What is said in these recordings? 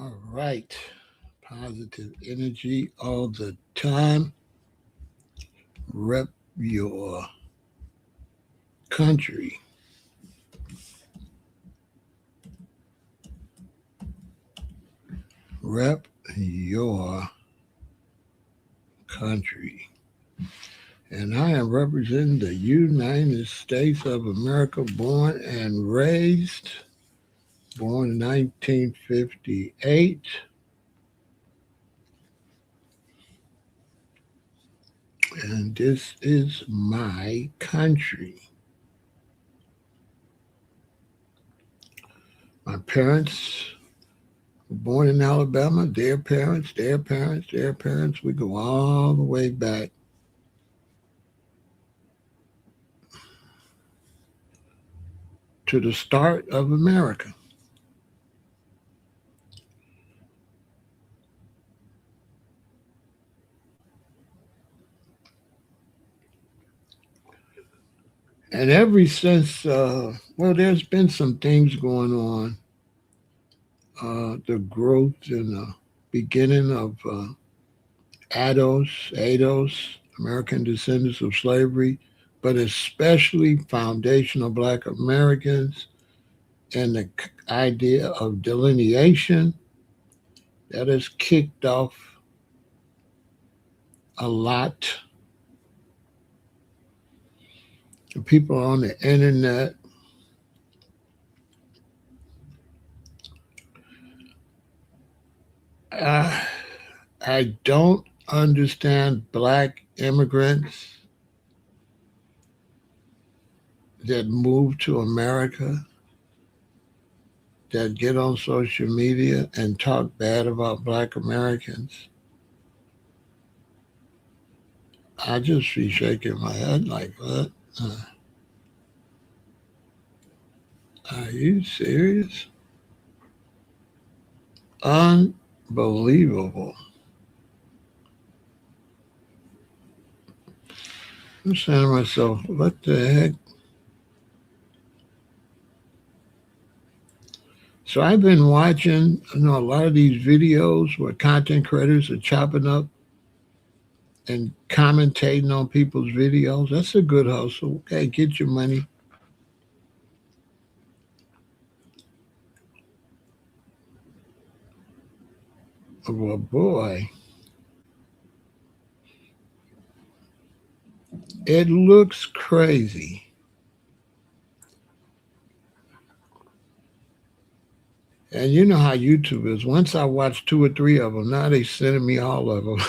All right. Positive energy all the time. Rep your country. Rep your country. And I am representing the United States of America, born and raised, born in 1958. And this is my country. My parents were born in Alabama, their parents, their parents, their parents. We go all the way back to the start of America. And ever since, there's been some things going on. The growth and the beginning of ADOS, American Descendants of Slavery, but especially foundational Black Americans and the idea of delineation that has kicked off a lot. The people on the internet uh, I don't understand Black immigrants that move to America that get on social media and talk bad about Black Americans. I just be shaking my head like, what? Are you serious? Unbelievable. I'm saying to myself, what the heck? So I've been watching, a lot of these videos where content creators are chopping up and commentating on people's videos. That's a good hustle. Okay, get your money. Well, boy, it looks crazy. And you know how YouTube is. Once I watch two or three of them, now they sending me all of them.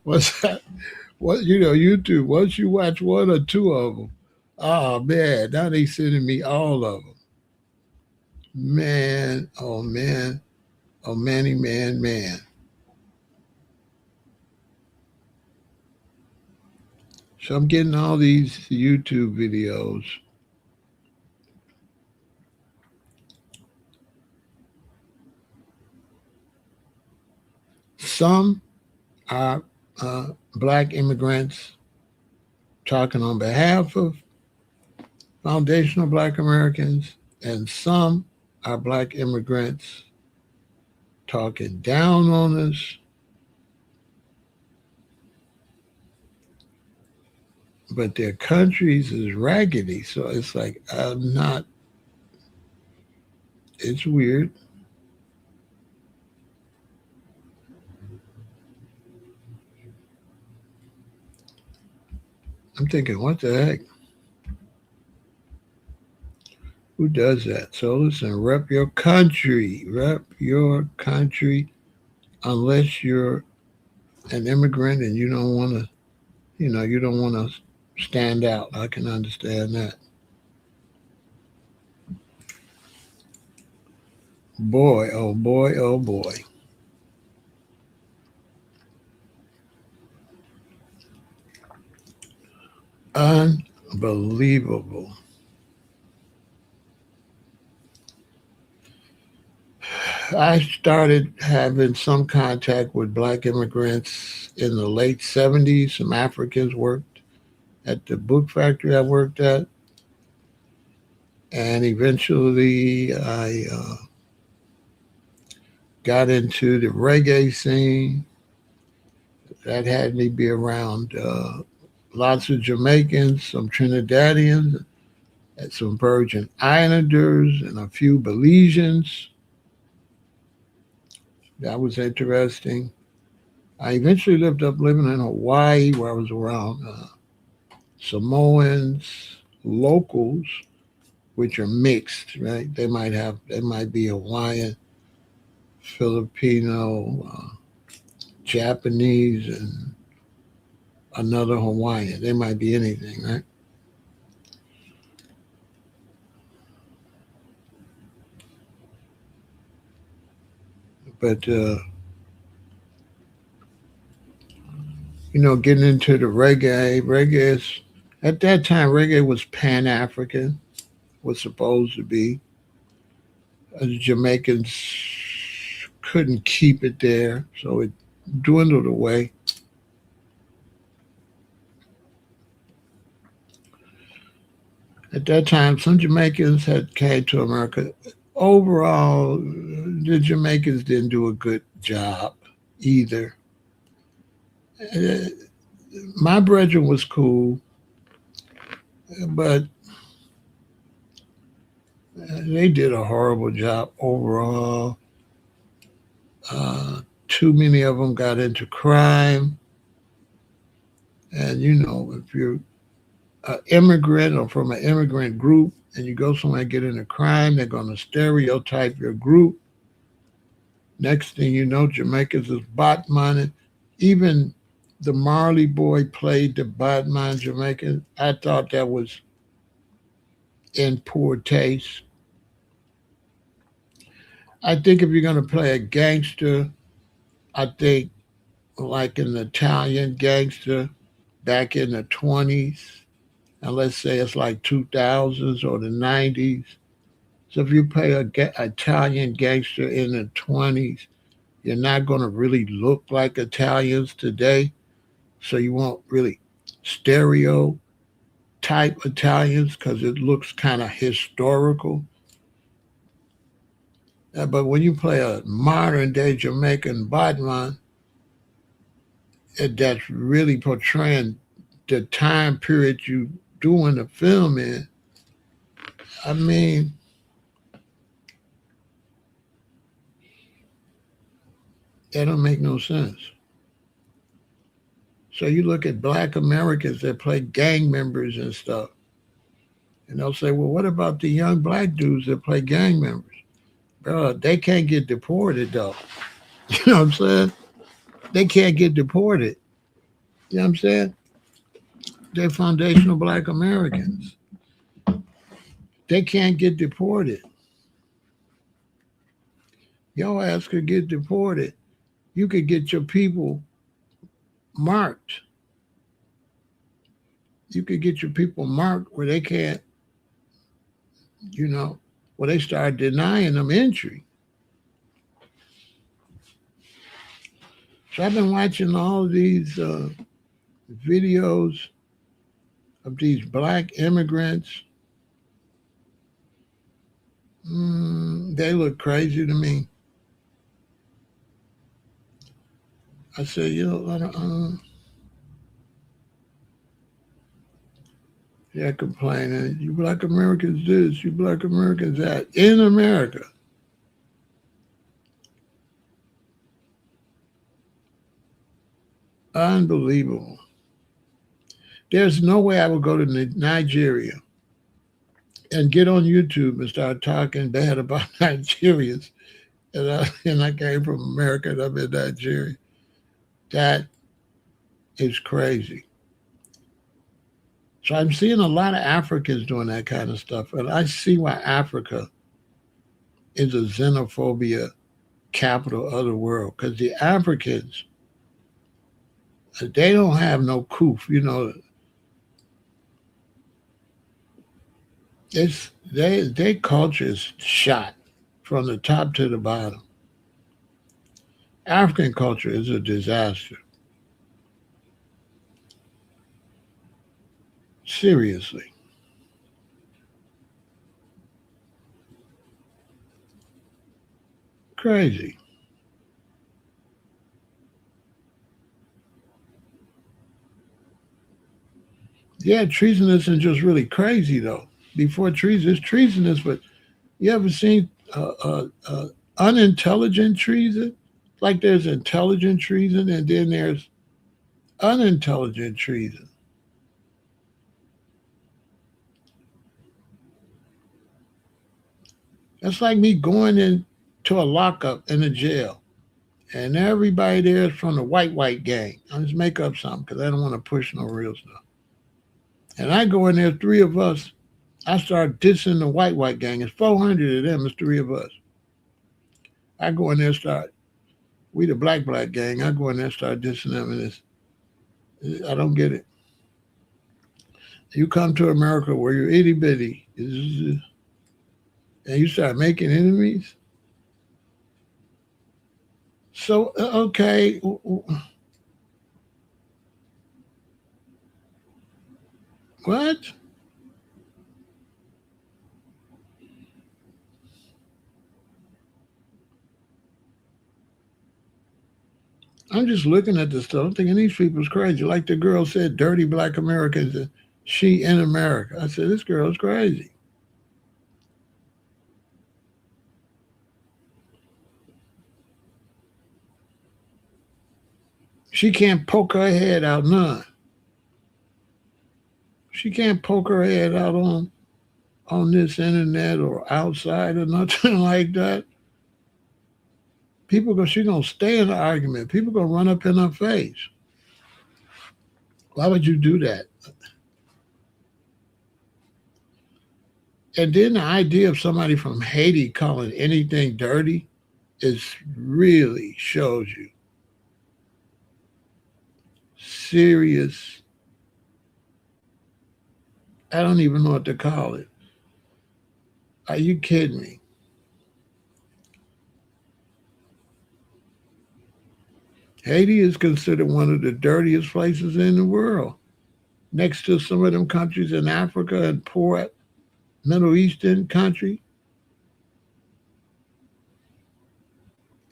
What's that? What YouTube? Once you watch one or two of them, oh man, now they sending me all of them. Man, oh man, oh manny man, man. So I'm getting all these YouTube videos. Some are Black immigrants talking on behalf of foundational Black Americans, and some are Black immigrants talking down on us. But their countries is raggedy. So it's like, I'm not, it's weird. I'm thinking, what the heck? Who does that? So listen, rep your country. Rep your country unless you're an immigrant and you don't want to, you don't want to stand out. I can understand that. Boy, oh boy, oh boy. Unbelievable. I started having some contact with Black immigrants in the late 70s. Some Africans worked at the book factory I worked at. And eventually I got into the reggae scene. That had me be around lots of Jamaicans, some Trinidadians, and some Virgin Islanders, and a few Belizeans. That was interesting. I eventually lived up living in Hawaii, where I was around Samoans, locals, which are mixed, right? They might be Hawaiian, Filipino, Japanese, and another Hawaiian. They might be anything, right? But getting into the reggae is at that time reggae was Pan African, was supposed to be. The Jamaicans couldn't keep it there, so it dwindled away. At that time, some Jamaicans had came to America. Overall, the Jamaicans didn't do a good job either. Uh, My brethren was cool, but they did a horrible job overall. Too many of them got into crime, and if you're an immigrant or from an immigrant group and you go somewhere and get into crime, they're going to stereotype your group. Next thing you know, Jamaicans is botmaning. Even the Marley boy played the botman Jamaican. I thought that was in poor taste. I think if you're going to play a gangster, I think like an Italian gangster back in the 20s, and let's say it's like 2000s or the 90s. So if you play a Italian gangster in the 20s, you're not going to really look like Italians today. So you won't really stereotype Italians because it looks kind of historical. But when you play a modern day Jamaican Batman, that's really portraying the time period you doing the film in. I mean, that don't make no sense. So you look at black Americans that play gang members and stuff, and they'll say, well, what about the young black dudes that play gang members? Bro, they can't get deported though. You know what I'm saying? They can't get deported. You know what I'm saying? They're foundational black Americans. They can't get deported. Your ass could get deported. You could get your people marked. You could get your people marked where they can't, you know, where they start denying them entry. So I've been watching all these videos of these black immigrants. They look crazy to me. I said, they're complaining. You black Americans this, you black Americans that. In America. Unbelievable. There's no way I would go to Nigeria and get on YouTube and start talking bad about Nigerians. And I came from America and I'm in Nigeria. That is crazy. So I'm seeing a lot of Africans doing that kind of stuff. And I see why Africa is a xenophobia capital of the world. Because the Africans, they don't have no coof. Their culture is shot from the top to the bottom. African culture is a disaster. Seriously. Crazy. Yeah, treasonous and just really crazy though. Before treason, it's treasonous, but you ever seen unintelligent treason? Like there's intelligent treason and then there's unintelligent treason. That's like me going into a lockup in a jail and everybody there is from the white gang. I just make up something because I don't want to push no real stuff. And I go in there, three of us. I start dissing the white gang. It's 400 of them. It's three of us. I go in there, start. We the black gang. I go in there, start dissing them, and I don't get it. You come to America where you're itty bitty, and you start making enemies. So okay, what? I'm just looking at this stuff. I'm thinking these people's crazy. Like the girl said, dirty black Americans, and she in America. I said, this girl's crazy. She can't poke her head out none. She can't poke her head out on this internet or outside or nothing like that. People go, she gonna stay in the argument. People gonna run up in her face. Why would you do that? And then the idea of somebody from Haiti calling anything dirty is really shows you serious. I don't even know what to call it. Are you kidding me? Haiti is considered one of the dirtiest places in the world, next to some of them countries in Africa and poor Middle Eastern country.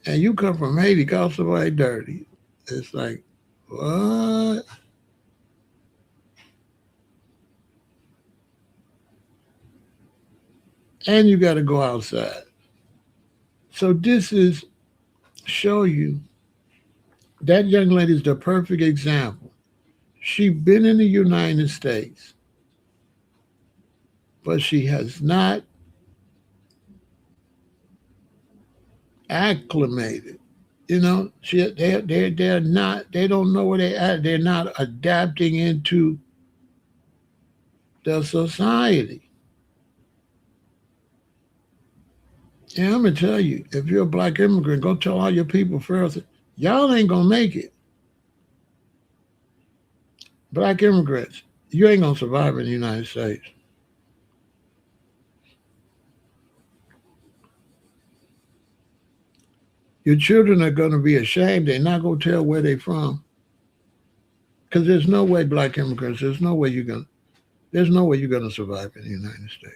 And you come from Haiti, call somebody dirty. It's like, what? And you got to go outside. So this is show you that young lady is the perfect example. She been in the United States, but she has not acclimated. You know, they're not. They don't know where they at. They're not adapting into the society. And I'm gonna tell you, if you're a black immigrant, go tell all your people first, y'all ain't gonna make it. Black immigrants, you ain't gonna survive in the United States. Your children are gonna be ashamed. They're not gonna tell where they're from. Because there's no way black immigrants, there's no way you're gonna survive in the United States.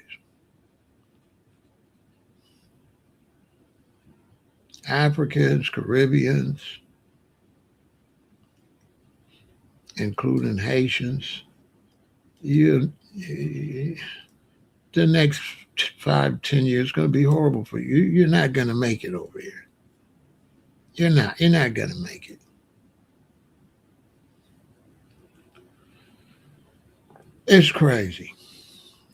Africans, Caribbeans, including Haitians, you the next 5, 10 years is going to be horrible for you. You're not going to make it over here. You're not. You're not going to make it. It's crazy.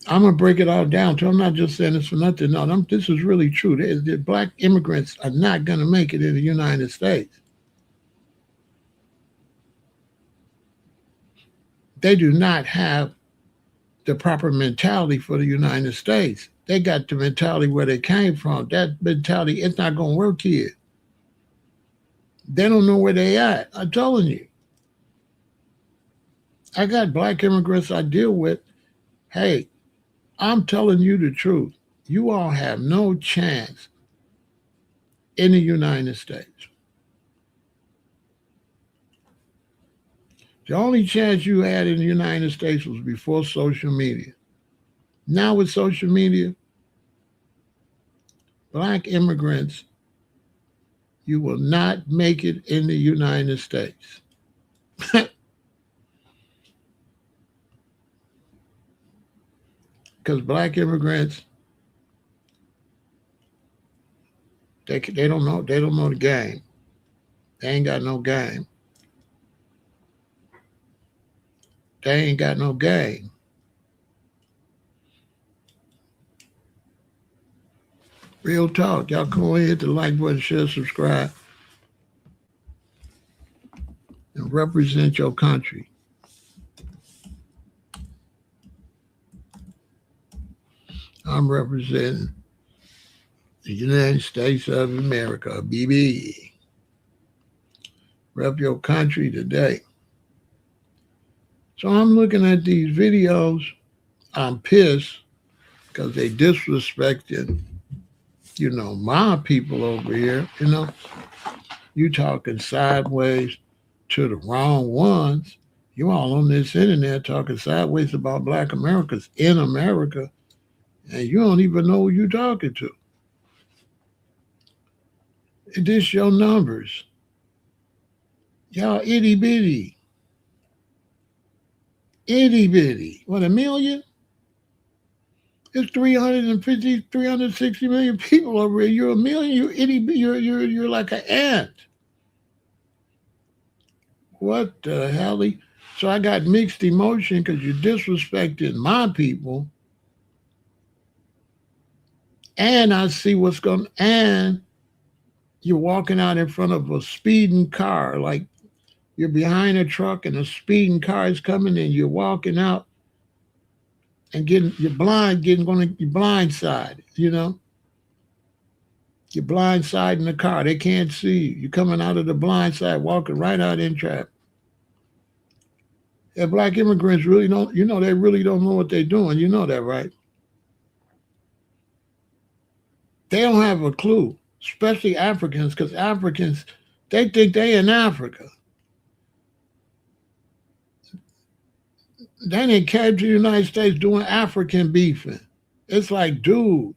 I'm gonna break it all down. So I'm not just saying this for nothing. No, this is really true. The black immigrants are not going to make it in the United States. They do not have the proper mentality for the United States. They got the mentality where they came from. That mentality, it's not going to work here. They don't know where they at. I'm telling you. I got black immigrants I deal with. Hey, I'm telling you the truth. You all have no chance in the United States. The only chance you had in the United States was before social media. Now with social media, black immigrants, you will not make it in the United States. because black immigrants, they don't know the game. They ain't got no game. They ain't got no game. Real talk. Y'all come on, hit the like button, share, subscribe, and represent your country. I'm representing the United States of America, BB. Rep your country today. So I'm looking at these videos. I'm pissed because they disrespecting, my people over here. You talking sideways to the wrong ones. You all on this internet talking sideways about black Americans in America, and you don't even know who you're talking to. This your numbers. Y'all itty bitty. Itty bitty. What, a million? It's 350, 360 million people over here. You're a million. You're itty bitty. You're like an ant. What the hell? So I got mixed emotion because you're disrespecting my people. And I see what's going on. And you're walking out in front of a speeding car. Like you're behind a truck and a speeding car is coming and you're walking out and you're blindsided, You're blindsiding the car. They can't see you. You're coming out of the blind side, walking right out in traffic. Yeah, black immigrants really don't, they really don't know what they're doing. You know that, right? They don't have a clue, especially Africans, because Africans, they think they in Africa. They didn't came to the United States doing African beefing. It's like, dude,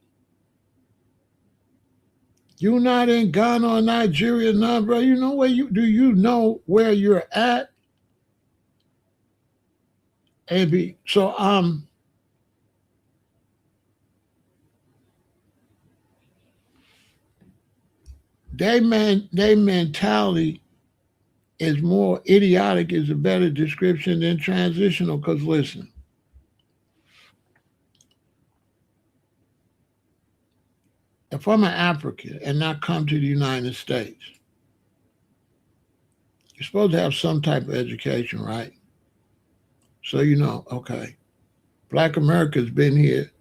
you not in Ghana or Nigeria now, bro. You know where do you know where you're at? AB. So their mentality is more idiotic is a better description than transitional, because listen, if I'm an African and not come to the United States, you're supposed to have some type of education, right? So okay, black America's been here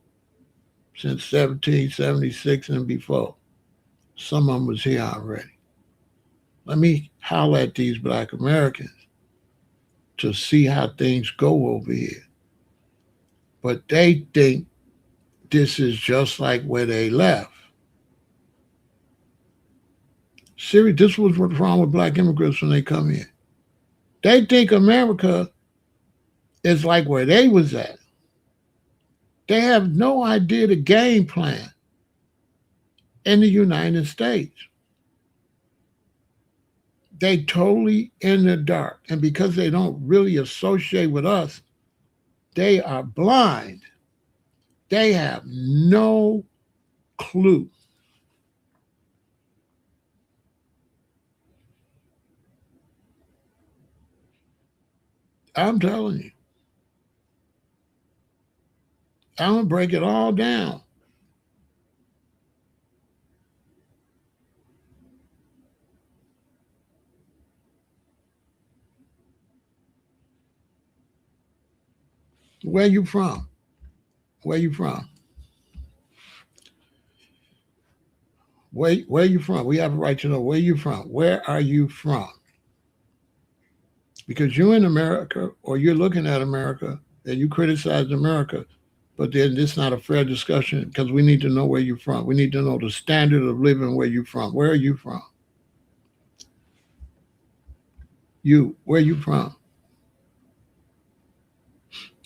since 1776 and before. Some of them was here already. Let me holler at these black Americans to see how things go over here. But they think this is just like where they left. Serious, this was what's wrong with black immigrants when they come here. They think America is like where they was at. They have no idea the game plan in the United States. They totally in the dark. And because they don't really associate with us, they are blind. They have no clue. I'm telling you. I'm going to break it all down. Where you from? Where you from? Where you from? We have a right to know where you from. Where are you from? Because you're in America or you're looking at America and you criticize America, but then it's not a fair discussion because we need to know where you're from. We need to know the standard of living where you're from. Where are you from? Where are you from?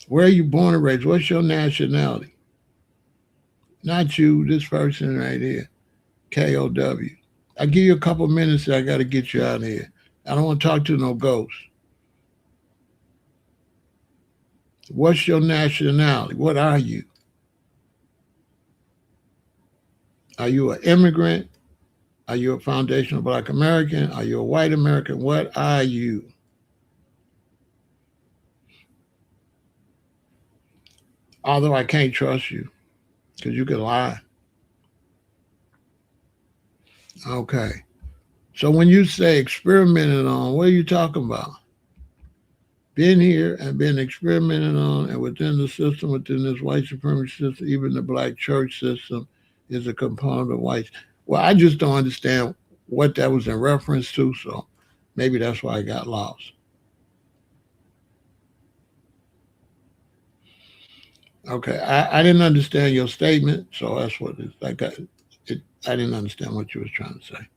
Where are you born and raised? What's your nationality? Not you, this person right here, KOW. I give you a couple minutes. I got to get you out of here. I don't want to talk to no ghosts. What's your nationality? What are you? Are you an immigrant? Are you a foundational Black American? Are you a white American? What are you? Although I can't trust you because you could lie. Okay. So when you say experimented on, what are you talking about? Been here and been experimented on, and within the system, within this white supremacy system, even the black church system is a component of whites. Well, I just don't understand what that was in reference to, so maybe that's why I got lost. Okay, I didn't understand your statement, so that's what it's like. I didn't understand what you was trying to say.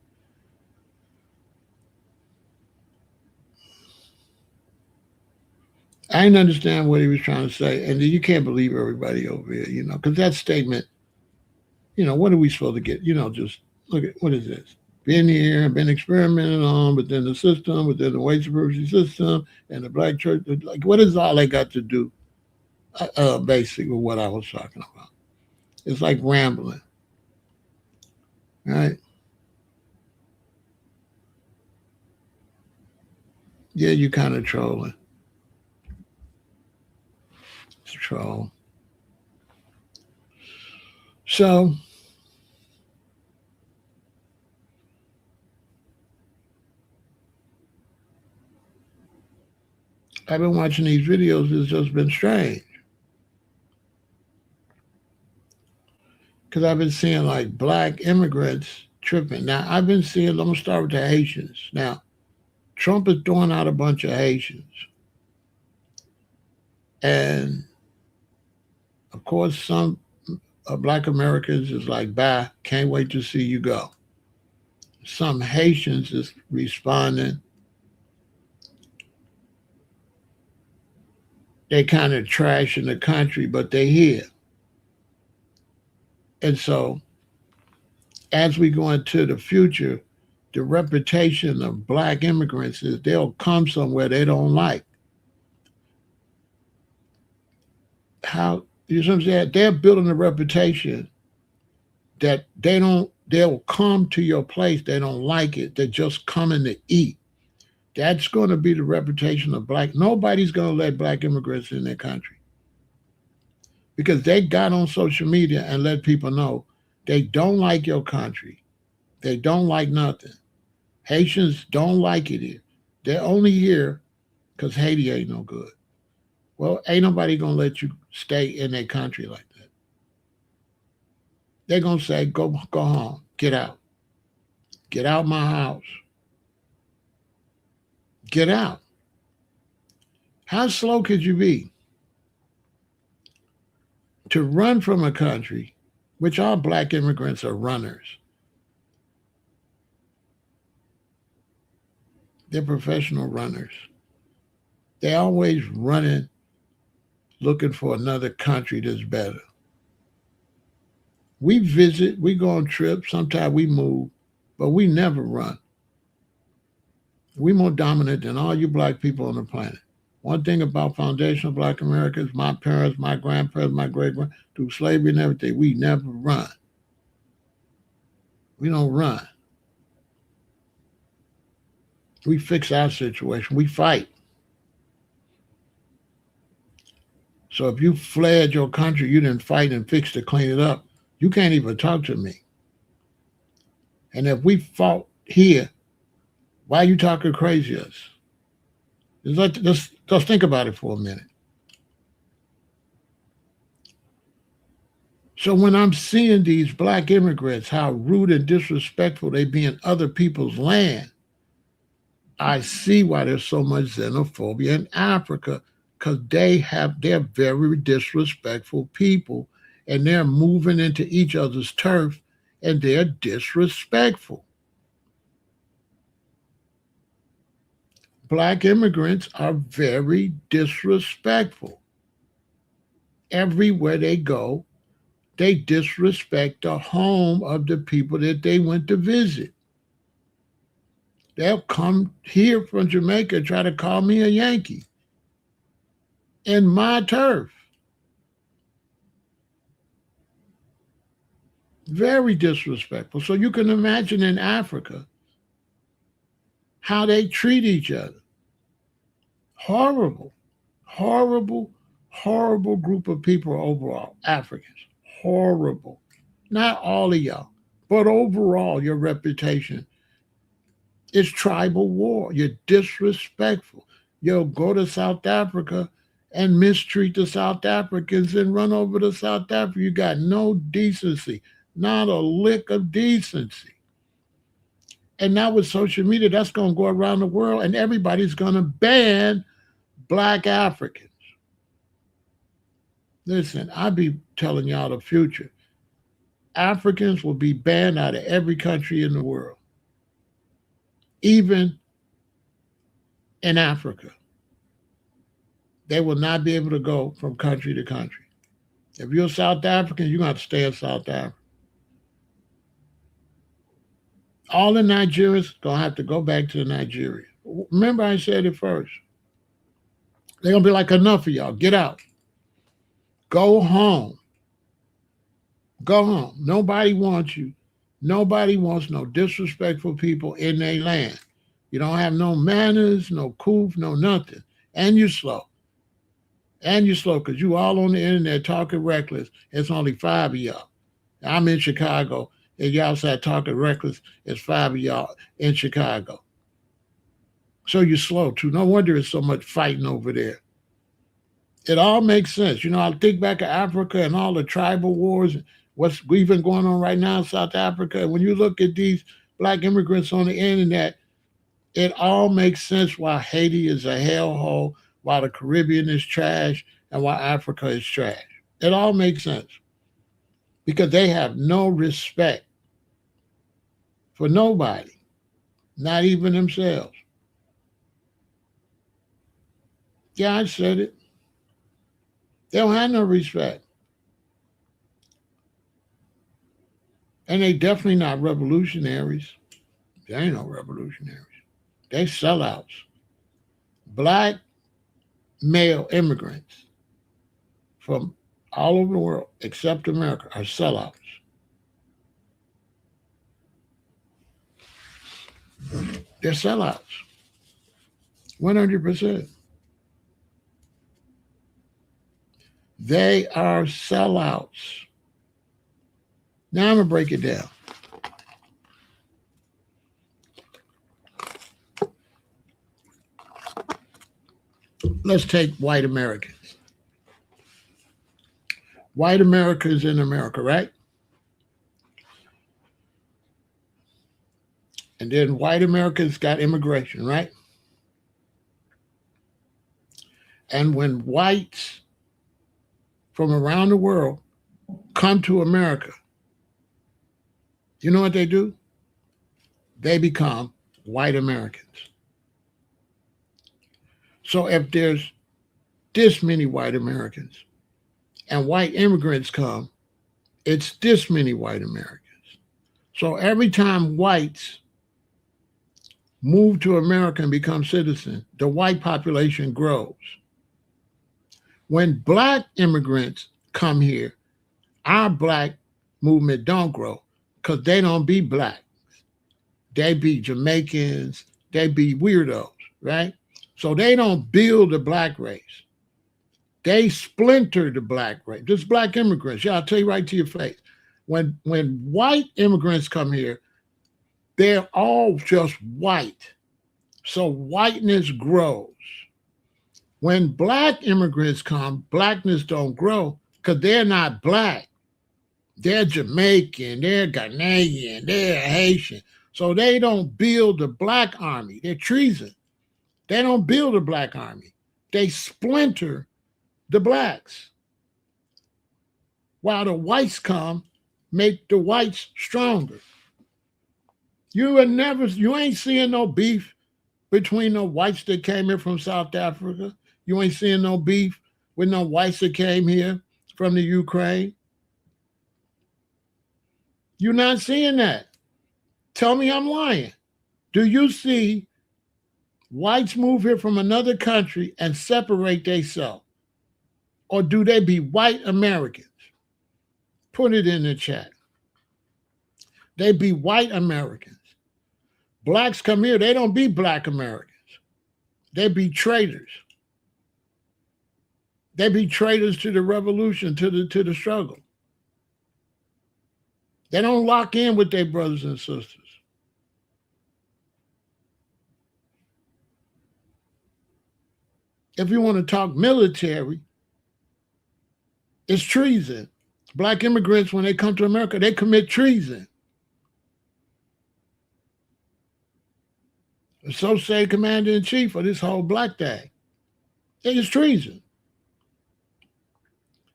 I didn't understand what he was trying to say, and you can't believe everybody over here, because that statement, what are we supposed to get? Just look at what is this? Been here, been experimented on within the system, within the white supremacy system, and the black church. Like, what does all that got to do, basically, with what I was talking about? It's like rambling, right? Yeah, you kind of trolling. It's a troll. So I've been watching these videos. It's just been strange because I've been seeing like black immigrants tripping. Now I've been seeing. I'm gonna start with the Haitians. Now Trump is throwing out a bunch of Haitians, and of course some black Americans is like, "Bye, can't wait to see you go." Some Haitians is responding. They kind of trashing the country, but they here. And so as we go into the future, the reputation of black immigrants is they'll come somewhere they don't like. How you know what I'm saying? They're building a reputation that they'll come to your place, they don't like it, they're just coming to eat. That's going to be the reputation of black. Nobody's going to let black immigrants in their country because they got on social media and let people know they don't like your country. They don't like nothing. Haitians don't like it here. They're only here because Haiti ain't no good. Well, ain't nobody gonna let you stay in their country like that. They're gonna say, go home, get out my house, get out. How slow could you be to run from a country, which all black immigrants are runners? They're professional runners. They're always running, looking for another country that's better. We visit, we go on trips, sometimes we move, but we never run. We more dominant than all you black people on the planet. One thing about foundational black Americans, my parents, my grandparents, my great grand through slavery and everything, we never run. We don't run. We fix our situation. We fight. So if you fled your country, you didn't fight and fix to clean it up, you can't even talk to me. And if we fought here, why are you talking crazy to us? Let's think about it for a minute. So when I'm seeing these black immigrants, how rude and disrespectful they be in other people's land, I see why there's so much xenophobia in Africa because they're very disrespectful people and they're moving into each other's turf and they're disrespectful. Black immigrants are very disrespectful. Everywhere they go, they disrespect the home of the people that they went to visit. They'll come here from Jamaica and try to call me a Yankee in my turf. Very disrespectful. So you can imagine in Africa how they treat each other. Horrible, horrible, horrible group of people overall. Africans. Horrible. Not all of y'all, but overall, your reputation is tribal war. You're disrespectful. You'll go to South Africa and mistreat the South Africans and run over to South Africa. You got no decency, not a lick of decency. And now with social media, that's going to go around the world and everybody's going to ban black Africans. Listen, I be telling y'all the future. Africans will be banned out of every country in the world, even in Africa. They will not be able to go from country to country. If you're South African, you're going to have to stay in South Africa. All the Nigerians going to have to go back to Nigeria. Remember I said it first. They're going to be like, enough of y'all. Get out. Go home. Go home. Nobody wants you. Nobody wants no disrespectful people in their land. You don't have no manners, no coof, no nothing. And you're slow. And you're slow because you all on the internet talking reckless. It's only 5 of y'all. I'm in Chicago, and y'all outside talking reckless. It's 5 of y'all in Chicago. So you're slow, too. No wonder there's so much fighting over there. It all makes sense. You know, I think back to Africa and all the tribal wars, what's even going on right now in South Africa. When you look at these black immigrants on the internet, it all makes sense why Haiti is a hellhole, why the Caribbean is trash, and why Africa is trash. It all makes sense because they have no respect for nobody, not even themselves. Yeah, I said it. They don't have no respect. And they definitely not revolutionaries. They ain't no revolutionaries. They sellouts. Black male immigrants from all over the world, except America, are sellouts. They're sellouts. 100%. They are sellouts. Now I'm going to break it down. Let's take white Americans. White America is in America, right? And then white Americans got immigration, right? And when whites from around the world come to America, you know what they do? They become white Americans. So if there's this many white Americans and white immigrants come, it's this many white Americans. So every time whites move to America and become citizens, the white population grows. When black immigrants come here, our black movement don't grow because they don't be black. They be Jamaicans, they be weirdos, right? So they don't build the black race. They splinter the black race. Just black immigrants. Yeah, I'll tell you right to your face. When white immigrants come here, they're all just white. So whiteness grows. When black immigrants come, blackness don't grow because they're not black. They're Jamaican, they're Ghanaian, they're Haitian. So they don't build the black army. They're treason. They don't build a black army. They splinter the blacks. While the whites come, make the whites stronger. You ain't seeing no beef between the whites that came here from South Africa. You ain't seeing no beef with no whites that came here from the Ukraine. You're not seeing that. Tell me I'm lying. Do you see whites move here from another country and separate themselves? Or do they be white Americans? Put it in the chat. They be white Americans. Blacks come here, they don't be black Americans. They be traitors. They be traitors to the revolution, to the struggle. They don't lock in with their brothers and sisters. If you want to talk military, it's treason. Black immigrants, when they come to America, they commit treason. So say Commander in Chief of this whole black thing. It is treason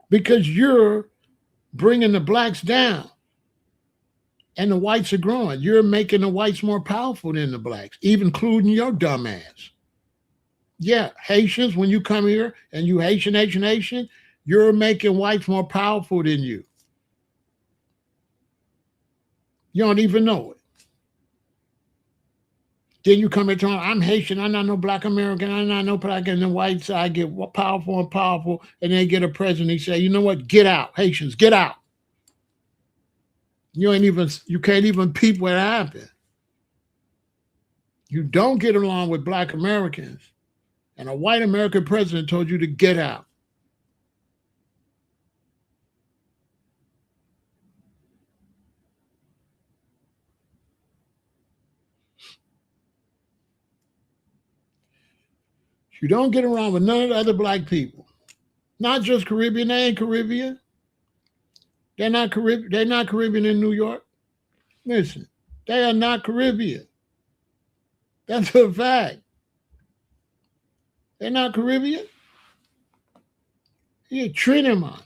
because you're bringing the blacks down and the whites are growing. You're making the whites more powerful than the blacks, even including your dumb ass. Yeah, Haitians, when you come here and you Haitian, you're making whites more powerful than you. You don't even know it. Then you come here telling I'm Haitian, I'm not no black American, I'm not no black, and the white side get powerful and powerful, and they get a president, he say, you know what, get out, Haitians, get out. You can't even peep what happened. You don't get along with black Americans, and a white American president told you to get out. You don't get around with none of the other black people. Not just Caribbean, they ain't Caribbean. They're not Caribbean. They're not Caribbean in New York. Listen, they are not Caribbean. That's a fact. They're not Caribbean. He a Trini man.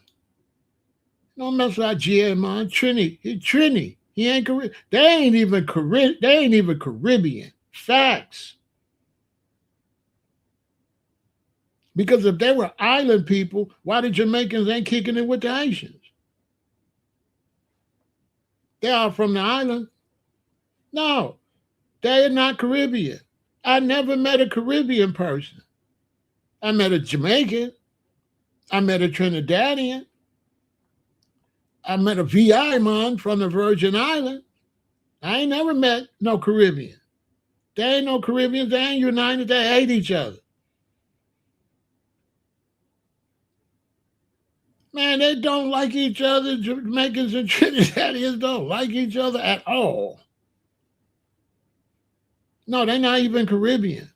Don't mess with that GA man. Trini. He Trini. He ain't Caribbean. They ain't even Caribbean. Facts. Because if they were island people, why the Jamaicans ain't kicking it with the Haitians? They are from the island. No, they are not Caribbean. I never met a Caribbean person. I met a Jamaican. I met a Trinidadian. I met a VI man from the Virgin Islands. I ain't never met no Caribbean. They ain't no Caribbeans. They ain't united. They hate each other. Man, they don't like each other. Jamaicans and Trinidadians don't like each other at all. No, they're not even Caribbean.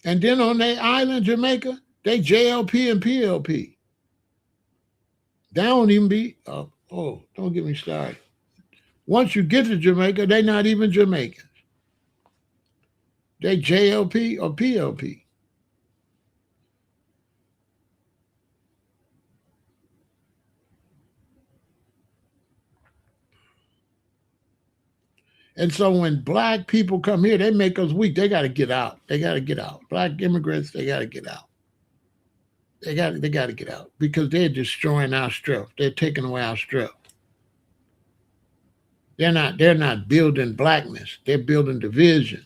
And then on their island, Jamaica, they JLP and PLP. They don't even be, don't get me started. Once you get to Jamaica, they're not even Jamaicans. They JLP or PLP. And so when black people come here, they make us weak. They got to get out. They got to get out. Black immigrants, they got to get out. They got to get out because they're destroying our strength. They're taking away our strength. They're not building blackness. They're building division.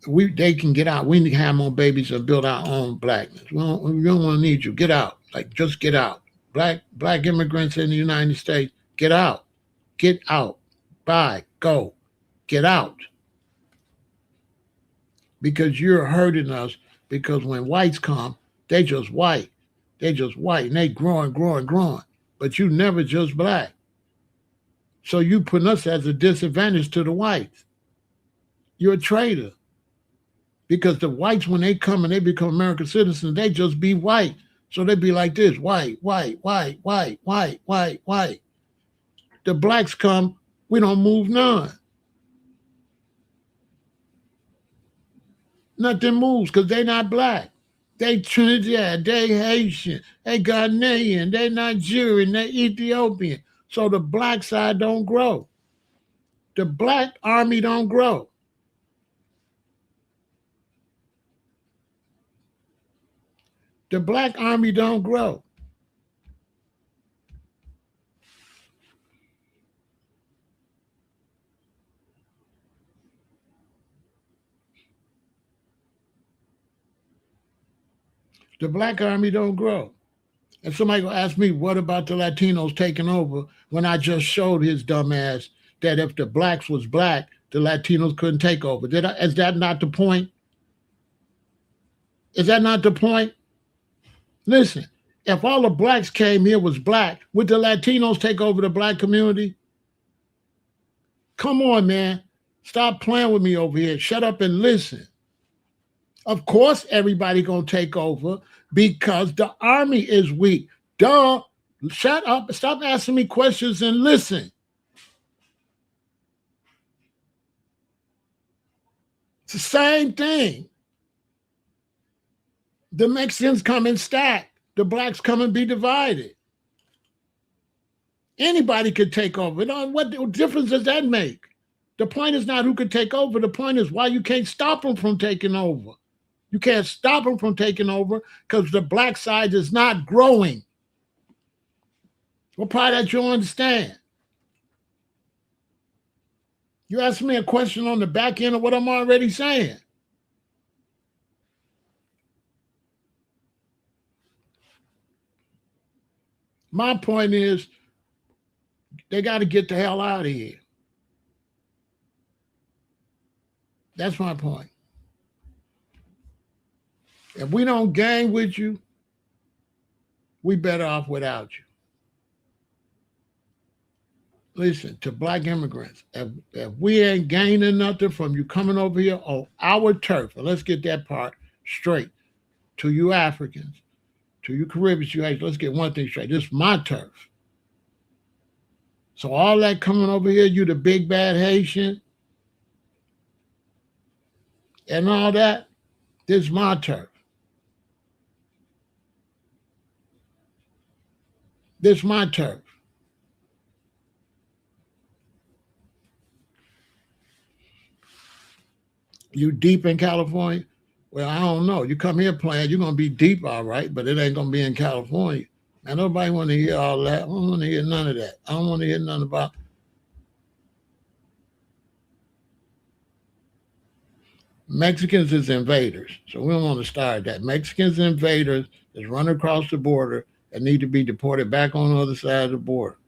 They can get out. We need to have more babies and build our own blackness. We don't want to need you. Get out. Like just get out. Black immigrants in the United States, get out. Get out. Bye. Go. Get out. Because you're hurting us. Because when whites come, they just white. They just white. And they growing. But you never just black. So you putting us as a disadvantage to the whites. You're a traitor. Because the whites, when they come and they become American citizens, they just be white. So they be like this, white. The blacks come, we don't move none. Nothing moves because they not black. They Trinidad, they Haitian, they Ghanaian, they Nigerian, they Ethiopian. So the black side don't grow. The black army don't grow. The black army don't grow. The black army don't grow. And somebody gonna ask me, what about the Latinos taking over? When I just showed his dumb ass that if the blacks was black, the Latinos couldn't take over. Is that not the point? Is that not the point? Listen, if all the blacks came here was black, would the Latinos take over the black community? Come on, man. Stop playing with me over here. Shut up and listen. Of course, everybody gonna take over because the army is weak. Duh. Shut up. Stop asking me questions and listen. It's the same thing. The Mexicans come and stack. The blacks come and be divided. Anybody could take over. What difference does that make? The point is not who could take over. The point is why you can't stop them from taking over. You can't stop them from taking over because the black side is not growing. What part that you understand? You ask me a question on the back end of what I'm already saying. My point is they got to get the hell out of here. That's my point. If we don't gang with you, we better off without you. Listen, to black immigrants, if we ain't gaining nothing from you coming over here on our turf, and let's get that part straight, to you Africans, to you Caribbeans, you Asians, let's get one thing straight. This is my turf. So all that coming over here, you the big bad Haitian, and all that, this is my turf. This is my turf. You deep in California? Well, I don't know. You come here playing, you're going to be deep, all right, but it ain't going to be in California. And nobody want to hear all that. I don't want to hear none of that. I don't want to hear none about. Mexicans is invaders. So we don't want to start that. Mexicans invaders is running across the border and need to be deported back on the other side of the border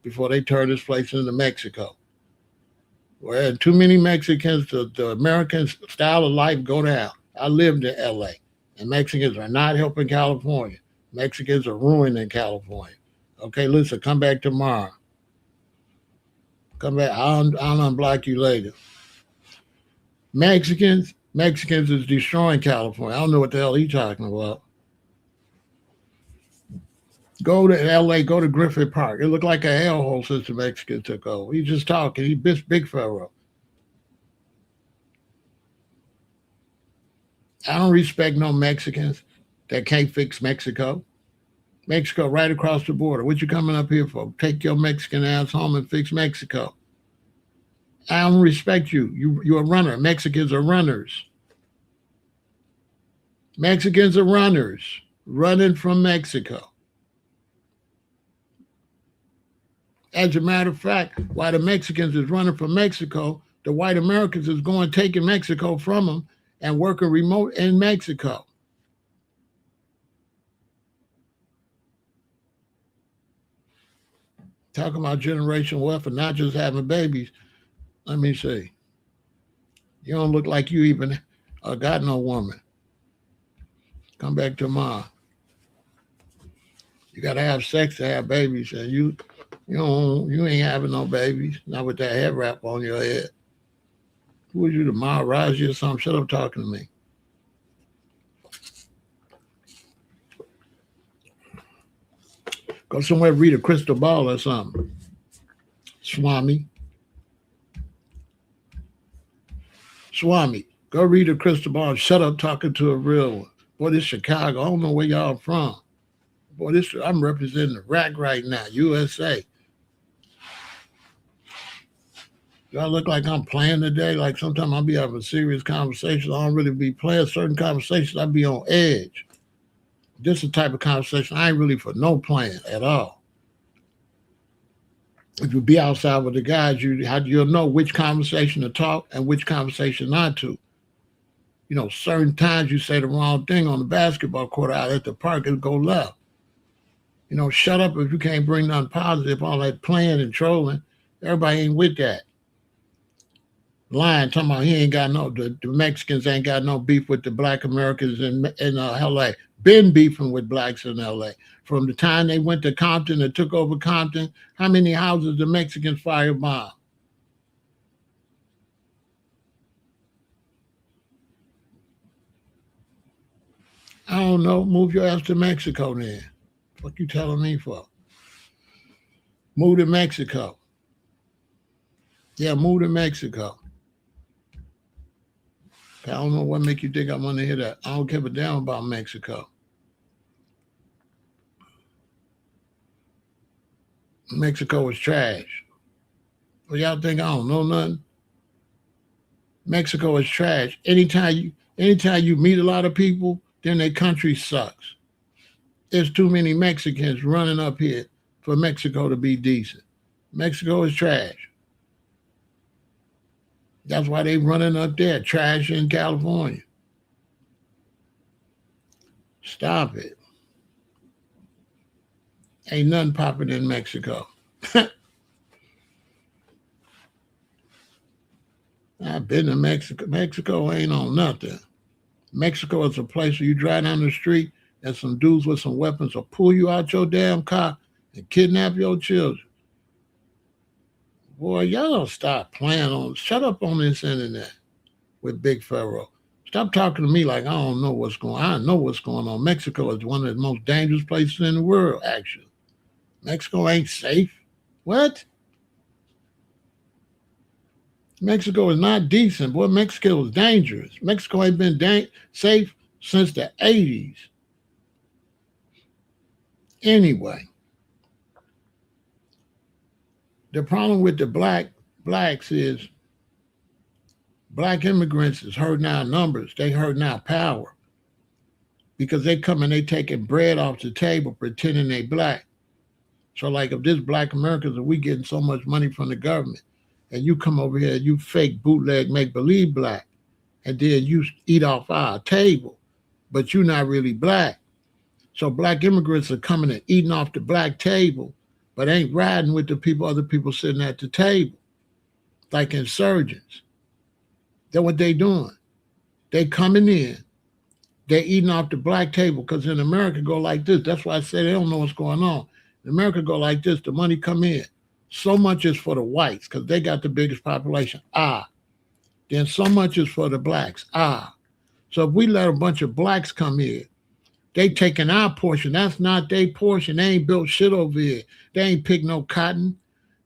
before they turn this place into Mexico. Where too many Mexicans, the American style of life go to hell. I lived in LA, and Mexicans are not helping California. Mexicans are ruining California. Okay, listen, come back tomorrow. Come back. I'll unblock you later. Mexicans is destroying California. I don't know what the hell he's talking about. Go to LA, go to Griffith Park. It looked like a hellhole since the Mexicans took over. He's just talking. He's big fella. I don't respect no Mexicans that can't fix Mexico. Mexico right across the border. What you coming up here for? Take your Mexican ass home and fix Mexico. I don't respect you. You're a runner. Mexicans are runners. Mexicans are runners running from Mexico. As a matter of fact, while the Mexicans is running from Mexico, the white Americans is going taking Mexico from them and working remote in Mexico. Talking about generational wealth and not just having babies. Let me see. You don't look like you even got no woman. Come back tomorrow. You got to have sex to have babies, and you ain't having no babies. Not with that head wrap on your head. Who are you, the Maharaja or something? Shut up talking to me. Go somewhere, read a crystal ball or something. Swami, go read a crystal ball and shut up talking to a real one. Boy, this Chicago, I don't know where y'all from. Boy, I'm representing the rack right now, USA. Do I look like I'm playing today? Like sometimes I'll be having a serious conversation. I don't really be playing certain conversations. I be on edge. This is the type of conversation I ain't really for no playing at all. If you be outside with the guys, you'll know which conversation to talk and which conversation not to. certain times you say the wrong thing on the basketball court out at the park, it'll go left. Shut up if you can't bring nothing positive, all that playing and trolling. Everybody ain't with that. Lying, talking about he ain't got the Mexicans ain't got no beef with the black Americans in LA. Been beefing with blacks in LA. From the time they went to Compton and took over Compton, how many houses the Mexicans firebomb? I don't know. Move your ass to Mexico then. What you telling me for? Move to Mexico. Yeah, move to Mexico. I don't know what make you think I want to hear that. I don't give a damn about Mexico. Mexico is trash. Well, y'all think I don't know nothing? Mexico is trash. Anytime you meet a lot of people, then their country sucks. There's too many Mexicans running up here for Mexico to be decent. Mexico is trash. That's why they running up there, trash in California. Stop it. Ain't nothing popping in Mexico. I've been to Mexico. Mexico ain't on nothing. Mexico is a place where you drive down the street and some dudes with some weapons will pull you out your damn car and kidnap your children. Boy, y'all don't stop playing on. Shut up on this internet with Big Pharaoh. Stop talking to me like I don't know what's going on. I know what's going on. Mexico is one of the most dangerous places in the world, actually. Mexico ain't safe. What? Mexico is not decent. Boy, Mexico is dangerous. Mexico ain't been safe since the 80s. Anyway, the problem with the blacks is black immigrants is hurting our numbers. They hurting our power because they come and they taking bread off the table pretending they black. So like if this black Americans and we getting so much money from the government and you come over here and you fake bootleg make believe black and then you eat off our table, but you're not really black. So black immigrants are coming and eating off the black table, but ain't riding with the other people sitting at the table, like insurgents. That's what they doing. They coming in. They eating off the black table because in America go like this. That's why I say they don't know what's going on. In America go like this. The money come in. So much is for the whites because they got the biggest population. Then so much is for the blacks. So if we let a bunch of blacks come here, they taking our portion. That's not their portion. They ain't built shit over here. They ain't picked no cotton.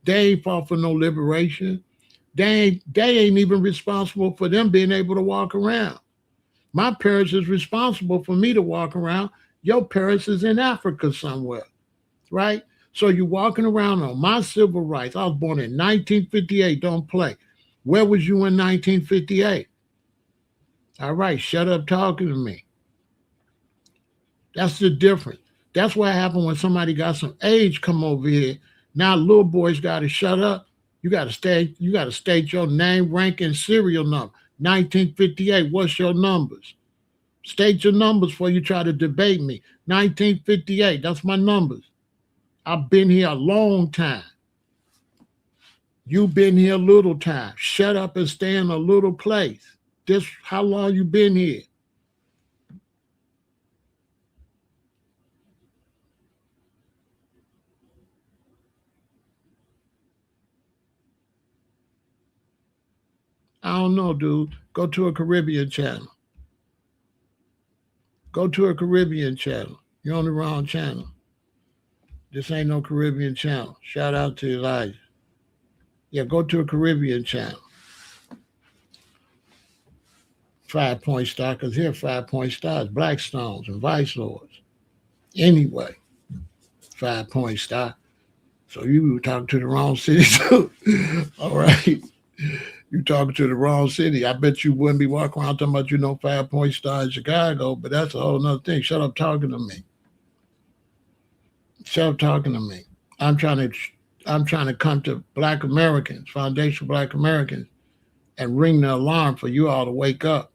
They ain't fought for no liberation. They ain't even responsible for them being able to walk around. My parents is responsible for me to walk around. Your parents is in Africa somewhere, right? So you're walking around on my civil rights. I was born in 1958. Don't play. Where was you in 1958? All right, shut up talking to me. That's the difference. That's what happened when somebody got some age come over here. Now little boys got to shut up. You got to state your name, rank, and serial number. 1958, what's your numbers? State your numbers before you try to debate me. 1958, that's my numbers. I've been here a long time. You've been here a little time. Shut up and stay in a little place. This, how long you been here? I don't know, dude. Go to a Caribbean channel. Go to a Caribbean channel. You're on the wrong channel. This ain't no Caribbean channel. Shout out to Elijah. Yeah, go to a Caribbean channel. 5-point star, because here 5-point stars, Blackstones and Vice Lords. Anyway, 5-point star. So you were talking to the wrong city too. All right. You talking to the wrong city. I bet you wouldn't be walking around talking about 5-point star in Chicago, but that's a whole nother thing. Shut up talking to me. Shut up talking to me. I'm trying to come to Black Americans, Foundation Black Americans, and ring the alarm for you all to wake up.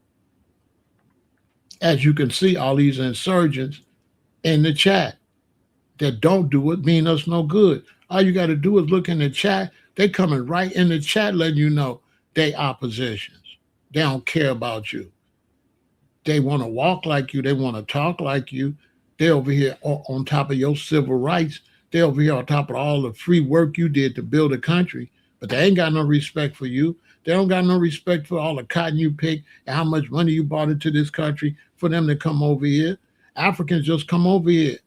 As you can see, all these insurgents in the chat that don't do it mean us no good. All you got to do is look in the chat. They coming right in the chat letting you know they oppositions. They don't care about you. They want to walk like you. They want to talk like you. They over here on top of your civil rights. They over here on top of all the free work you did to build a country. But they ain't got no respect for you. They don't got no respect for all the cotton you picked and how much money you brought into this country for them to come over here. Africans just come over here.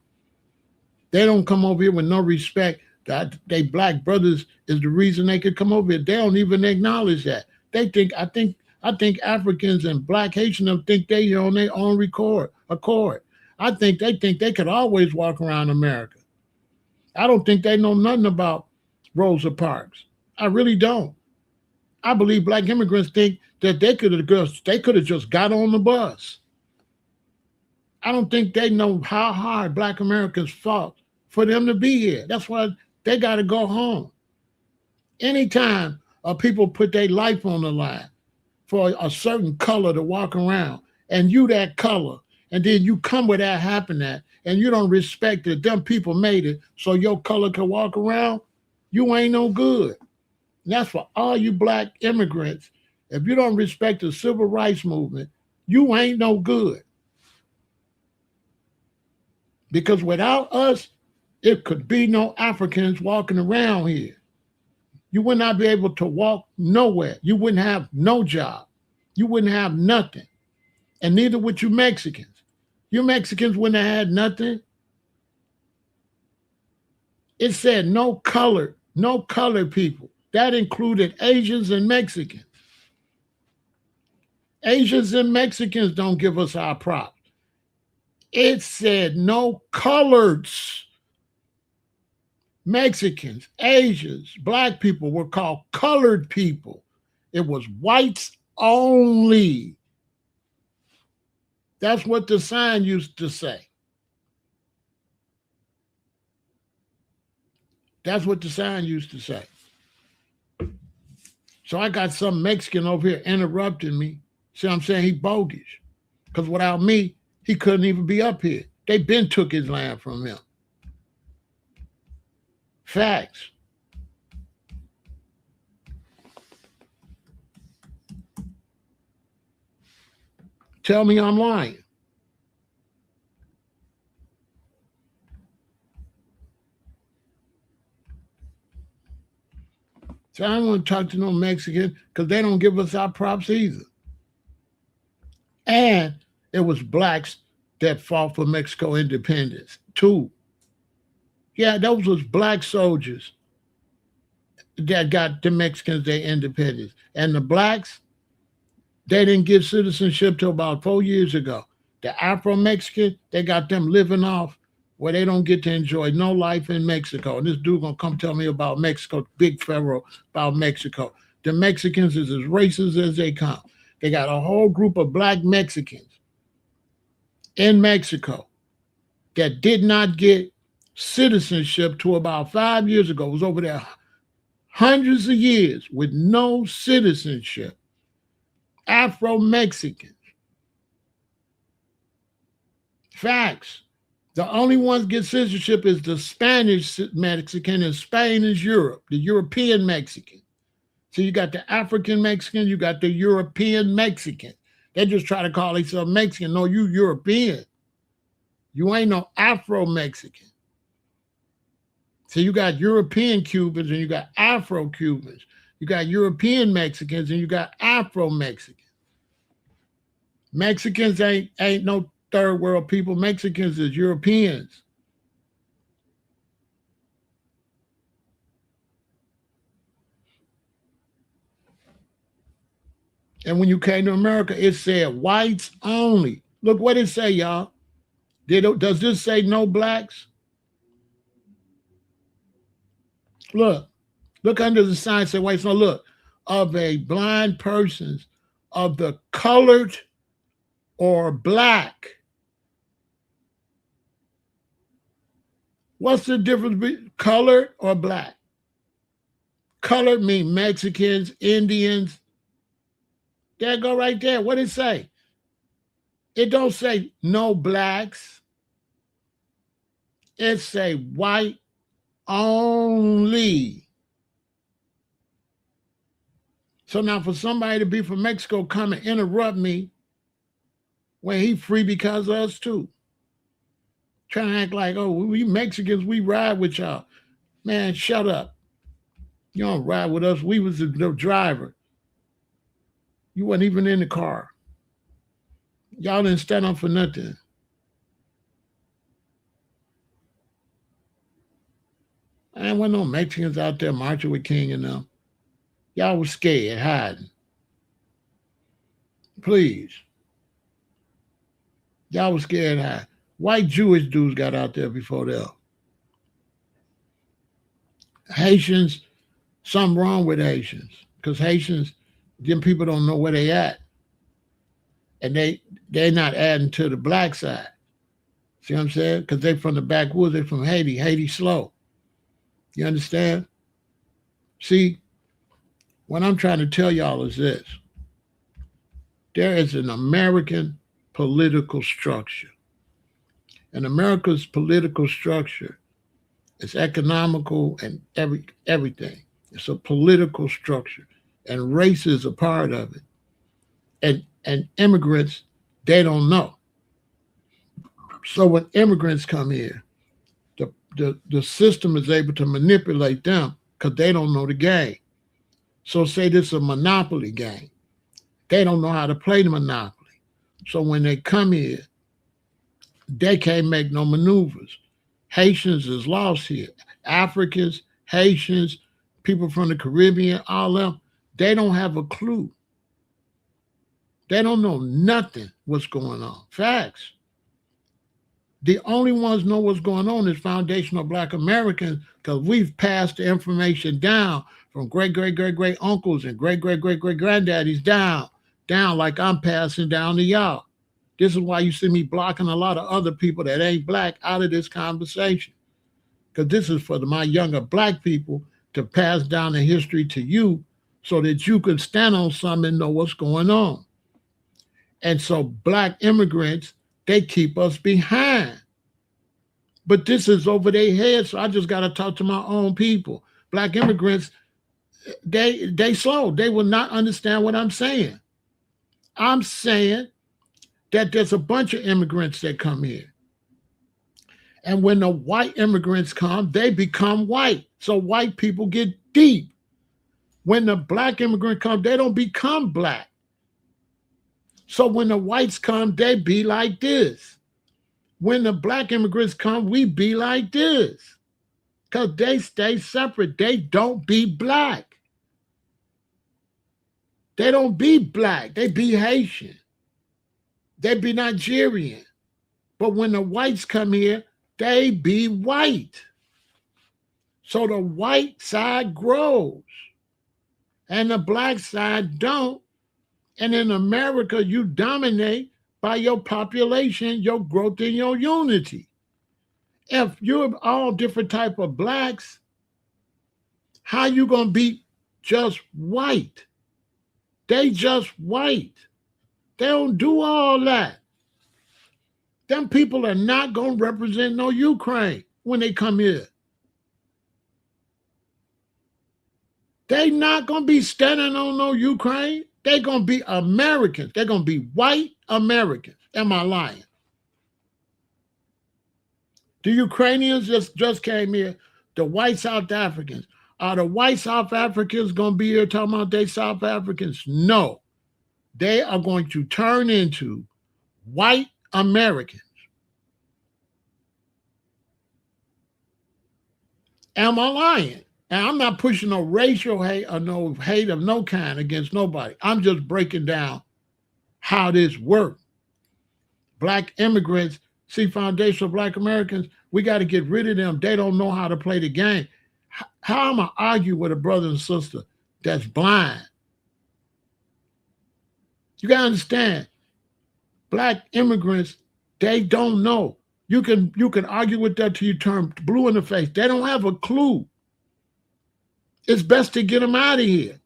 They don't come over here with no respect. That they black brothers is the reason they could come over here. They don't even acknowledge that. They think I think Africans and black Haitians think they are on their own accord. I think they could always walk around America. I don't think they know nothing about Rosa Parks. I really don't. I believe black immigrants think that they could have just got on the bus. I don't think they know how hard black Americans fought for them to be here. That's why they got to go home. Anytime people put their life on the line for a certain color to walk around, and you that color, and then you come with that happening, and you don't respect that them people made it so your color can walk around, you ain't no good. And that's for all you black immigrants. If you don't respect the civil rights movement, you ain't no good. Because without us, it could be no Africans walking around here. You would not be able to walk nowhere. You wouldn't have no job. You wouldn't have nothing. And neither would you Mexicans. You Mexicans wouldn't have had nothing. It said no colored people. That included Asians and Mexicans. Asians and Mexicans don't give us our props. It said no coloreds. Mexicans, Asians, black people were called colored people. It was whites only. That's what the sign used to say. That's what the sign used to say. So I got some Mexican over here interrupting me. See what I'm saying? He bogus. Because without me, he couldn't even be up here. They been took his land from him. Facts. Tell me I'm lying. So I don't want to talk to no Mexican because they don't give us our props either. And it was blacks that fought for Mexico independence too. Yeah, those was black soldiers that got the Mexicans their independence. And the blacks, they didn't get citizenship till about 4 years ago. The Afro-Mexican, they got them living off where they don't get to enjoy no life in Mexico. And this dude gonna come tell me about Mexico, Big Pharaoh, about Mexico. The Mexicans is as racist as they come. They got a whole group of black Mexicans in Mexico that did not get citizenship till about 5 years ago. It was over there hundreds of years with no citizenship. Afro-Mexicans. Facts. The only ones get citizenship is the Spanish Mexican, and Spain is Europe, the European Mexican. So you got the African Mexican, you got the European Mexican. They just try to call themselves Mexican. No, you European. You ain't no Afro-Mexican. So you got European Cubans and you got Afro-Cubans. You got European Mexicans and you got Afro-Mexicans. Mexicans ain't no third world people. Mexicans is Europeans. And when you came to America, it said whites only. Look what it say, y'all. Does this say no blacks? Look under the sign, say whites. No, look, of a blind persons of the colored or black. What's the difference between colored or black? Colored mean Mexicans, Indians. There go right there. What did it say? It don't say no blacks. It say white only. So now for somebody to be from Mexico come and interrupt me when he free because of us too. Trying to act like, oh, we Mexicans, we ride with y'all. Man, shut up. You don't ride with us. We was the driver. You wasn't even in the car. Y'all didn't stand up for nothing. I ain't want no Mexicans out there marching with King and them. Y'all was scared, hiding. Please. Y'all was scared, hiding. White Jewish dudes got out there before them. Haitians, something wrong with Haitians. Because Haitians, them people don't know where they at. And they're not adding to the black side. See what I'm saying? Because they from the backwoods, they from Haiti. Haiti slow. You understand? See, what I'm trying to tell y'all is this. There is an American political structure. And America's political structure is economical and everything. It's a political structure. And race is a part of it. And immigrants, they don't know. So when immigrants come here, the system is able to manipulate them because they don't know the game. So say this is a monopoly game. They don't know how to play the monopoly. So when they come here, they can't make no maneuvers. Haitians is lost here. Africans, Haitians, people from the Caribbean, all of them, they don't have a clue. They don't know nothing what's going on. Facts. The only ones know what's going on is foundational Black Americans because we've passed the information down from great uncles and great granddaddies down like I'm passing down to y'all. This is why you see me blocking a lot of other people that ain't Black out of this conversation. Because this is for my younger Black people to pass down the history to you so that you can stand on something and know what's going on. And so Black immigrants, they keep us behind. But this is over their heads, so I just got to talk to my own people. Black immigrants, they slow. They will not understand what I'm saying. I'm saying that there's a bunch of immigrants that come here. And when the white immigrants come, they become white. So white people get deep. When the Black immigrant come, they don't become Black. So when the whites come, they be like this. When the Black immigrants come, we be like this. Because they stay separate. They don't be Black. They don't be Black. They be Haitian. They be Nigerian. But when the whites come here, they be white. So the white side grows. And the Black side don't. And in America, you dominate by your population, your growth, and your unity. If you're all different type of Blacks, how you going to be just white? They just white. They don't do all that. Them people are not going to represent no Ukraine when they come here. They not going to be standing on no Ukraine. They're going to be Americans. They're going to be white Americans. Am I lying? The Ukrainians just came here. The white South Africans. Are the white South Africans going to be here talking about they South Africans? No. They are going to turn into white Americans. Am I lying? And I'm not pushing no racial hate or no hate of no kind against nobody. I'm just breaking down how this works. Black immigrants, see, foundational Black Americans, we got to get rid of them. They don't know how to play the game. How am I argue with a brother and sister that's blind? You got to understand, Black immigrants, they don't know. You can argue with that till you turn blue in the face. They don't have a clue. It's best to get them out of here.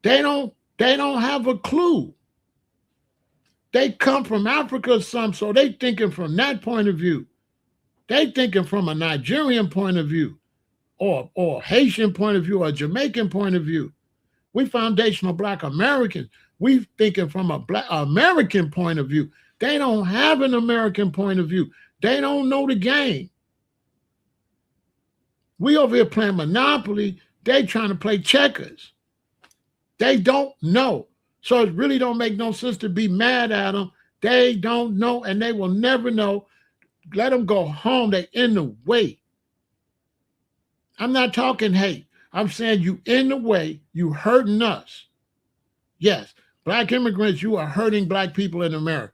They don't have a clue. They come from Africa some, so they thinking from that point of view. They thinking from a Nigerian point of view, or Haitian point of view, or Jamaican point of view. We foundational Black Americans. We thinking from a Black American point of view. They don't have an American point of view. They don't know the game. We over here playing Monopoly. They trying to play checkers. They don't know. So it really don't make no sense to be mad at them. They don't know, and they will never know. Let them go home. They in the way. I'm not talking hate. I'm saying you in the way. You hurting us. Yes, Black immigrants, you are hurting Black people in America.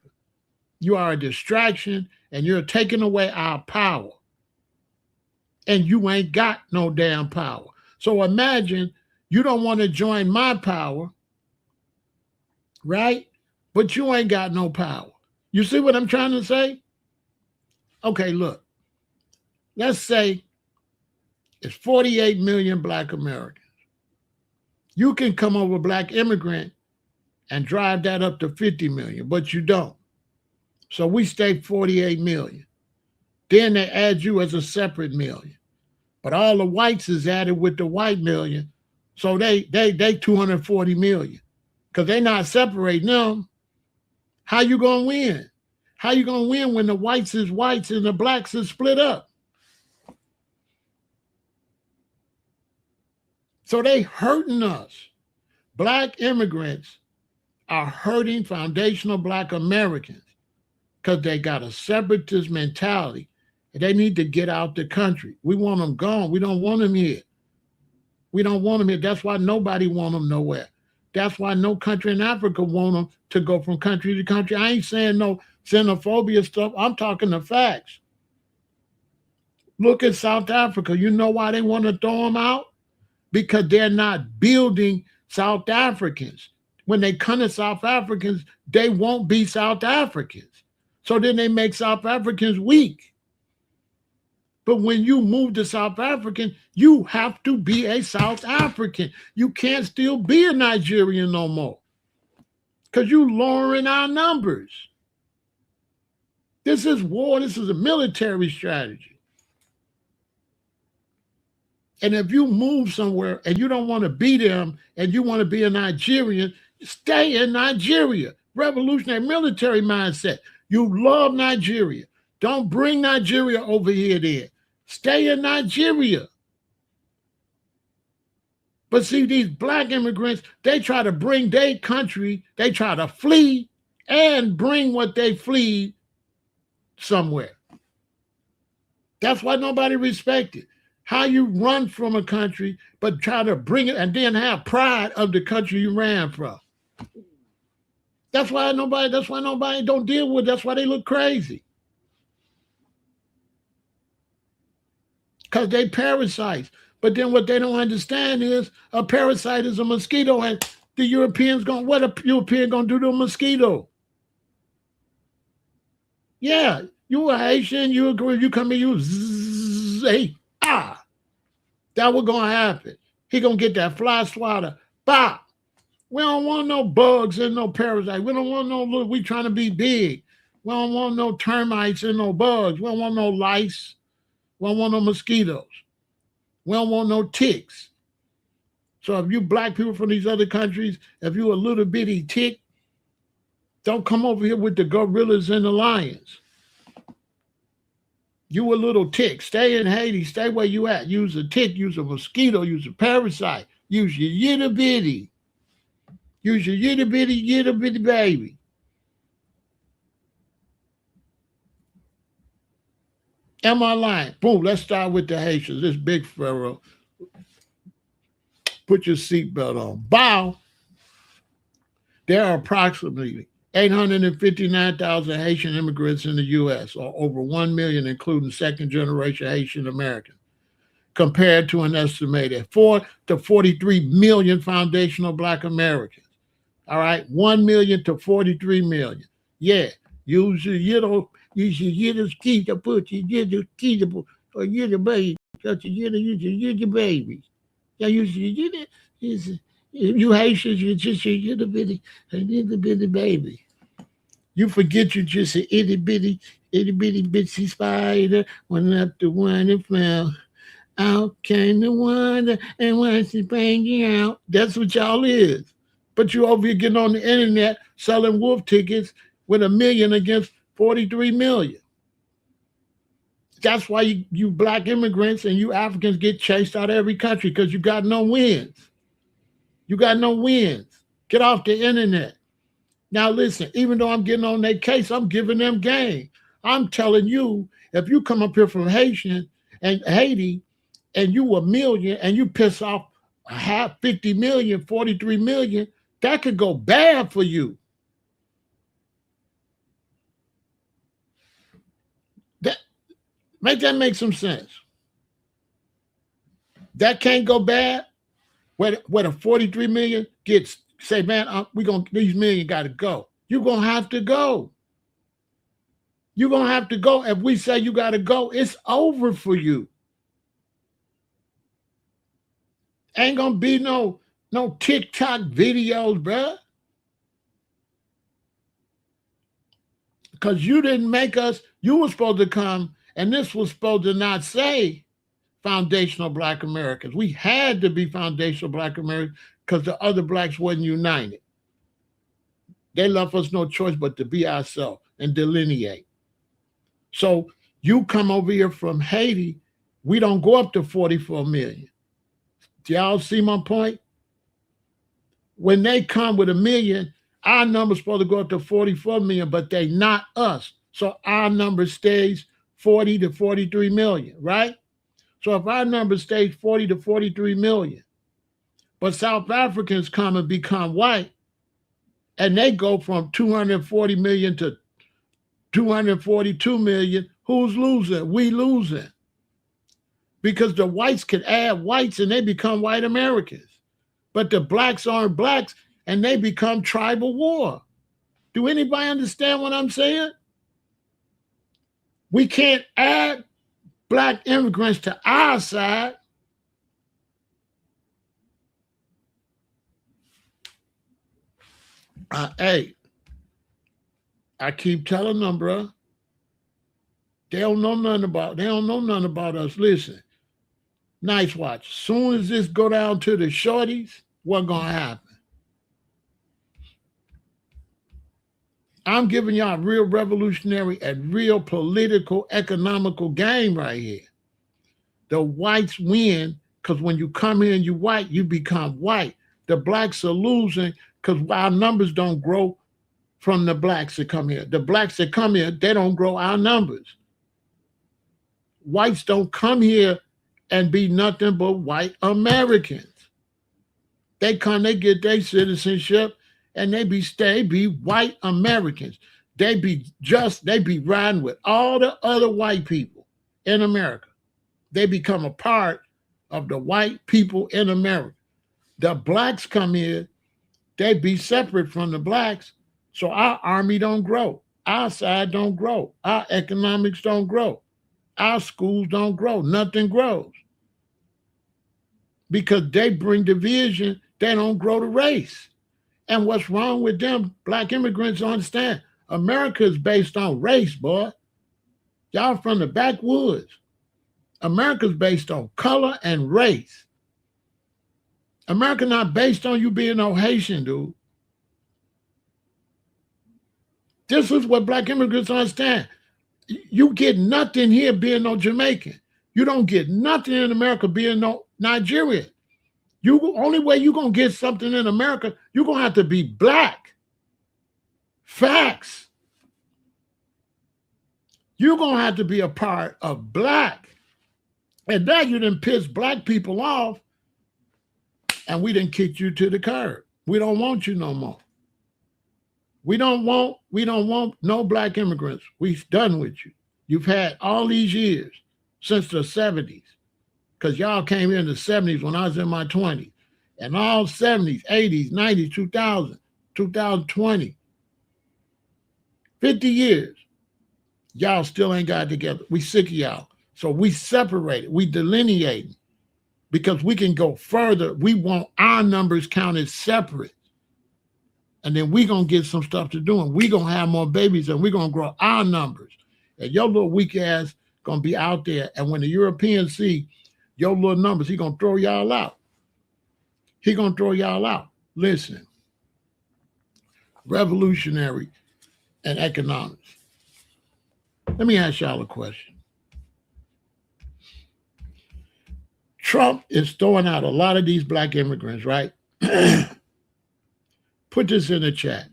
You are a distraction, and you're taking away our power. And you ain't got no damn power. So imagine you don't want to join my power, right? But you ain't got no power. You see what I'm trying to say? Okay, look. Let's say it's 48 million Black Americans. You can come over Black immigrant and drive that up to 50 million, but you don't. So we stay 48 million. Then they add you as a separate million. But all the whites is added with the white million. So they 240 million. Because they're not separating them. How you gonna win? How you gonna win when the whites is whites and the blacks is split up? So they hurting us. Black immigrants are hurting foundational Black Americans because they got a separatist mentality. And they need to get out the country. We want them gone. We don't want them here. We don't want them here. That's why nobody want them nowhere. That's why no country in Africa want them to go from country to country. I ain't saying no xenophobia stuff. I'm talking the facts. Look at South Africa. You know why they want to throw them out? Because they're not building South Africans. When they come to South Africans, they won't be South Africans. So then they make South Africans weak. But when you move to South African, you have to be a South African. You can't still be a Nigerian no more because you lowering our numbers. This is war. This is a military strategy. And if you move somewhere and you don't want to be them and you want to be a Nigerian, stay in Nigeria. Revolutionary military mindset. You love Nigeria. Don't bring Nigeria over here then. Stay in Nigeria. But see, these Black immigrants, they try to bring their country, they try to flee and bring what they flee somewhere. That's why nobody respects it. How you run from a country, but try to bring it and then have pride of the country you ran from. That's why nobody don't deal with it. That's why they look crazy. Because they parasites. But then what they don't understand is a parasite is a mosquito, and the Europeans what a European gonna do to a mosquito? Yeah, you a Haitian, you agree, you come here, you zzz, hey, that what gonna happen. He gonna get that fly swatter. Bah! We don't want no bugs and no parasites. We don't want no, we trying to be big. We don't want no termites and no bugs. We don't want no lice. We don't want no mosquitoes. We don't want no ticks. So if you Black people from these other countries, if you a little bitty tick, don't come over here with the gorillas and the lions. You a little tick. Stay in Haiti. Stay where you at. Use a tick. Use a mosquito. Use a parasite. Use your yitty bitty. Use your yitty bitty baby. Am I lying? Boom, let's start with the Haitians. This big Pharaoh. Put your seatbelt on. Bow. There are approximately 859,000 Haitian immigrants in the U.S., or over 1 million, including second-generation Haitian Americans, compared to an estimated 4 to 43 million foundational Black Americans. All right, 1 million to 43 million. Yeah, use your key to put your key to put, or your baby. Use your baby. Yeah, you Haitians, you just your little bitty baby. You forget you just an itty bitty bitsy spider. Went up the one and fell. Out came the wonder, and once she bring you out. That's what y'all is. But you over here getting on the internet selling wolf tickets with 1 million against 43 million. That's why you black immigrants and you Africans get chased out of every country because you got no wins. You got no wins. Get off the internet. Now listen, even though I'm getting on their case, I'm giving them game. I'm telling you, if you come up here from Haiti and you 1 million and you piss off half 50 million, 43 million, that could go bad for you. That make some sense. That can't go bad. Where the 43 million gets say, man, we gonna these million got to go. You're gonna have to go. You're gonna have to go. If we say you got to go, it's over for you. Ain't gonna be no TikTok videos, bruh. Because you didn't make us. You were supposed to come, and this was supposed to not say foundational Black Americans. We had to be foundational Black Americans because the other blacks wasn't united. They left us no choice but to be ourselves and delineate. So you come over here from Haiti, we don't go up to 44 million. Do y'all see my point? When they come with 1 million, our number's supposed to go up to 44 million, but they not us. So our number stays 40 to 43 million, right? So if our number stays 40 to 43 million, but South Africans come and become white, and they go from 240 million to 242 million, who's losing? We losing. Because the whites can add whites and they become white Americans. But the blacks aren't blacks and they become tribal war. Do anybody understand what I'm saying? We can't add black immigrants to our side. Hey, I keep telling them, bro. They don't know nothing about us. Listen, nice watch. Soon as this go down to the shorties, what's gonna happen? I'm giving y'all a real revolutionary and real political, economical game right here. The whites win because when you come here and you white, you become white. The blacks are losing because our numbers don't grow from the blacks that come here. The blacks that come here, they don't grow our numbers. Whites don't come here and be nothing but white Americans. They come, they get their citizenship, and they be white Americans. They be riding with all the other white people in America. They become a part of the white people in America. The blacks come here, they be separate from the blacks, so our army don't grow. Our side don't grow. Our economics don't grow. Our schools don't grow. Nothing grows. Because they bring division, they don't grow the race. And what's wrong with them? Black immigrants don't understand. America is based on race, boy. Y'all from the backwoods. America's based on color and race. America not based on you being no Haitian, dude. This is what black immigrants understand. You get nothing here being no Jamaican. You don't get nothing in America being no Nigerian. Only way you're going to get something in America, you're going to have to be black. Facts. You're going to have to be a part of black. And now you done piss black people off and we done kicked you to the curb. We don't want you no more. We don't want no black immigrants. We've done with you. You've had all these years since the 70s. Because y'all came here in the 70s when I was in my 20s. And all 70s, 80s, 90s, 2000, 2020. 50 years. Y'all still ain't got it together. We sick of y'all. So we separated. We delineated. Because we can go further. We want our numbers counted separate. And then we going to get some stuff to do. And we going to have more babies and we going to grow our numbers. And your little weak ass going to be out there. And when the Europeans see your little numbers, he going to throw y'all out. He going to throw y'all out. Listen, revolutionary and economics. Let me ask y'all a question. Trump is throwing out a lot of these black immigrants, right? Put this in the chat.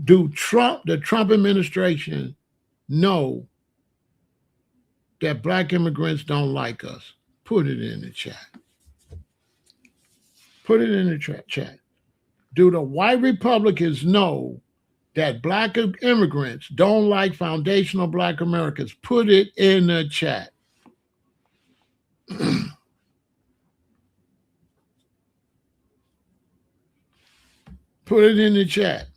Do the Trump administration know that black immigrants don't like us? Put it in the chat. Put it in the chat. Do the white Republicans know that black immigrants don't like foundational black Americans? Put it in the chat. Put it in the chat.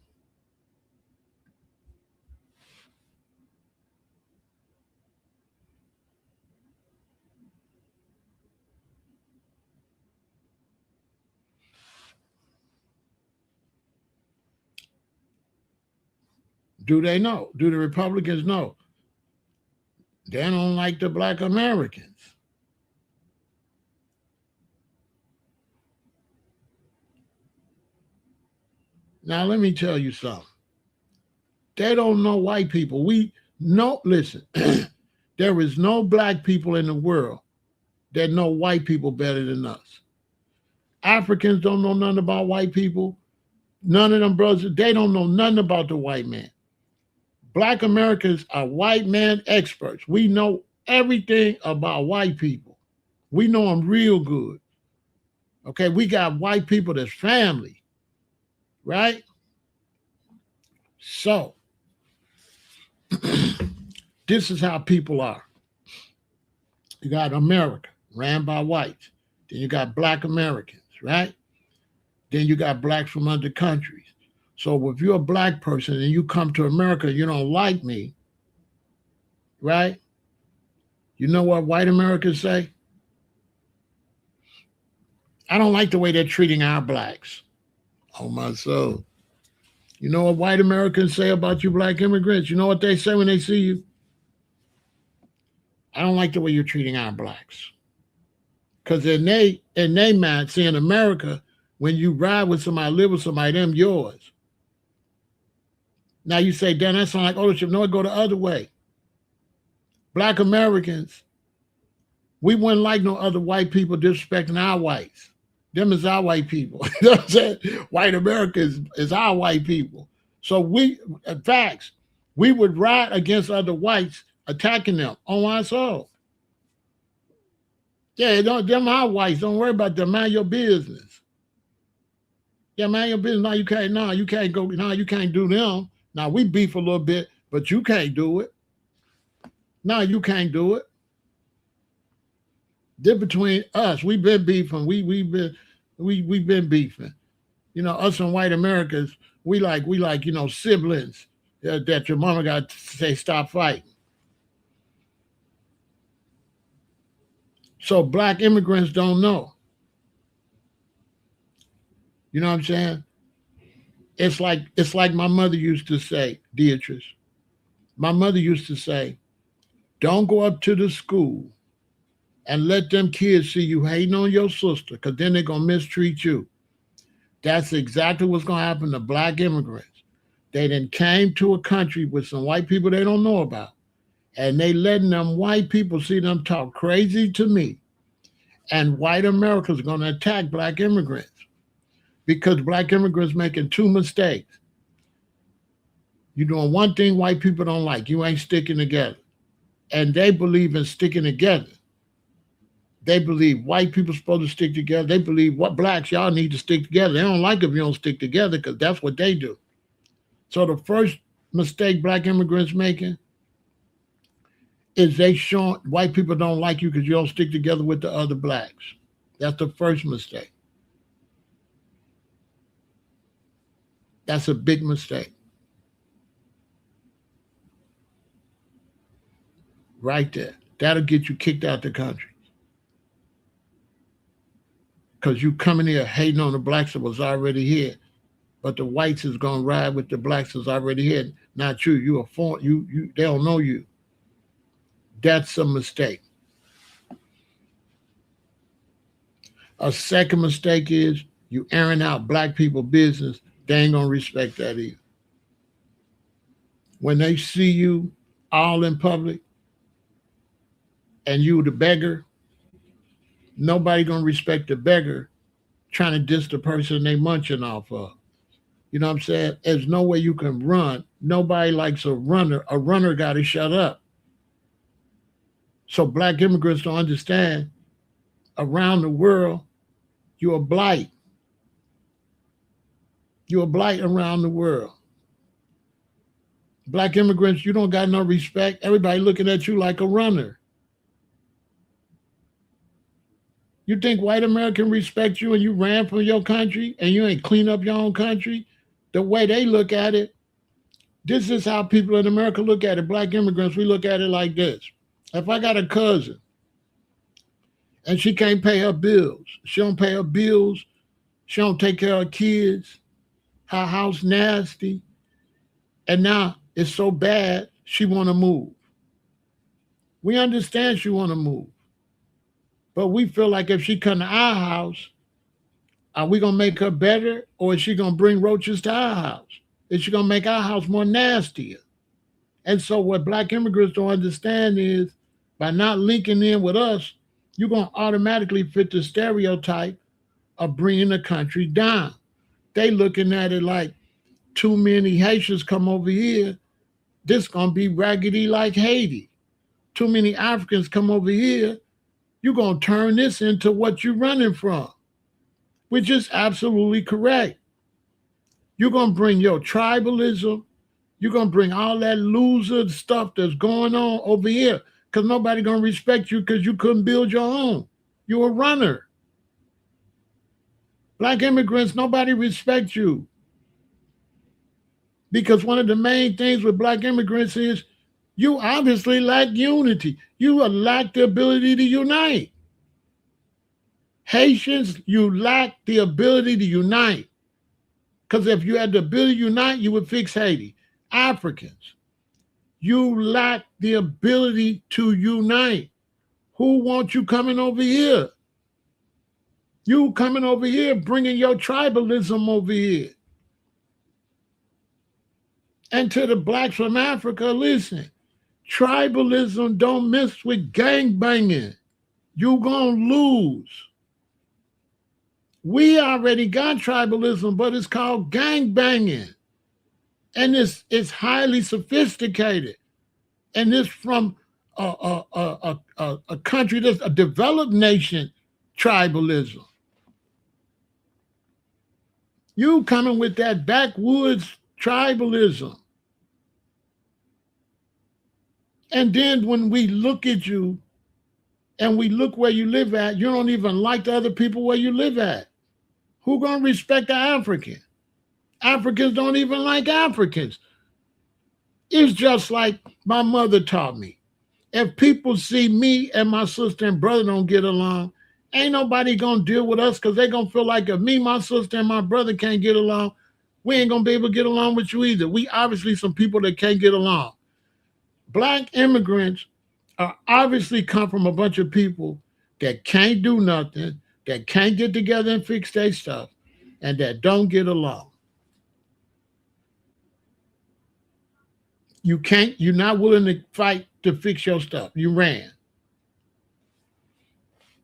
Do they know? Do the Republicans know? They don't like the black Americans. Now, let me tell you something. They don't know white people. Listen, there is no black people in the world that know white people better than us. Africans don't know nothing about white people. None of them brothers, they don't know nothing about the white man. Black Americans are white man experts. We know everything about white people. We know them real good. Okay, we got white people that's family, right? So, this is how people are. You got America, ran by whites. Then you got black Americans, right? Then you got blacks from other countries. So if you're a black person and you come to America, you don't like me, right? You know what white Americans say? I don't like the way they're treating our blacks. Oh, my soul. You know what white Americans say about you black immigrants? You know what they say when they see you? I don't like the way you're treating our blacks. Because in they mind, see, in America, when you ride with somebody, live with somebody, them yours. Now you say, Dan, that sounds like ownership. No, it go the other way. Black Americans, we wouldn't like no other white people disrespecting our whites. Them is our white people. You know what I'm saying? White America is our white people. So in fact, we would ride against other whites attacking them on our soul. Yeah, them our whites. Don't worry about them. Mind your business. Yeah, mind your business. You can't go. No, you can't do them. Now we beef a little bit, but you can't do it. No, you can't do it. They're between us. We've been beefing. We've been beefing. You know, us and white Americans, we like, siblings that your mama got to say stop fighting. So black immigrants don't know. You know what I'm saying? It's like my mother used to say, Beatrice. My mother used to say, don't go up to the school and let them kids see you hating on your sister, because then they're going to mistreat you. That's exactly what's going to happen to black immigrants. They then came to a country with some white people they don't know about, and they letting them white people see them talk crazy to me. And white Americans are going to attack black immigrants because black immigrants making two mistakes. You're doing one thing white people don't like. You ain't sticking together. And they believe in sticking together. They believe white people supposed to stick together. They believe what blacks, y'all need to stick together. They don't like if you don't stick together because that's what they do. So the first mistake black immigrants making is they showing white people don't like you because you don't stick together with the other blacks. That's the first mistake. That's a big mistake. Right there. That'll get you kicked out the country. Because you coming here hating on the blacks that was already here. but the whites is gonna ride with the blacks is already here. Not you. You a foreign. You. They don't know you. That's a mistake. A second mistake is you airing out black people business. They ain't gonna respect that either. When they see you all in public and you the beggar, nobody gonna respect the beggar trying to diss the person they munching off of. You know what I'm saying? There's no way you can run. Nobody likes a runner. A runner got to shut up. So black immigrants don't understand. Around the world, you're a blight. You're a blight around the world. Black immigrants, you don't got no respect. Everybody looking at you like a runner. You think white American respect you and you ran from your country and you ain't clean up your own country? The way they look at it, this is how people in America look at it. Black immigrants, we look at it like this. If I got a cousin and she can't pay her bills, she don't pay her bills, she don't take care of her kids, her house nasty, and now it's so bad she want to move. We understand she want to move, but we feel like if she come to our house, are we gonna make her better, or is she gonna bring roaches to our house? Is she gonna make our house more nastier? And so what black immigrants don't understand is by not linking in with us, you're gonna automatically fit the stereotype of bringing the country down. They looking at it like too many Haitians come over here, this gonna be raggedy like Haiti. Too many Africans come over here, you're gonna turn this into what you're running from, which is absolutely correct. You're gonna bring your tribalism, you're gonna bring all that loser stuff that's going on over here, because nobody gonna respect you because you couldn't build your own. You're a runner. Black immigrants, nobody respects you. Because one of the main things with black immigrants is you obviously lack unity. You lack the ability to unite. Haitians, you lack the ability to unite. Because if you had the ability to unite, you would fix Haiti. Africans, you lack the ability to unite. Who wants you coming over here? You coming over here, bringing your tribalism over here. And to the blacks from Africa, listen, tribalism don't mix with gang banging. You gonna lose. We already got tribalism, but it's called gang banging. And it's highly sophisticated. And it's from a country that's a developed nation tribalism. You coming with that backwoods tribalism. And then when we look at you and we look where you live at, you don't even like the other people where you live at. Who gonna respect the African? Africans don't even like Africans. It's just like my mother taught me. If people see me and my sister and brother don't get along, ain't nobody gonna deal with us because they gonna feel like if me, my sister, and my brother can't get along, we ain't gonna be able to get along with you either. We obviously some people that can't get along. Black immigrants are obviously come from a bunch of people that can't do nothing, that can't get together and fix their stuff, and that don't get along. You're not willing to fight to fix your stuff. You ran.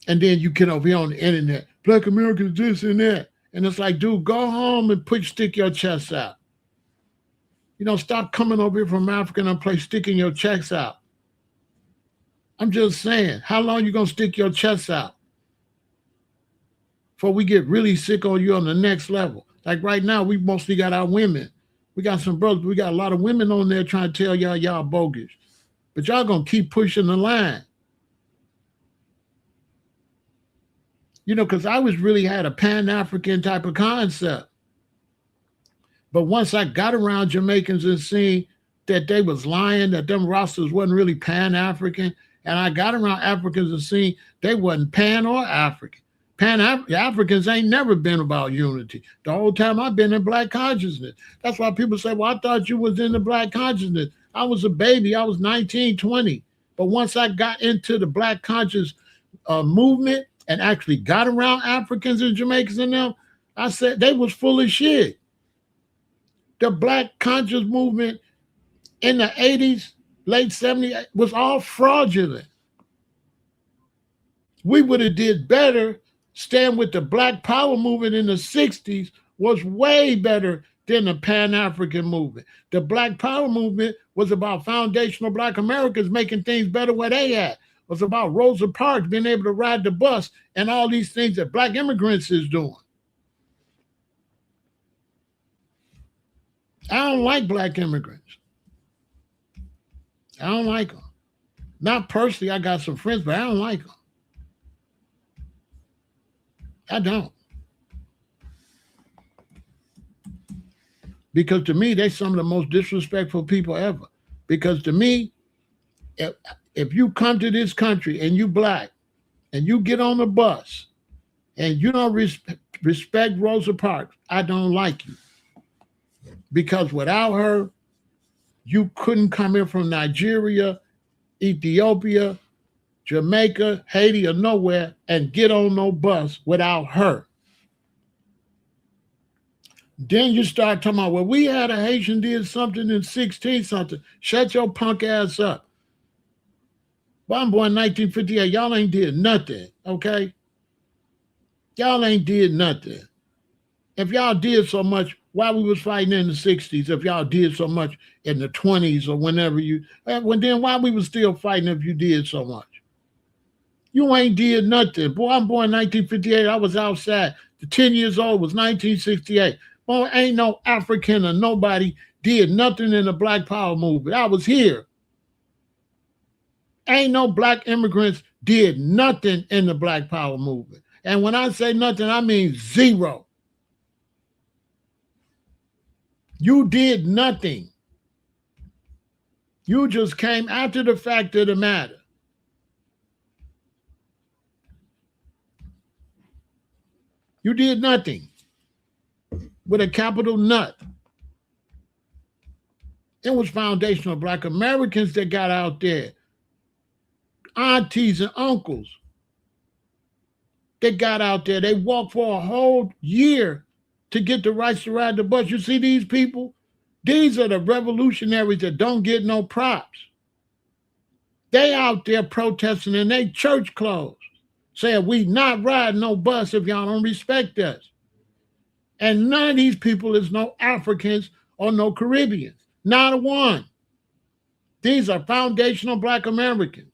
And then you get over here on the internet, Black Americans this and that. And it's like, dude, go home and stick your chest out. You know, stop coming over here from Africa and play sticking your chest out. I'm just saying, how long you gonna stick your chest out before we get really sick on you on the next level? Like right now, we mostly got our women. We got some brothers, we got a lot of women on there trying to tell y'all bogus. But y'all gonna keep pushing the line. You know, because I was really had a Pan-African type of concept. But once I got around Jamaicans and seen that they was lying, that them rosters wasn't really Pan-African, and I got around Africans and seen they wasn't Pan or African. Africans ain't never been about unity. The whole time I've been in black consciousness. That's why people say, well, I thought you was in the black consciousness. I was a baby. I was 19, 20. But once I got into the black conscious movement and actually got around Africans and Jamaicans and them, I said they was full of shit. The black conscious movement in the 80s, late 70s was all fraudulent. We would have did better. Stand with the Black Power movement in the 60s was way better than the Pan-African movement. The Black Power movement was about foundational Black Americans making things better where they at. It was about Rosa Parks being able to ride the bus and all these things that Black immigrants is doing. I don't like Black immigrants. I don't like them. Not personally, I got some friends, but I don't like them. I don't. Because to me, they're some of the most disrespectful people ever. Because to me, if you come to this country and you Black and you get on the bus and you don't respect Rosa Parks, I don't like you. Because without her, you couldn't come in from Nigeria, Ethiopia, Jamaica, Haiti, or nowhere and get on no bus without her. Then you start talking about, well, we had a Haitian did something in 16 something. Shut your punk ass up. Well, I'm born in 1958. Y'all ain't did nothing, okay? Y'all ain't did nothing. If y'all did so much, why we was fighting in the 60s, if y'all did so much in the 20s or whenever then why we was still fighting if you did so much? You ain't did nothing. Boy, I'm born in 1958. I was outside. The 10 years old was 1968. Boy, ain't no African or nobody did nothing in the Black Power movement. I was here. Ain't no Black immigrants did nothing in the Black Power movement. And when I say nothing, I mean zero. You did nothing. You just came after the fact of the matter. You did nothing with a capital nut. It was foundational Black Americans that got out there, aunties and uncles that got out there. They walked for a whole year to get the rights to ride the bus. You see these people? These are the revolutionaries that don't get no props. They out there protesting in their church clothes, saying we not riding no bus if y'all don't respect us. And none of these people is no Africans or no Caribbeans. Not a one. These are foundational Black Americans.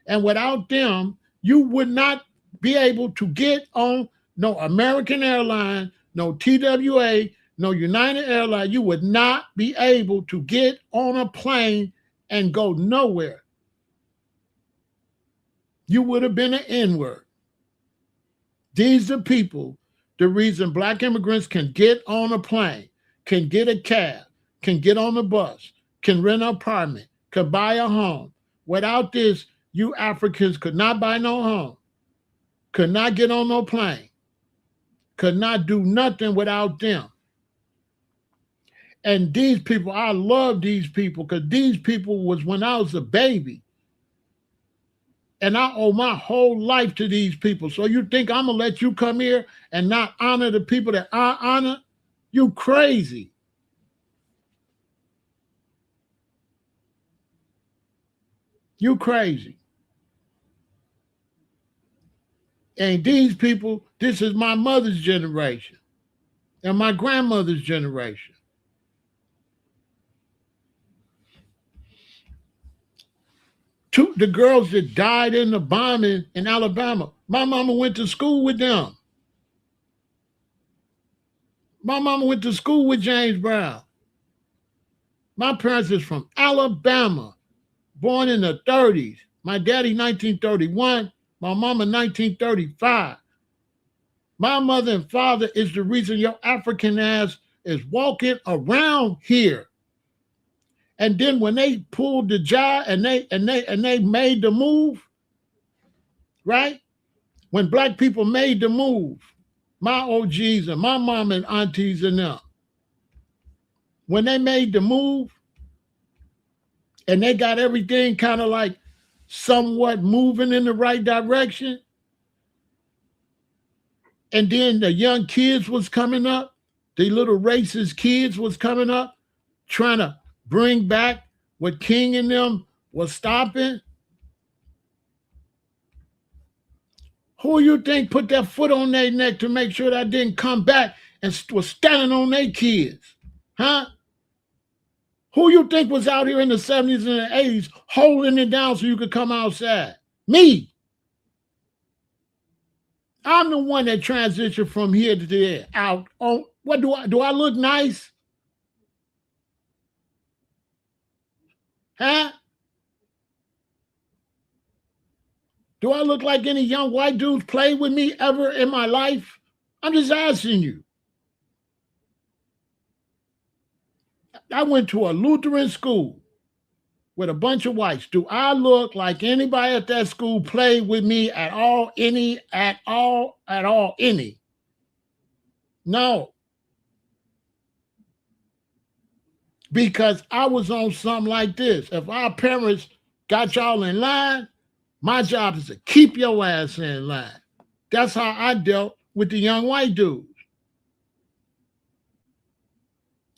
And without them, you would not be able to get on no American Airlines, no TWA, no United Airlines. You would not be able to get on a plane and go nowhere. You would have been an N-word. These are people, the reason Black immigrants can get on a plane, can get a cab, can get on the bus, can rent an apartment, can buy a home. Without this, you Africans could not buy no home, could not get on no plane, could not do nothing without them. And these people, I love these people because these people was when I was a baby. And I owe my whole life to these people. So you think I'm going to let you come here and not honor the people that I honor? You crazy. You crazy. And these people, this is my mother's generation and my grandmother's generation. The girls that died in the bombing in Alabama, my mama went to school with them. My mama went to school with James Brown. My parents is from Alabama, born in the 30s. My daddy 1931, my mama 1935. My mother and father is the reason your African ass is walking around here. And then when they pulled the job and they made the move, right? When black people made the move, my OGs and my mom and aunties and them, when they made the move and they got everything kind of like somewhat moving in the right direction, and then the young kids was coming up, the little racist kids was coming up, trying to bring back what King and them was stopping. Who you think put that foot on their neck to make sure that didn't come back and was standing on their kids? Huh? Who you think was out here in the 70s and the 80s holding it down so you could come outside? Me. I'm the one that transitioned from here to there. Out. Oh, what do I look nice? Huh? Do I look like any young white dudes played with me ever in my life? I'm just asking you. I went to a Lutheran school with a bunch of whites. Do I look like anybody at that school played with me at all? Any? No. Because I was on something like this. If our parents got y'all in line, my job is to keep your ass in line. That's how I dealt with the young white dudes.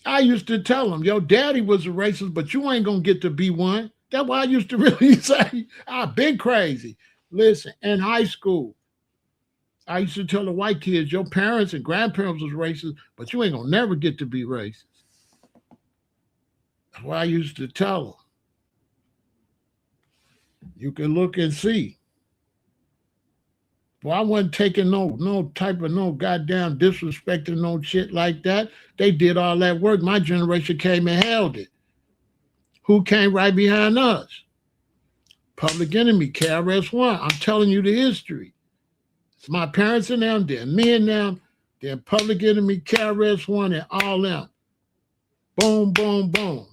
I used to tell them, your daddy was a racist, but you ain't going to get to be one. That's why I used to really say, I've been crazy. Listen, in high school, I used to tell the white kids, your parents and grandparents was racist, but you ain't going to never get to be racist. That's why I used to tell them. You can look and see. Well, I wasn't taking no type of no goddamn disrespecting no shit like that. They did all that work. My generation came and held it. Who came right behind us? Public Enemy, KRS-One. I'm telling you the history. It's my parents and them, then me and them, then Public Enemy, KRS-One, and all them. Boom, boom, boom.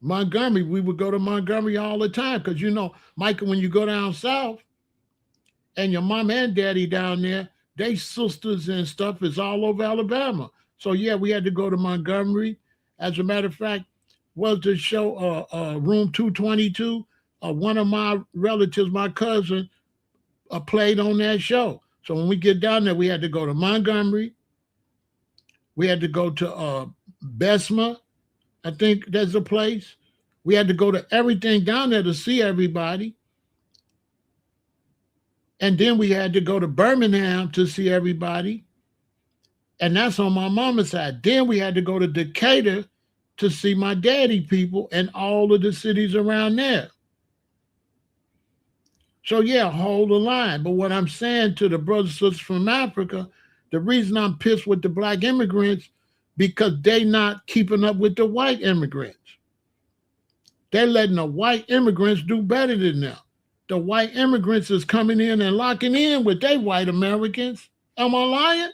Montgomery, we would go to Montgomery all the time because, you know, Michael, when you go down south and your mom and daddy down there, they sisters and stuff is all over Alabama. So, yeah, we had to go to Montgomery. As a matter of fact, was the show Room 222? One of my relatives, my cousin, played on that show. So when we get down there, we had to go to Montgomery. We had to go to Bessemer. I think there's a place. We had to go to everything down there to see everybody. And then we had to go to Birmingham to see everybody. And that's on my mama's side. Then we had to go to Decatur to see my daddy people and all of the cities around there. So, yeah, hold the line. But what I'm saying to the brothers and sisters from Africa, the reason I'm pissed with the black immigrants, because they not keeping up with the white immigrants. They're letting the white immigrants do better than them. The white immigrants is coming in and locking in with they white Americans. Am I lying?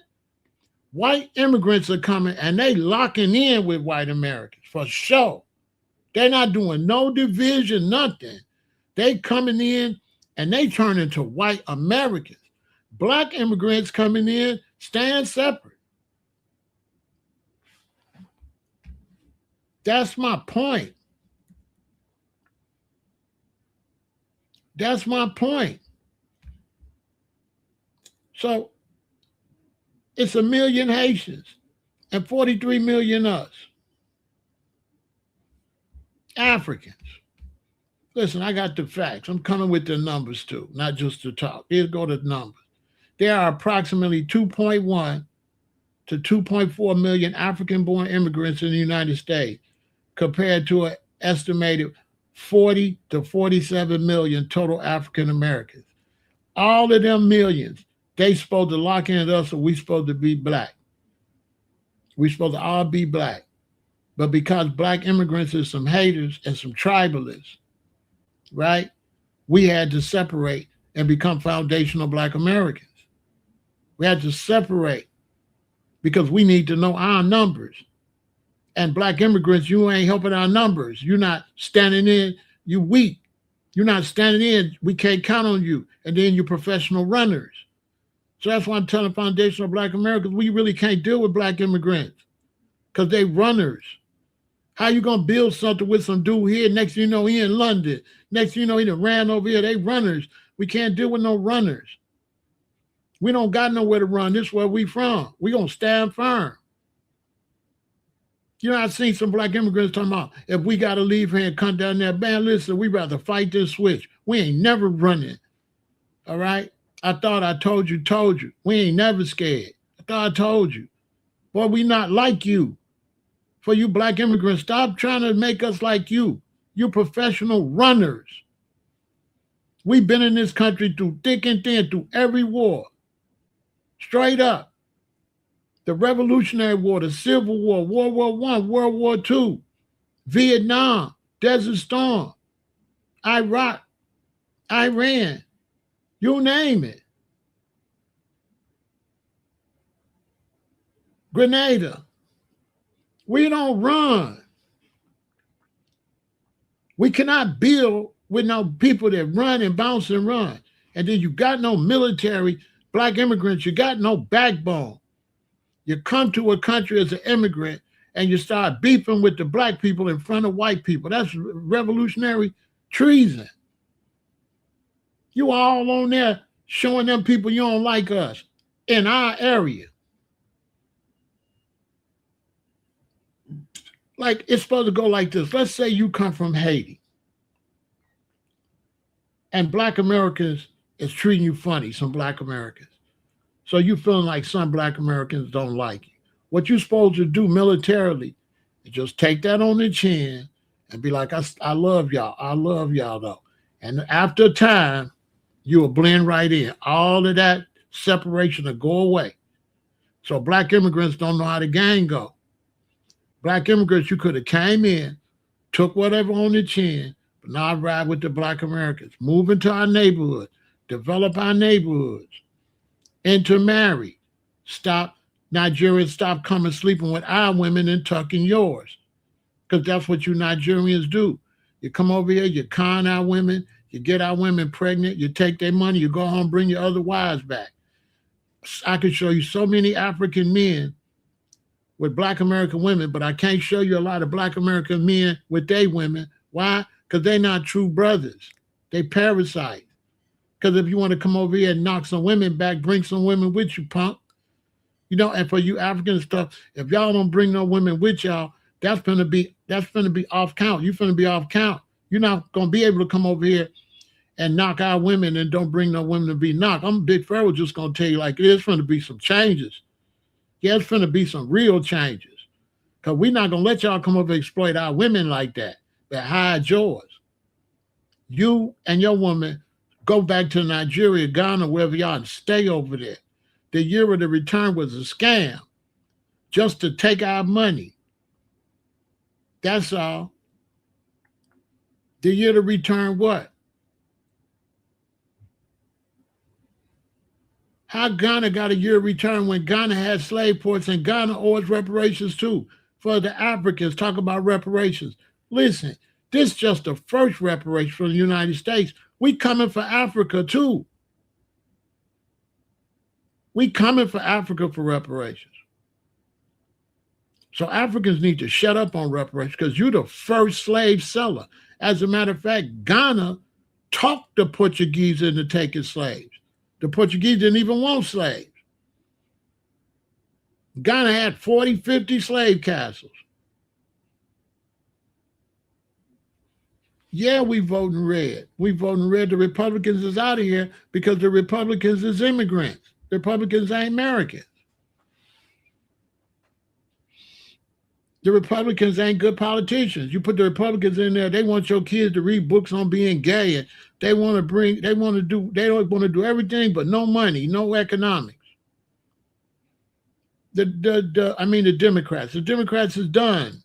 White immigrants are coming and they locking in with white Americans for sure. They're not doing no division, nothing. They coming in and they turn into white Americans. Black immigrants coming in, stand separate. That's my point. That's my point. So it's 1 million Haitians and 43 million us. Africans. Listen, I got the facts. I'm coming with the numbers too, not just the talk. Here's go to the numbers. There are approximately 2.1 to 2.4 million African-born immigrants in the United States, compared to an estimated 40 to 47 million total African Americans. All of them millions, they supposed to lock in at us, or we supposed to be black. We supposed to all be black. But because black immigrants is some haters and some tribalists, right? We had to separate and become foundational black Americans. We had to separate because we need to know our numbers. And black immigrants, you ain't helping our numbers. You're not standing in, you weak. You're not standing in, we can't count on you. And then you're professional runners. So that's why I'm telling foundational Black Americans, we really can't deal with Black immigrants because they runners. How you gonna build something with some dude here? Next thing you know, he in London. Next thing you know, he done ran over here. They runners. We can't deal with no runners. We don't got nowhere to run. This is where we from. We gonna stand firm. You know, I've seen some Black immigrants talking about if we gotta leave here and come down there, man, listen, we rather fight this switch. We ain't never running. All right? I thought I told you. We ain't never scared. I thought I told you. Boy, we not like you. For you Black immigrants, stop trying to make us like you. You're professional runners. We've been in this country through thick and thin, through every war. Straight up. The Revolutionary War, the Civil War, World War I, World War II, Vietnam, Desert Storm, Iraq, Iran, you name it. Grenada. We don't run. We cannot build with no people that run and bounce and run. And then you got no military, Black immigrants, you got no backbone. You come to a country as an immigrant and you start beefing with the Black people in front of white people. That's revolutionary treason. You all on there showing them people you don't like us in our area. Like, it's supposed to go like this. Let's say you come from Haiti and Black Americans is treating you funny, some Black Americans. So you feeling like some Black Americans don't like you. What you're supposed to do militarily is just take that on the chin and be like, I love y'all. I love y'all though. And after time, you will blend right in. All of that separation will go away. So Black immigrants don't know how the game go. Black immigrants, you could have came in, took whatever on the chin, but now I ride with the Black Americans. Move into our neighborhood, develop our neighborhoods, intermarry, stop Nigerians, stop coming sleeping with our women and tucking yours. Because that's what you Nigerians do. You come over here, you con our women, you get our women pregnant, you take their money, you go home, bring your other wives back. I could show you so many African men with Black American women, but I can't show you a lot of Black American men with their women. Why? Because they're not true brothers. They parasite. Because if you want to come over here and knock some women back, bring some women with you, punk. You know, and for you African stuff, if y'all don't bring no women with y'all, that's gonna be off count. You're gonna be off count. You're not gonna be able to come over here and knock our women and don't bring no women to be knocked. I'm Big Pharaoh just gonna tell you like it is gonna be some changes. Yeah, it's gonna be some real changes. Because we're not gonna let y'all come over and exploit our women like that. That hide yours. You and your woman go back to Nigeria, Ghana, wherever y'all, and stay over there. The year of the return was a scam just to take our money. That's all. The year to return what? How Ghana got a year return when Ghana had slave ports and Ghana owes reparations too? For the Africans, talk about reparations. Listen, this is just the first reparation from the United States. We coming for Africa too. We coming for Africa for reparations. So Africans need to shut up on reparations because you're the first slave seller. As a matter of fact, Ghana talked the Portuguese into taking slaves. The Portuguese didn't even want slaves. Ghana had 40, 50 slave castles. Yeah, we voting red. We voting red. The Republicans is out of here because the Republicans is immigrants. The Republicans ain't Americans. The Republicans ain't good politicians. You put the Republicans in there, they want your kids to read books on being gay, and they don't want to do everything, but no money, no economics. The Democrats. The Democrats is done.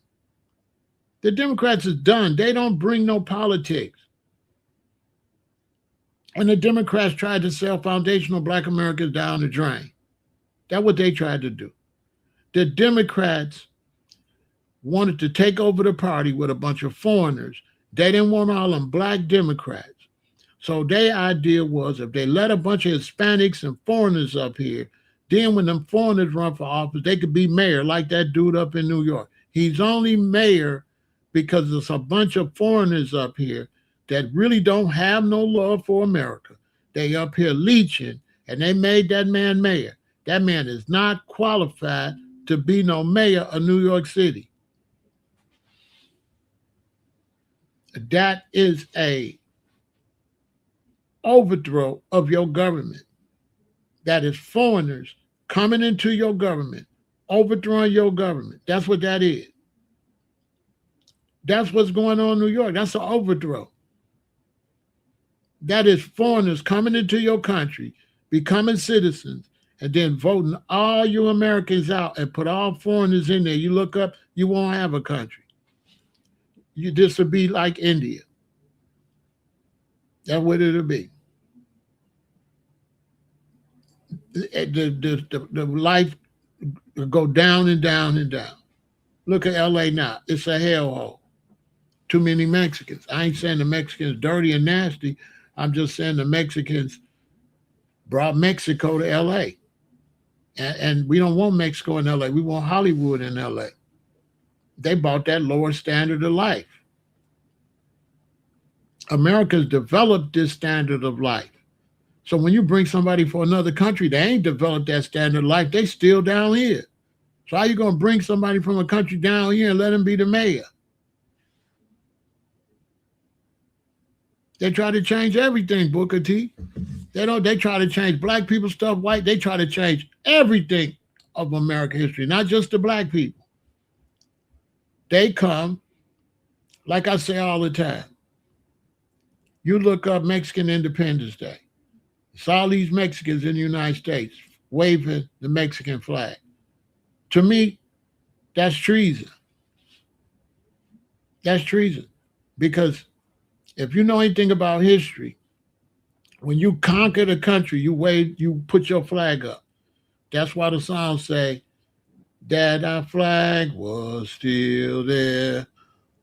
The Democrats is done. They don't bring no politics. And the Democrats tried to sell foundational Black Americans down the drain. That's what they tried to do. The Democrats wanted to take over the party with a bunch of foreigners. They didn't want all them Black Democrats. So their idea was if they let a bunch of Hispanics and foreigners up here, then when them foreigners run for office, they could be mayor like that dude up in New York. He's only mayor because there's a bunch of foreigners up here that really don't have no love for America. They up here leeching, and they made that man mayor. That man is not qualified to be no mayor of New York City. That is a overthrow of your government. That is foreigners coming into your government, overthrowing your government. That's what that is. That's what's going on in New York. That's an overthrow. That is foreigners coming into your country, becoming citizens, and then voting all you Americans out and put all foreigners in there. You look up, you won't have a country. You just will be like India. That's what it'll be. The life will go down and down and down. Look at LA now. It's a hellhole. Too many Mexicans. I ain't saying the Mexicans dirty and nasty. I'm just saying the Mexicans brought Mexico to LA. And we don't want Mexico in LA. We want Hollywood in LA. They bought that lower standard of life. America's developed this standard of life. So when you bring somebody from another country, they ain't developed that standard of life. They still down here. So how you going to bring somebody from a country down here and let them be the mayor? They try to change everything, Booker T. They try to change black people stuff, white. They try to change everything of American history, not just the black people. They come, like I say all the time, you look up Mexican Independence Day. It's all these Mexicans in the United States waving the Mexican flag. To me, that's treason. That's treason. Because if you know anything about history, when you conquer the country, you put your flag up. That's why the songs say, that our flag was still there.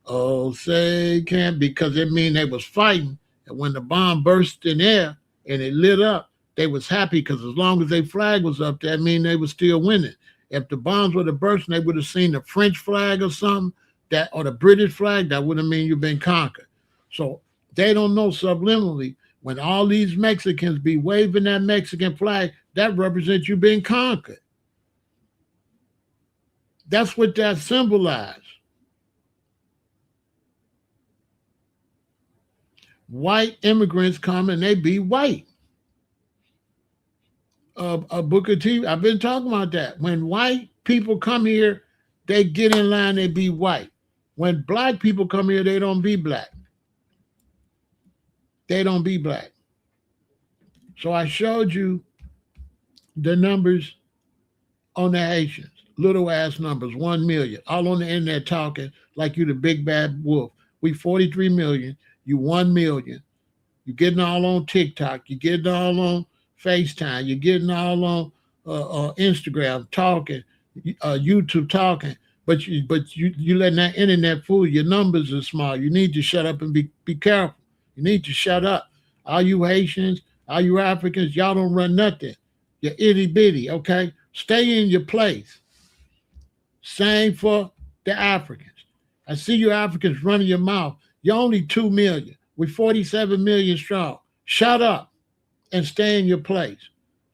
Oh, say can't, because it mean they was fighting. And when the bomb burst in air and it lit up, they was happy because as long as their flag was up there, it mean they was still winning. If the bombs would have burst and they would have seen the French flag or something, or the British flag, that would have mean you've been conquered. So they don't know subliminally, when all these Mexicans be waving that Mexican flag, that represents you being conquered. That's what that symbolizes. White immigrants come and they be white. Booker T, I've been talking about that. When white people come here, they get in line, they be white. When black people come here, they don't be black. They don't be black. So I showed you the numbers on the Haitians. Little ass numbers, 1 million. All on the internet talking like you the big bad wolf. We 43 million, you 1 million. You getting all on TikTok. You getting all on FaceTime. You're getting all on Instagram talking, YouTube talking. But you letting that internet fool you. Your numbers are small. You need to shut up and be careful. You need to shut up. All you Haitians, all you Africans, y'all don't run nothing. You're itty bitty, okay? Stay in your place. Same for the Africans. I see you Africans running your mouth. You're only 2 million. We're 47 million strong. Shut up and stay in your place.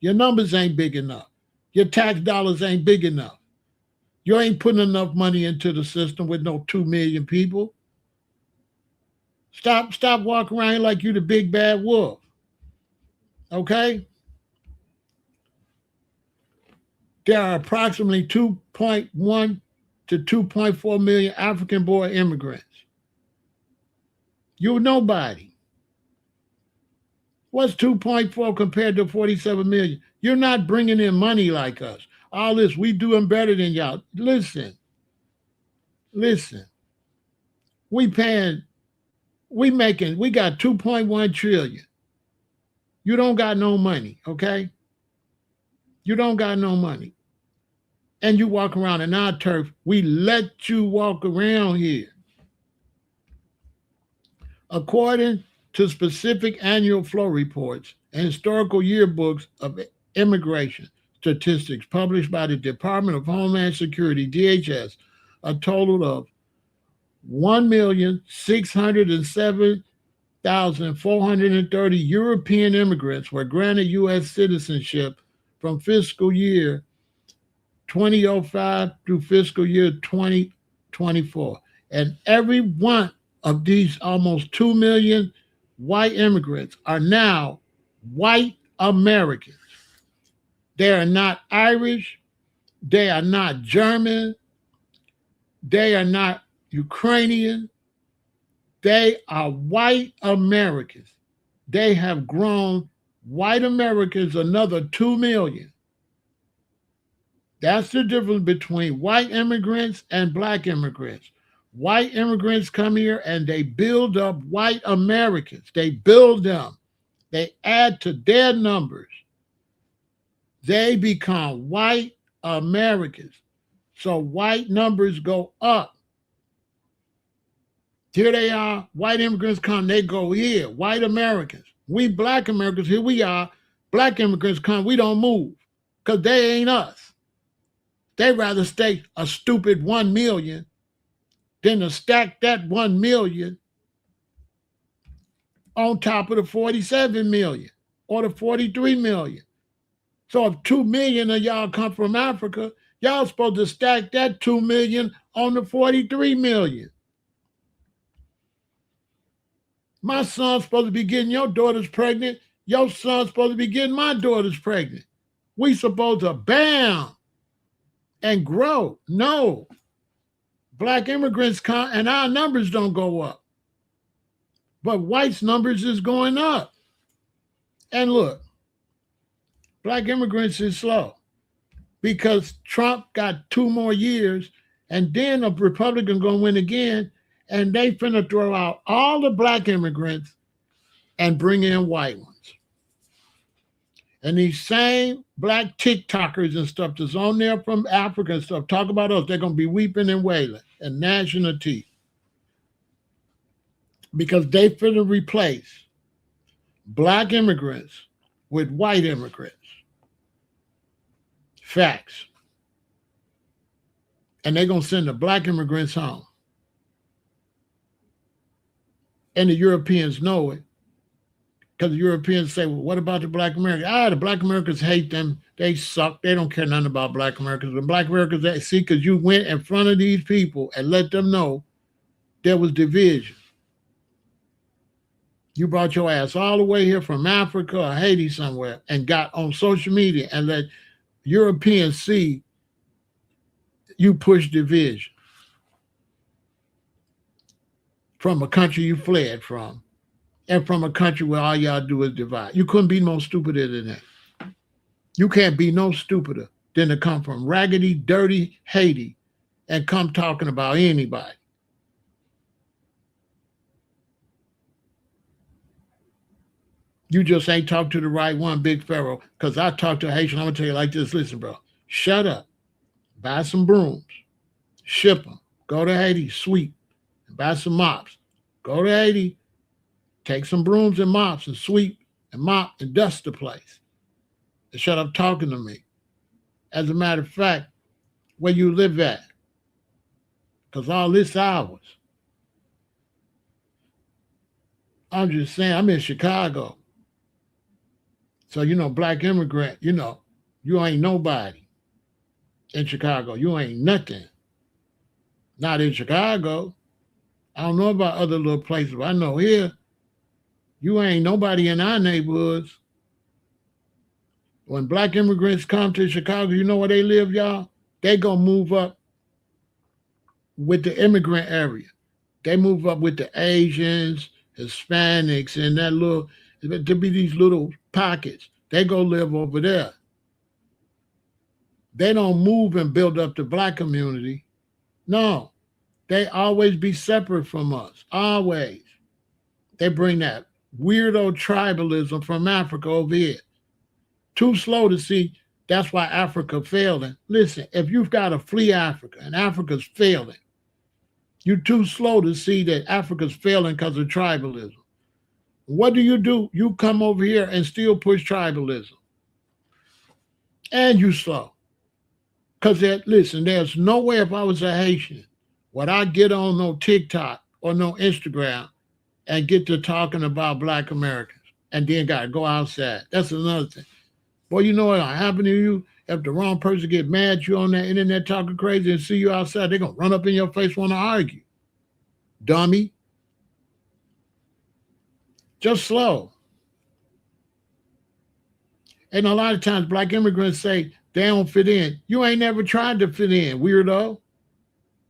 Your numbers ain't big enough. Your tax dollars ain't big enough. You ain't putting enough money into the system with no 2 million people. Stop walking around like you the big bad wolf. Okay? There are approximately 2.1 to 2.4 million African-born immigrants. You're nobody. What's 2.4 compared to 47 million? You're not bringing in money like us. All this, we doing better than y'all. Listen. We got 2.1 trillion. You don't got no money, okay? You don't got no money. And you walk around in our turf. We let you walk around here. According to specific annual flow reports and historical yearbooks of immigration statistics published by the Department of Homeland Security, DHS, a total of 1,607,430 European immigrants were granted U.S. citizenship from fiscal year 2005 through fiscal year 2024. And every one of these almost 2 million white immigrants are now white Americans. They are not Irish. They are not German. They are not Ukrainian. They are white Americans. They have grown white Americans another 2 million. That's the difference between white immigrants and black immigrants. White immigrants come here and they build up white Americans. They build them. They add to their numbers. They become white Americans. So white numbers go up. Here they are. White immigrants come, they go here. White Americans. We black Americans, here we are. Black immigrants come, we don't move because they ain't us. They'd rather stay a stupid 1 million than to stack that 1 million on top of the 47 million or the 43 million. So if 2 million of y'all come from Africa, y'all supposed to stack that 2 million on the 43 million. My son's supposed to be getting your daughters pregnant. Your son's supposed to be getting my daughters pregnant. We supposed to bam and grow. No. Black immigrants come and our numbers don't go up. But whites' numbers is going up. And look, black immigrants is slow because Trump got 2 more years and then a Republican going to win again and they finna throw out all the black immigrants and bring in white ones. And these same black TikTokers and stuff that's on there from Africa and stuff, talk about us, they're going to be weeping and wailing and gnashing their teeth because they finna replace black immigrants with white immigrants. Facts. And they're going to send the black immigrants home. And the Europeans know it. Because the Europeans say, well, what about the black Americans? The black Americans hate them. They suck. They don't care nothing about black Americans. But black Americans, they see, because you went in front of these people and let them know there was division. You brought your ass all the way here from Africa or Haiti somewhere and got on social media and let Europeans see you push division from a country you fled from and from a country where all y'all do is divide. You couldn't be no stupider than that. You can't be no stupider than to come from raggedy, dirty Haiti and come talking about anybody. You just ain't talked to the right one, Big Pharaoh, because I talked to Haitian. I'm going to tell you like this. Listen, bro, shut up. Buy some brooms. Ship them. Go to Haiti, sweep. Buy some mops. Go to Haiti. Take some brooms and mops and sweep and mop and dust the place. And shut up talking to me. As a matter of fact, where you live at. Because all this hours. I'm just saying, I'm in Chicago. So, black immigrant, you ain't nobody in Chicago. You ain't nothing. Not in Chicago. I don't know about other little places, but I know here, you ain't nobody in our neighborhoods. When black immigrants come to Chicago, you know where they live, y'all? They gonna move up with the immigrant area. They move up with the Asians, Hispanics, and that little, to be these little pockets. They go live over there. They don't move and build up the black community. No, they always be separate from us, always. They bring that weirdo tribalism from Africa over here. Too slow to see that's why Africa failing. Listen, if you've got to flee Africa and Africa's failing, you're too slow to see that Africa's failing because of tribalism. What do? You come over here and still push tribalism, and you slow. Because listen, there's no way if I was a Haitian, would I get on no TikTok or no Instagram and get to talking about Black Americans, and then got to go outside. That's another thing. Boy, you know what'll happen to you if the wrong person get mad at you on that internet talking crazy and see you outside? They're gonna run up in your face, want to argue. Dummy. Just slow. And a lot of times Black immigrants say they don't fit in. You ain't never tried to fit in, weirdo.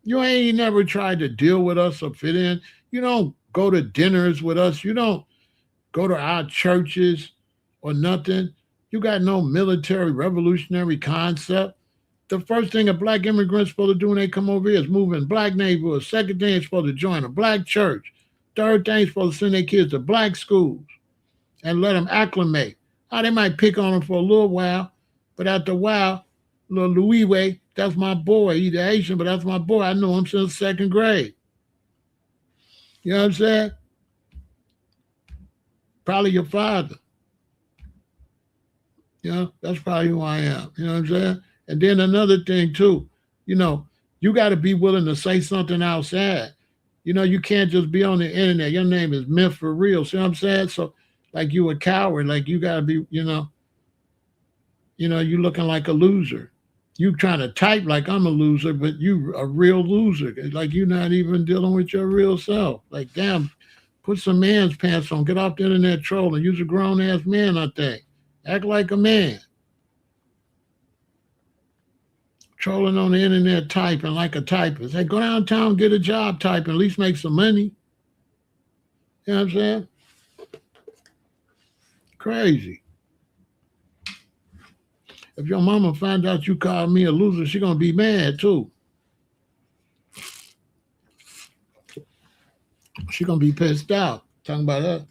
You ain't never tried to deal with us or fit in. You don't go to dinners with us. You don't go to our churches or nothing. You got no military revolutionary concept. The first thing a Black immigrant's supposed to do when they come over here is move in Black neighborhoods. Second thing is supposed to join a Black church. Third thing is supposed to send their kids to Black schools and let them acclimate. They might pick on them for a little while, but after a while, little Louis Way, that's my boy. He's Asian, but that's my boy. I know him since second grade. You know what I'm saying? Probably your father. That's probably who I am. You know what I'm saying? And then another thing too, you know, you got to be willing to say something outside. You can't just be on the internet. Your name is Myth for real. See what I'm saying? So, like you a coward. Like you got to be, you looking like a loser. You trying to type like I'm a loser, but you a real loser. Like you're not even dealing with your real self. Like, damn, put some man's pants on. Get off the internet trolling. Use a grown ass man, I think. Act like a man. Trolling on the internet, typing like a typist. Hey, go downtown, get a job typing, at least make some money. You know what I'm saying? Crazy. If your mama find out you called me a loser, she gonna be mad too. She gonna be pissed out. Talking about her,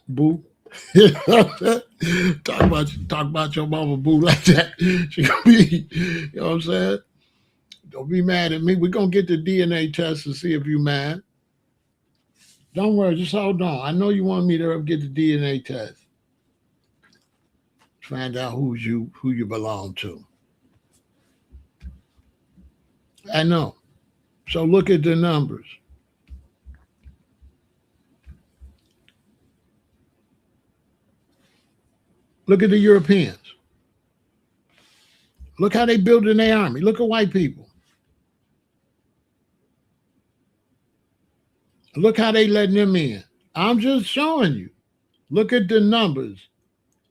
boo. talk about your mama boo like that. She gonna be, you know what I'm saying? Don't be mad at me. We're gonna get the DNA test to see if you mad. Don't worry, just hold on. I know you want me to get the DNA test. Find out who you belong to. I know. So look at the numbers. Look at the Europeans. Look how they building their army. Look at white people. Look how they letting them in. I'm just showing you. Look at the numbers.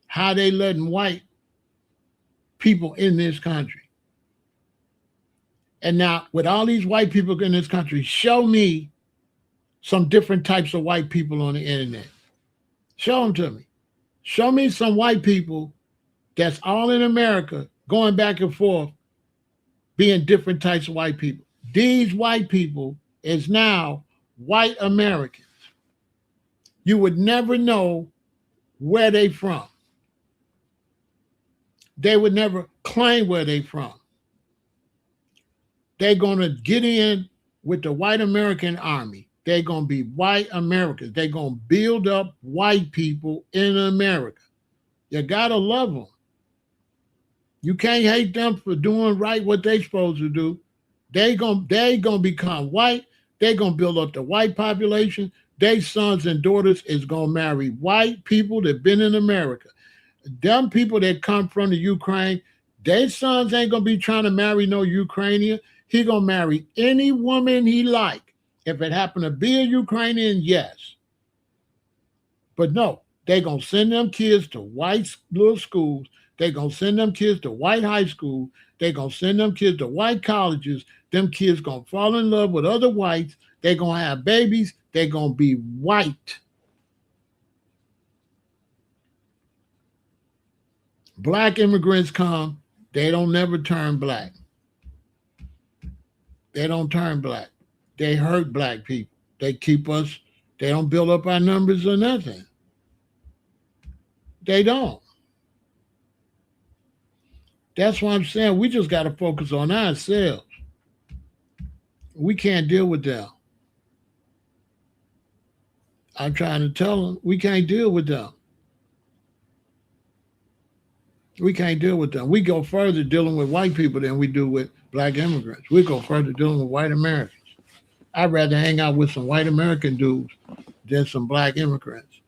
How they letting white people in this country. And now, with all these white people in this country, show me some different types of white people on the internet. Show them to me. Show me some white people that's all in America going back and forth being different types of white people. These white people is now white Americans. You would never know where they from. They would never claim where they from. They're going to get in with the white American army. They're going to be white Americans. They're going to build up white people in America. You got to love them. You can't hate them for doing right what they supposed to do. They gonna become white. They're going to build up the white population. Their sons and daughters is going to marry white people that been in America. Them people that come from the Ukraine, their sons ain't going to be trying to marry no Ukrainian. He going to marry any woman he like. If it happened to be a Ukrainian, yes. But no, they're going to send them kids to white little schools. They're going to send them kids to white high school. They're going to send them kids to white colleges. Them kids going to fall in love with other whites. They're going to have babies. They're going to be white. Black immigrants come. They don't never turn black. They don't turn black. They hurt black people. They keep us, they don't build up our numbers or nothing. They don't. That's why I'm saying we just got to focus on ourselves. We can't deal with them. I'm trying to tell them we can't deal with them. We can't deal with them. We go further dealing with white people than we do with black immigrants. We go further dealing with white Americans. I'd rather hang out with some white American dudes than some black immigrants.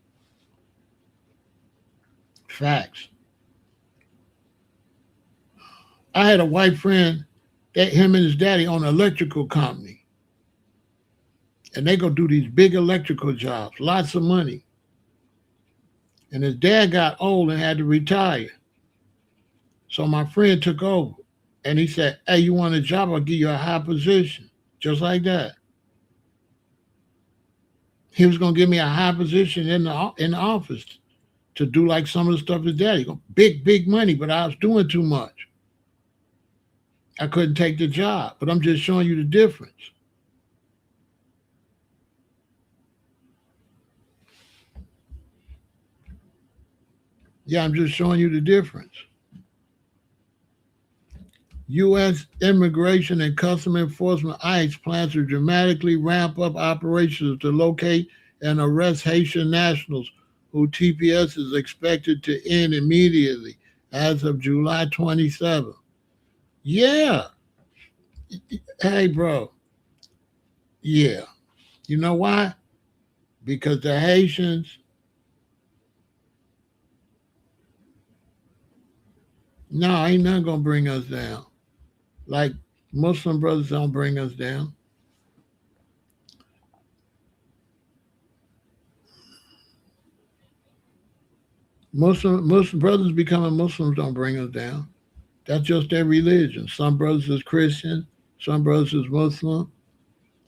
Facts. I had a white friend that him and his daddy own an electrical company. And they go do these big electrical jobs, lots of money. And his dad got old and had to retire. So my friend took over. And he said, hey, you want a job? I'll give you a high position. Just like that. He was going to give me a high position in the office to do like some of the stuff his daddy. Big money, but I was doing too much. I couldn't take the job. But I'm just showing you the difference. Yeah, I'm just showing you the difference. U.S. Immigration and Customs Enforcement ICE plans to dramatically ramp up operations to locate and arrest Haitian nationals who TPS is expected to end immediately as of July 27th. Yeah. Hey, bro. Yeah. You know why? Because the Haitians, no, ain't nothing going to bring us down. Like Muslim brothers don't bring us down. Muslim brothers becoming Muslims don't bring us down. That's just their religion. Some brothers is Christian, some brothers is Muslim,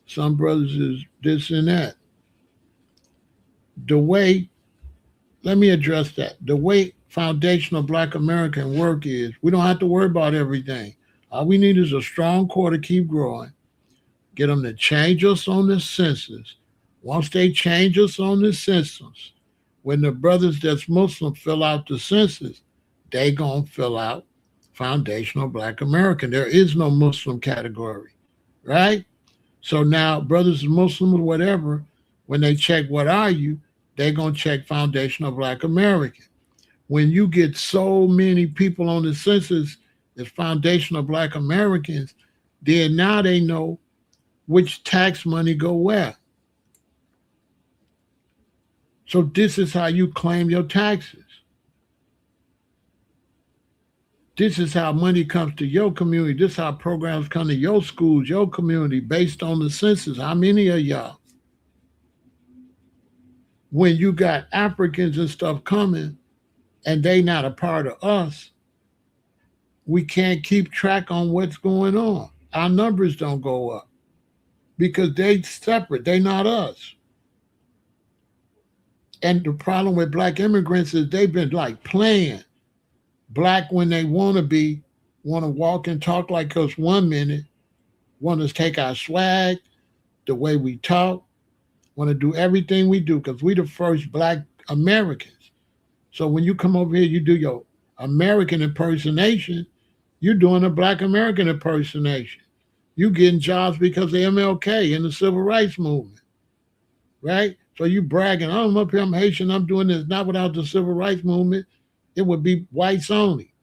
some brothers is this and that. The way, let me address that. The way foundational black American work is, we don't have to worry about everything. All we need is a strong core to keep growing. Get them to change us on the census. Once they change us on the census, when the brothers that's Muslim fill out the census, they gonna fill out foundational black American. There is no Muslim category, right? So now brothers Muslim or whatever, when they check what are you, they gonna check foundational black American. When you get so many people on the census as foundational black Americans, then now they know which tax money go where. So this is how you claim your taxes. This is how money comes to your community. This is how programs come to your schools, your community, based on the census. How many of y'all? When you got Africans and stuff coming and they not a part of us, we can't keep track on what's going on. Our numbers don't go up because they separate. They not us. And the problem with black immigrants is they've been like playing black when they want to be, want to walk and talk like us 1 minute, want to take our swag, the way we talk, want to do everything we do because we the first black Americans. So when you come over here, you do your American impersonation, you're doing a black American impersonation. You getting jobs because of MLK and the civil rights movement, right? So you bragging, oh, I'm up here, I'm Haitian, I'm doing this. Not without the civil rights movement, it would be whites only.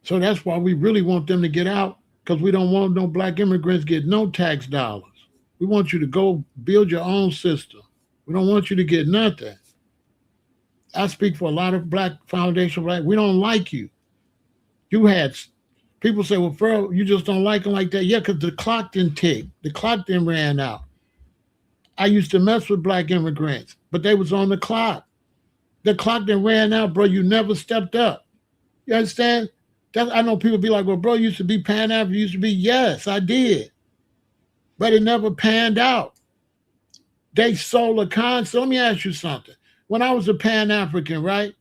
So that's why we really want them to get out, because we don't want no black immigrants get no tax dollars. We want you to go build your own system. We don't want you to get nothing. I speak for a lot of black foundation, black. We don't like you. You had people say, well, Pharaoh, you just don't like them like that. Yeah, because the clock didn't tick. The clock didn't ran out. I used to mess with black immigrants, but they was on the clock. The clock didn't ran out, bro. You never stepped up. You understand? I know people be like, well, bro, you used to be Pan-African. You used to be, yes, I did. But it never panned out. They sold a concept. Let me ask you something. When I was a Pan-African, right?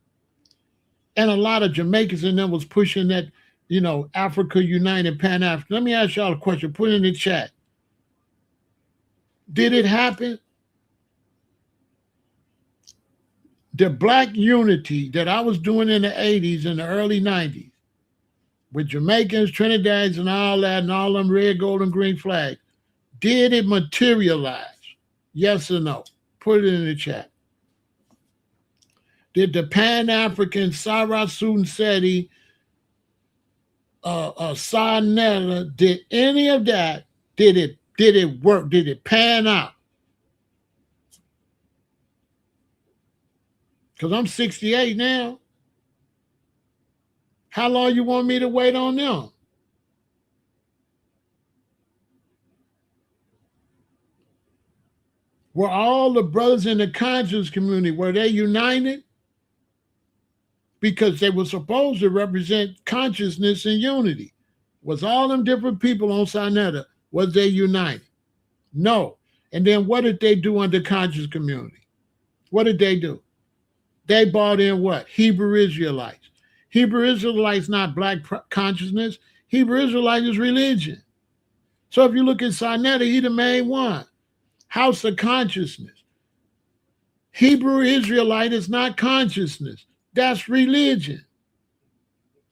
And a lot of Jamaicans in them was pushing that, Africa United Pan-African. Let me ask y'all a question. Put it in the chat. Did it happen? The black unity that I was doing in the 80s and the early 90s, with Jamaicans, Trinidadians, and all that, and all them red, gold, and green flags. Did it materialize? Yes or no? Put it in the chat. Did the Pan-African Sarasun Seti, Sarnella, did any of that, did it work? Did it pan out? Because I'm 68 now. How long you want me to wait on them? Were all the brothers in the conscious community, were they united? Because they were supposed to represent consciousness and unity. Was all them different people on Sinetta, was they united? No. And then what did they do under conscious community? What did they do? They brought in what? Hebrew Israelites. Hebrew Israelites, not black consciousness. Hebrew Israelite is religion. So if you look at Sinetta, he the main one. House of consciousness. Hebrew Israelite is not consciousness. That's religion.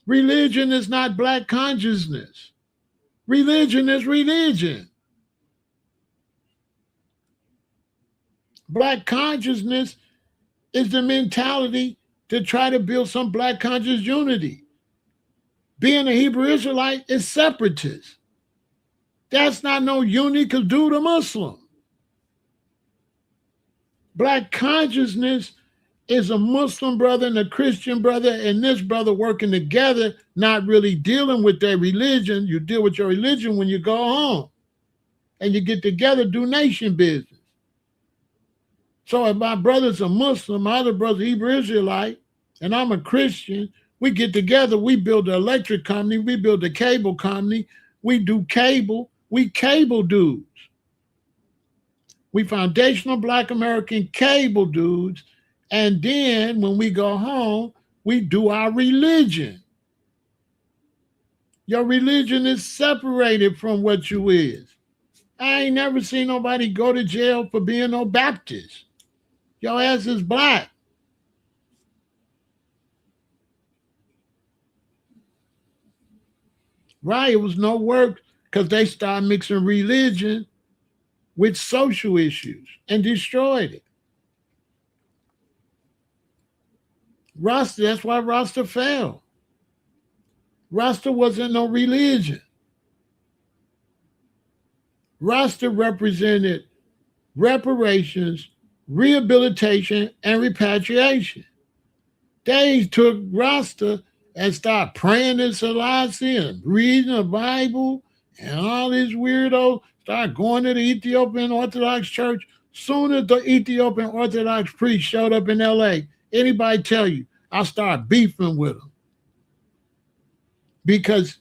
Religion is not black consciousness. Religion is religion. Black consciousness is the mentality to try to build some black conscious unity. Being a Hebrew Israelite is separatist. That's not no unity because dude a Muslim. Black consciousness is a Muslim brother and a Christian brother and this brother working together, not really dealing with their religion. You deal with your religion when you go home and you get together, do nation business. So if my brother's a Muslim, my other brother's Hebrew Israelite, and I'm a Christian, we get together, we build an electric company, we build a cable company, we do cable, we cable dudes. We foundational Black American cable dudes. And then when we go home, we do our religion. Your religion is separated from what you is. I ain't never seen nobody go to jail for being no Baptist. Your ass is black. Right, it was no work because they started mixing religion with social issues and destroyed it. Rasta, that's why Rasta fell. Rasta wasn't no religion. Rasta represented reparations, rehabilitation, and repatriation. They took Rasta and started praying to Selassie and reading the Bible and all these weirdos started going to the Ethiopian Orthodox Church. Soon as the Ethiopian Orthodox priest showed up in LA, anybody tell you, I started beefing with them. Because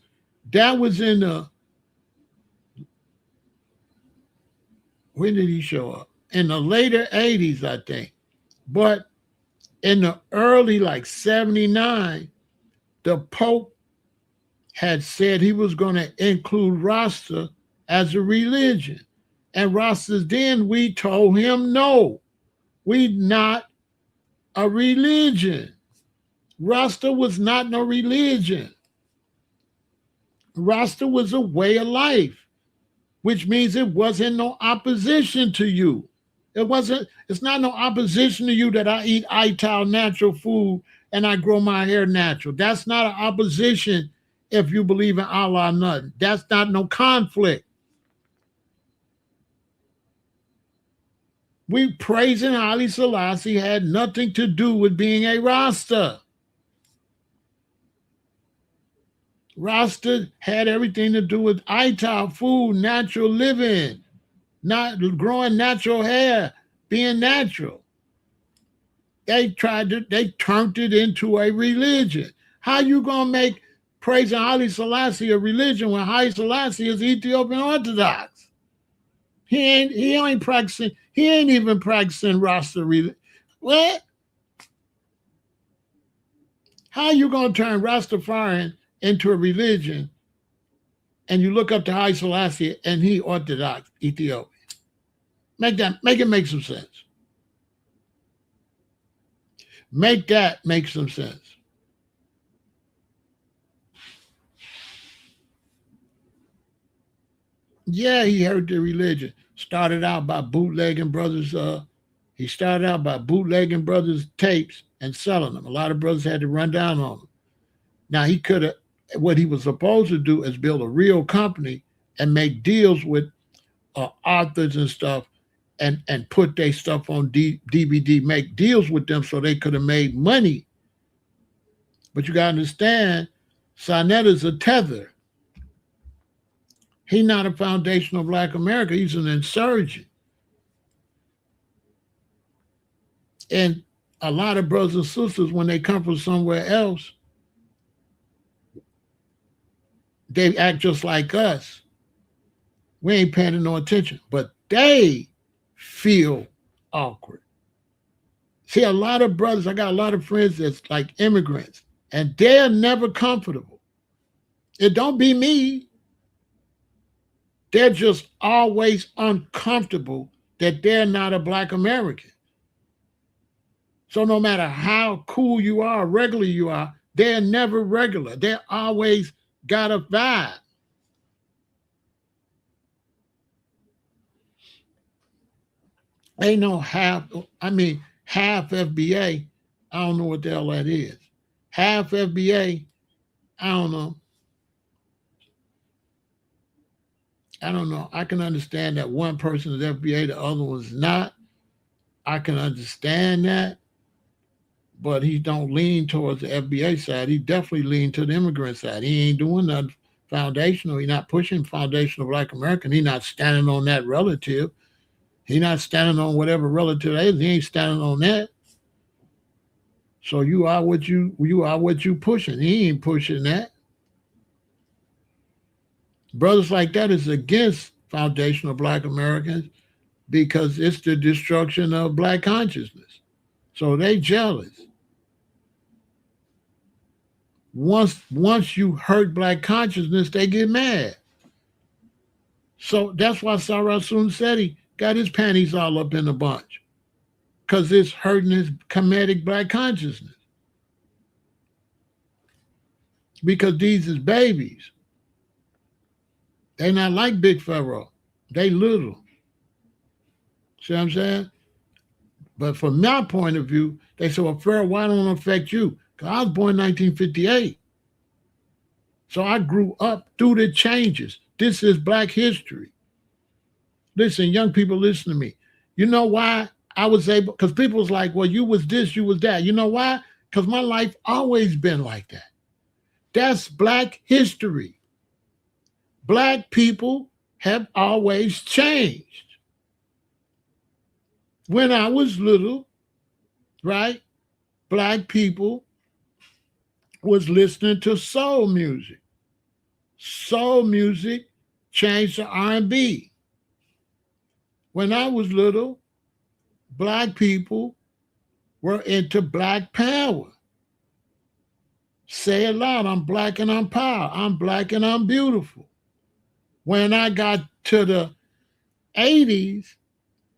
that was in the, when did he show up? In the later 80s, I think. But in the early, like 79, the Pope had said he was going to include Rasta as a religion. And Rastas then, we told him, no, we not a religion. Rasta was not no religion. Rasta was a way of life, which means it wasn't no opposition to you. It's not no opposition to you that I eat Ital natural food and I grow my hair natural. That's not an opposition if you believe in Allah or nothing. That's not no conflict. We praising Haile Selassie had nothing to do with being a Rasta. Rasta had everything to do with Ital food, natural living, not growing natural hair, being natural. They turned it into a religion. How you gonna make praising Haile Selassie a religion when Haile Selassie is Ethiopian Orthodox? He ain't even practicing Rasta religion. What? How you gonna turn Rastafarian into a religion and you look up to Haile Selassie and he Orthodox Ethiopian? Make it make some sense. Make that make some sense. Yeah, he heard the religion. Started out by bootlegging brothers. He started out by bootlegging brothers tapes and selling them. A lot of brothers had to run down on him. Now he could have. What he was supposed to do is build a real company and make deals with authors and stuff, and put their stuff on DVD, make deals with them so they could have made money. But you got to understand, Sonetta is a tether. He's not a foundation of Black America. He's an insurgent. And a lot of brothers and sisters, when they come from somewhere else, they act just like us. We ain't paying no attention, but they feel awkward. See, a lot of brothers, I got a lot of friends that's like immigrants, and they're never comfortable. It don't be me. They're just always uncomfortable that they're not a Black American. So no matter how cool you are, regular you are, they're never regular. They're always got a vibe. Ain't no half, I mean, half FBA. I don't know what the hell that is. Half FBA, I don't know. I don't know. I can understand that one person is FBA, the other one's not. I can understand that, but he don't lean towards the FBA side. He definitely lean to the immigrant side. He ain't doing nothing foundational. He not pushing foundational Black American. He not standing on that relative. He not standing on whatever relative that is. He ain't standing on that. So you are what you pushing. He ain't pushing that. Brothers like that is against foundational Black Americans because it's the destruction of Black consciousness. So they jealous. Once you hurt Black consciousness, they get mad. So that's why Sarah Soon said he got his panties all up in a bunch. Because it's hurting his comedic Black consciousness. Because these is babies. They not like Big Pharaoh. They little. See what I'm saying? But from my point of view, they say, well, Pharaoh, why don't it affect you? Because I was born in 1958. So I grew up through the changes. This is Black history. Listen, young people, listen to me. You know why I was able, because people was like, well, you was this, you was that. You know why? Because my life always been like that. That's Black history. Black people have always changed. When I was little, right, Black people was listening to soul music. Soul music changed to R&B. When I was little, Black people were into Black power. Say it loud, I'm Black and I'm power. I'm Black and I'm beautiful. When I got to the 80s,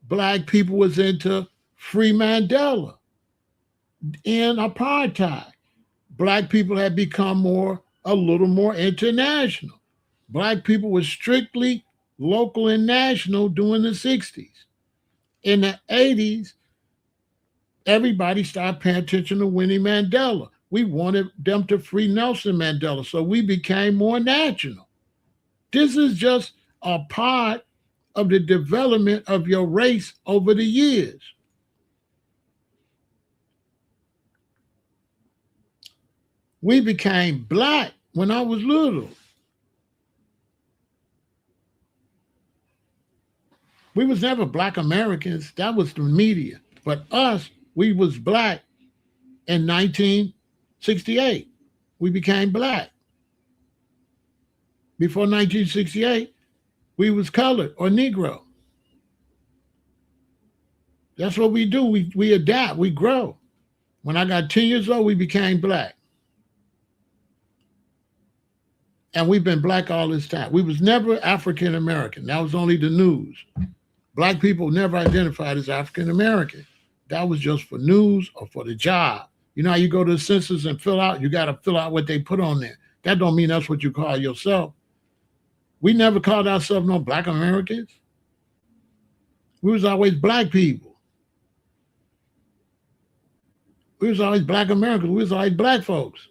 Black people was into Free Mandela and apartheid. Black people had become a little more international. Black people were strictly local and national during the 60s. In the 80s, everybody started paying attention to Winnie Mandela. We wanted them to free Nelson Mandela, so we became more national. This is just a part of the development of your race over the years. We became Black when I was little. We was never Black Americans. That was the media. But us, we was Black in 1968. We became Black. Before 1968, we was colored or Negro. That's what we do. We adapt, we grow. When I got 10 years old, we became Black. And we've been Black all this time. We was never African American. That was only the news. Black people never identified as African American. That was just for news or for the job. You know how you go to the census and fill out, you got to fill out what they put on there. That don't mean that's what you call yourself. We never called ourselves no black Americans. We was always black people. We was always black Americans. We was always black folks.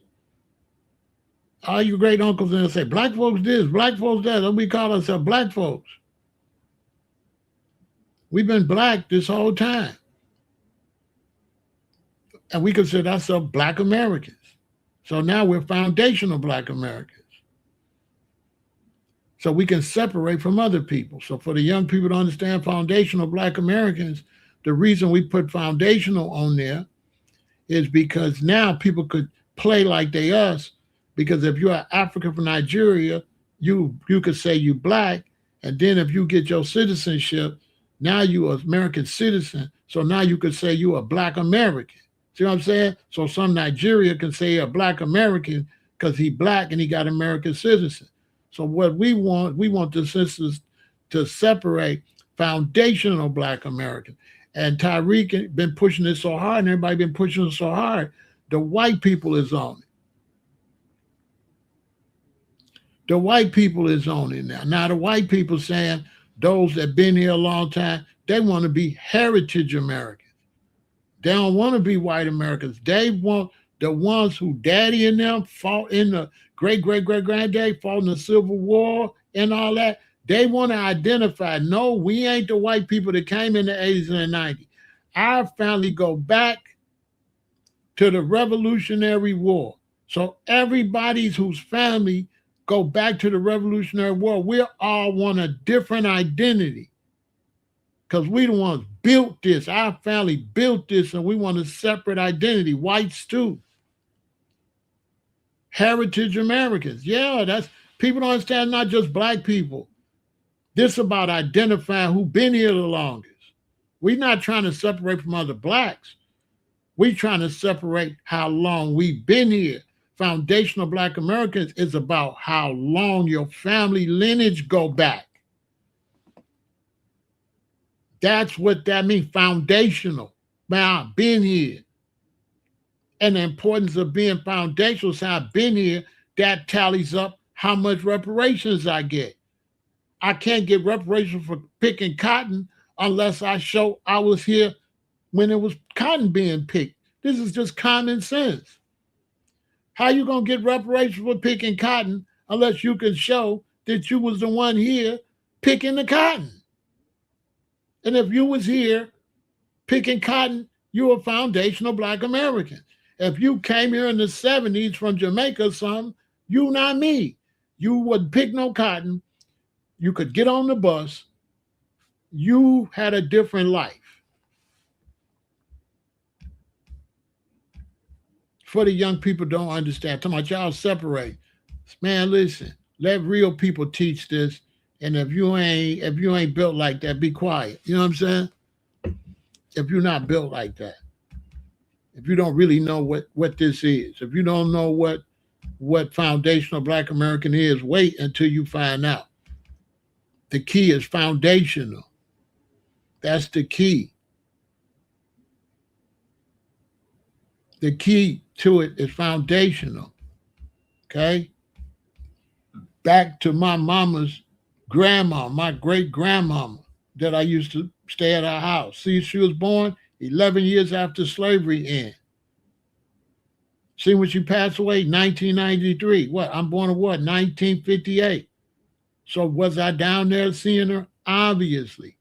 All you great uncles and say, black folks this, black folks that, and we call ourselves black folks. We've been black this whole time. And we consider ourselves black Americans. So now we're foundational black Americans. So we can separate from other people. So for the young people to understand foundational black Americans, the reason we put foundational on there is because now people could play like they us. Because if you're African from Nigeria, you could say you black, and then if you get your citizenship, now you an American citizen. So now you could say you a black American. See what I'm saying? So some Nigeria can say a black American because he black and he got American citizen. So what we want the census to separate foundational black American. And Tyreek been pushing it so hard, and everybody been pushing it so hard. The white people is on it. The white people is on it now. Now the white people saying those that been here a long time, they want to be heritage Americans. They don't want to be white Americans. They want the ones who daddy and them fought in the great-great-great-granddaddy fought in the Civil War and all that. They want to identify, no, we ain't the white people that came in the 80s and the 90s. Our family go back to the Revolutionary War. So everybody's whose family go back to the Revolutionary War, we all want a different identity because we the ones built this. Our family built this, and we want a separate identity. Whites too. Heritage Americans. Yeah, that's people don't understand. Not just black people. This about identifying who been here the longest. We're not trying to separate from other blacks. We're trying to separate how long we've been here. Foundational black Americans is about how long your family lineage go back. That's what that means, foundational. Man, I've been here. And the importance of being foundational, so I've been here, that tallies up how much reparations I get. I can't get reparations for picking cotton unless I show I was here when it was cotton being picked. This is just common sense. How you going to get reparations for picking cotton unless you can show that you was the one here picking the cotton? And if you was here picking cotton, you were foundational black American. If you came here in the 70s from Jamaica or something, you not me. You wouldn't pick no cotton. You could get on the bus. You had a different life. For the young people don't understand. Talking about y'all separate. Man, listen, let real people teach this. And if you ain't built like that, be quiet. You know what I'm saying? If you're not built like that. If you don't really know what this is, if you don't know what foundational black American is, wait until you find out. The key is foundational. That's the key. The key to it is foundational. Okay? Back to my mama's grandma, my great grandmama that I used to stay at her house. See, she was born 11 years after slavery ended. See when she passed away? 1993. What? I'm born in what? 1958. So was I down there seeing her? Obviously.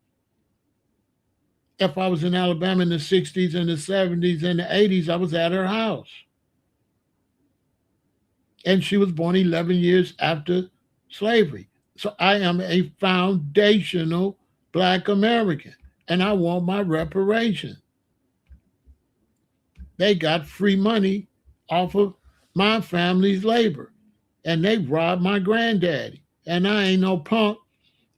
If I was in Alabama in the 60s and the 70s and the 80s, I was at her house. And she was born 11 years after slavery. So I am a foundational black American, and I want my reparations. They got free money off of my family's labor, and they robbed my granddaddy. And I ain't no punk,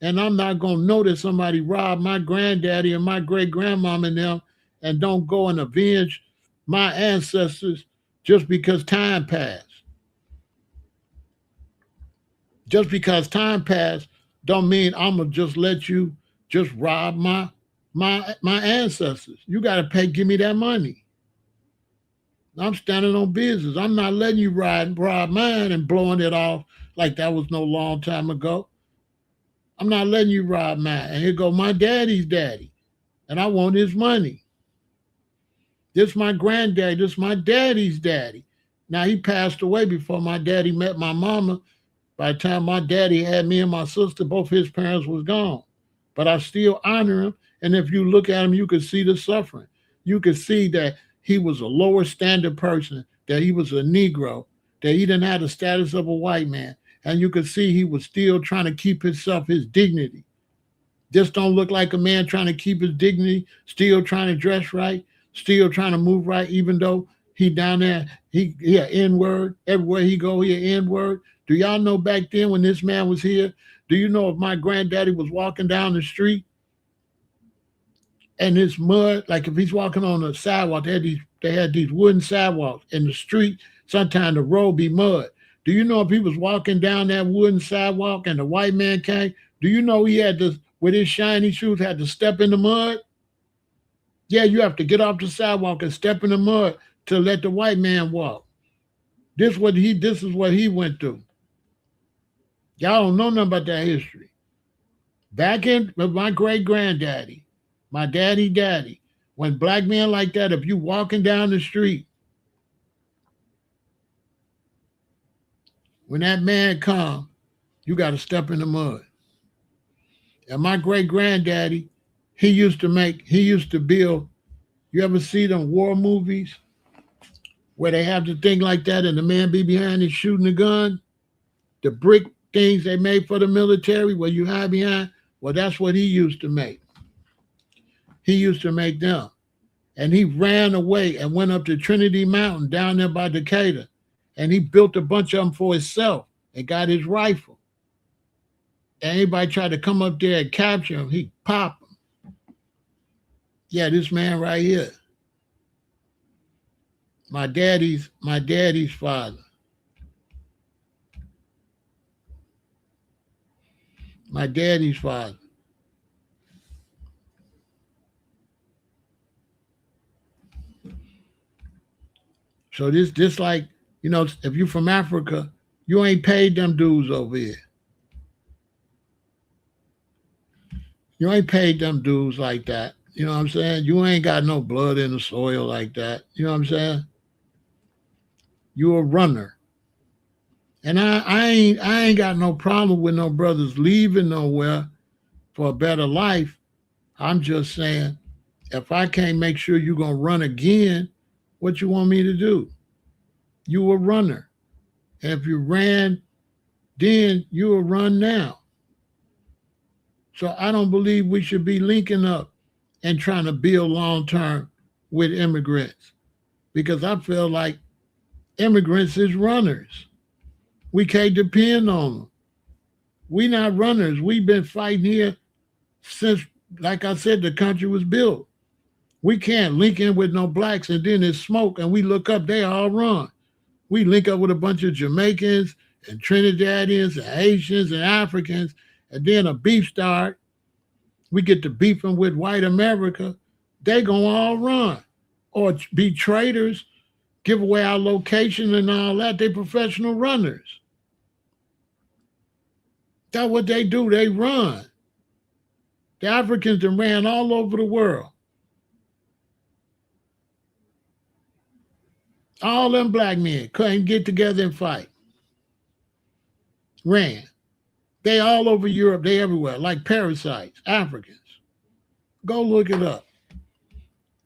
and I'm not going to know that somebody robbed my granddaddy and my great-grandmom and them and don't go and avenge my ancestors just because time passed. Just because time passed don't mean I'm going to just let you just rob my ancestors. You got to give me that money. I'm standing on business. I'm not letting you rob mine and blowing it off like that was no long time ago. I'm not letting you rob mine. And here go my daddy's daddy. And I want his money. This my granddaddy. This my daddy's daddy. Now he passed away before my daddy met my mama. By the time my daddy had me and my sister, both his parents was gone. But I still honor him. And if you look at him, you could see the suffering. You could see that he was a lower standard person, that he was a Negro, that he didn't have the status of a white man. And you could see he was still trying to keep himself, his dignity. Just don't look like a man trying to keep his dignity, still trying to dress right, still trying to move right, even though he down there, he a N-word. Everywhere he go, he a N-word. Do y'all know back then when this man was here? Do you know if my granddaddy was walking down the street and it's mud, like if he's walking on the sidewalk, they had these wooden sidewalks in the street, sometimes the road be mud. Do you know if he was walking down that wooden sidewalk and the white man came, do you know he had to, with his shiny shoes, had to step in the mud? Yeah, you have to get off the sidewalk and step in the mud to let the white man walk. This is what he went through. Y'all don't know nothing about that history. Back in with my great granddaddy, my daddy, when black men like that, if you walking down the street, when that man come, you got to step in the mud. And my great granddaddy, he used to build. You ever see them war movies where they have the thing like that and the man be behind it shooting the gun? The brick things they made for the military where you hide behind? Well, that's what he used to make. He used to make them. And he ran away and went up to Trinity Mountain down there by Decatur. And he built a bunch of them for himself and got his rifle. And anybody tried to come up there and capture him, he'd pop them. Yeah, this man right here. My daddy's father. My daddy's father. So this like, if you from Africa, you ain't paid them dues over here. You ain't paid them dues like that. You know what I'm saying? You ain't got no blood in the soil like that. You know what I'm saying? You a runner. And I ain't got no problem with no brothers leaving nowhere for a better life. I'm just saying, if I can't make sure you're gonna run again, what you want me to do? You a runner. And if you ran then, you will run now. So I don't believe we should be linking up and trying to build long term with immigrants because I feel like immigrants is runners. We can't depend on them. We not runners. We've been fighting here since, like I said, the country was built. We can't link in with no blacks and then it's smoke and we look up, they all run. We link up with a bunch of Jamaicans and Trinidadians and Haitians and Africans, and then a beef start. We get to beefing with white America. They gonna all run or be traitors, give away our location and all that. They professional runners. That's what they do. They run. The Africans that ran all over the world. All them black men couldn't get together and fight. Ran. They all over Europe. They everywhere, like parasites, Africans. Go look it up.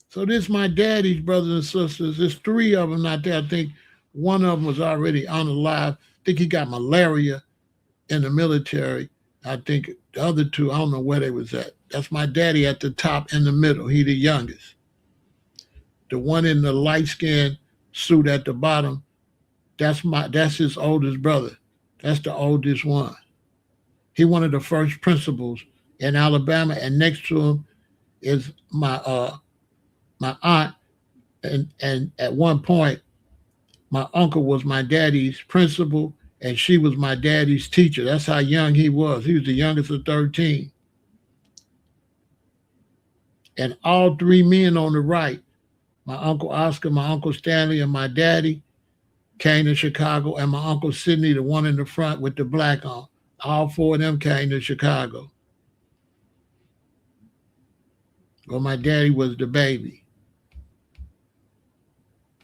So this my daddy's brothers and sisters. There's three of them out there. I think one of them was already unalive. I think he got malaria in the military. I think the other two, I don't know where they was at. That's my daddy at the top in the middle. He the youngest. The one in the light skin suit at the bottom, that's his oldest brother. That's the oldest one. He one of the first principals in Alabama, and next to him is my aunt, and at one point my uncle was my daddy's principal and she was my daddy's teacher. That's how young he was. He was the youngest of 13. And all three men on the right, my uncle Oscar, my uncle Stanley, and my daddy, came to Chicago, and my uncle Sidney, the one in the front with the black on, All four of them came to Chicago. Well, my daddy was the baby.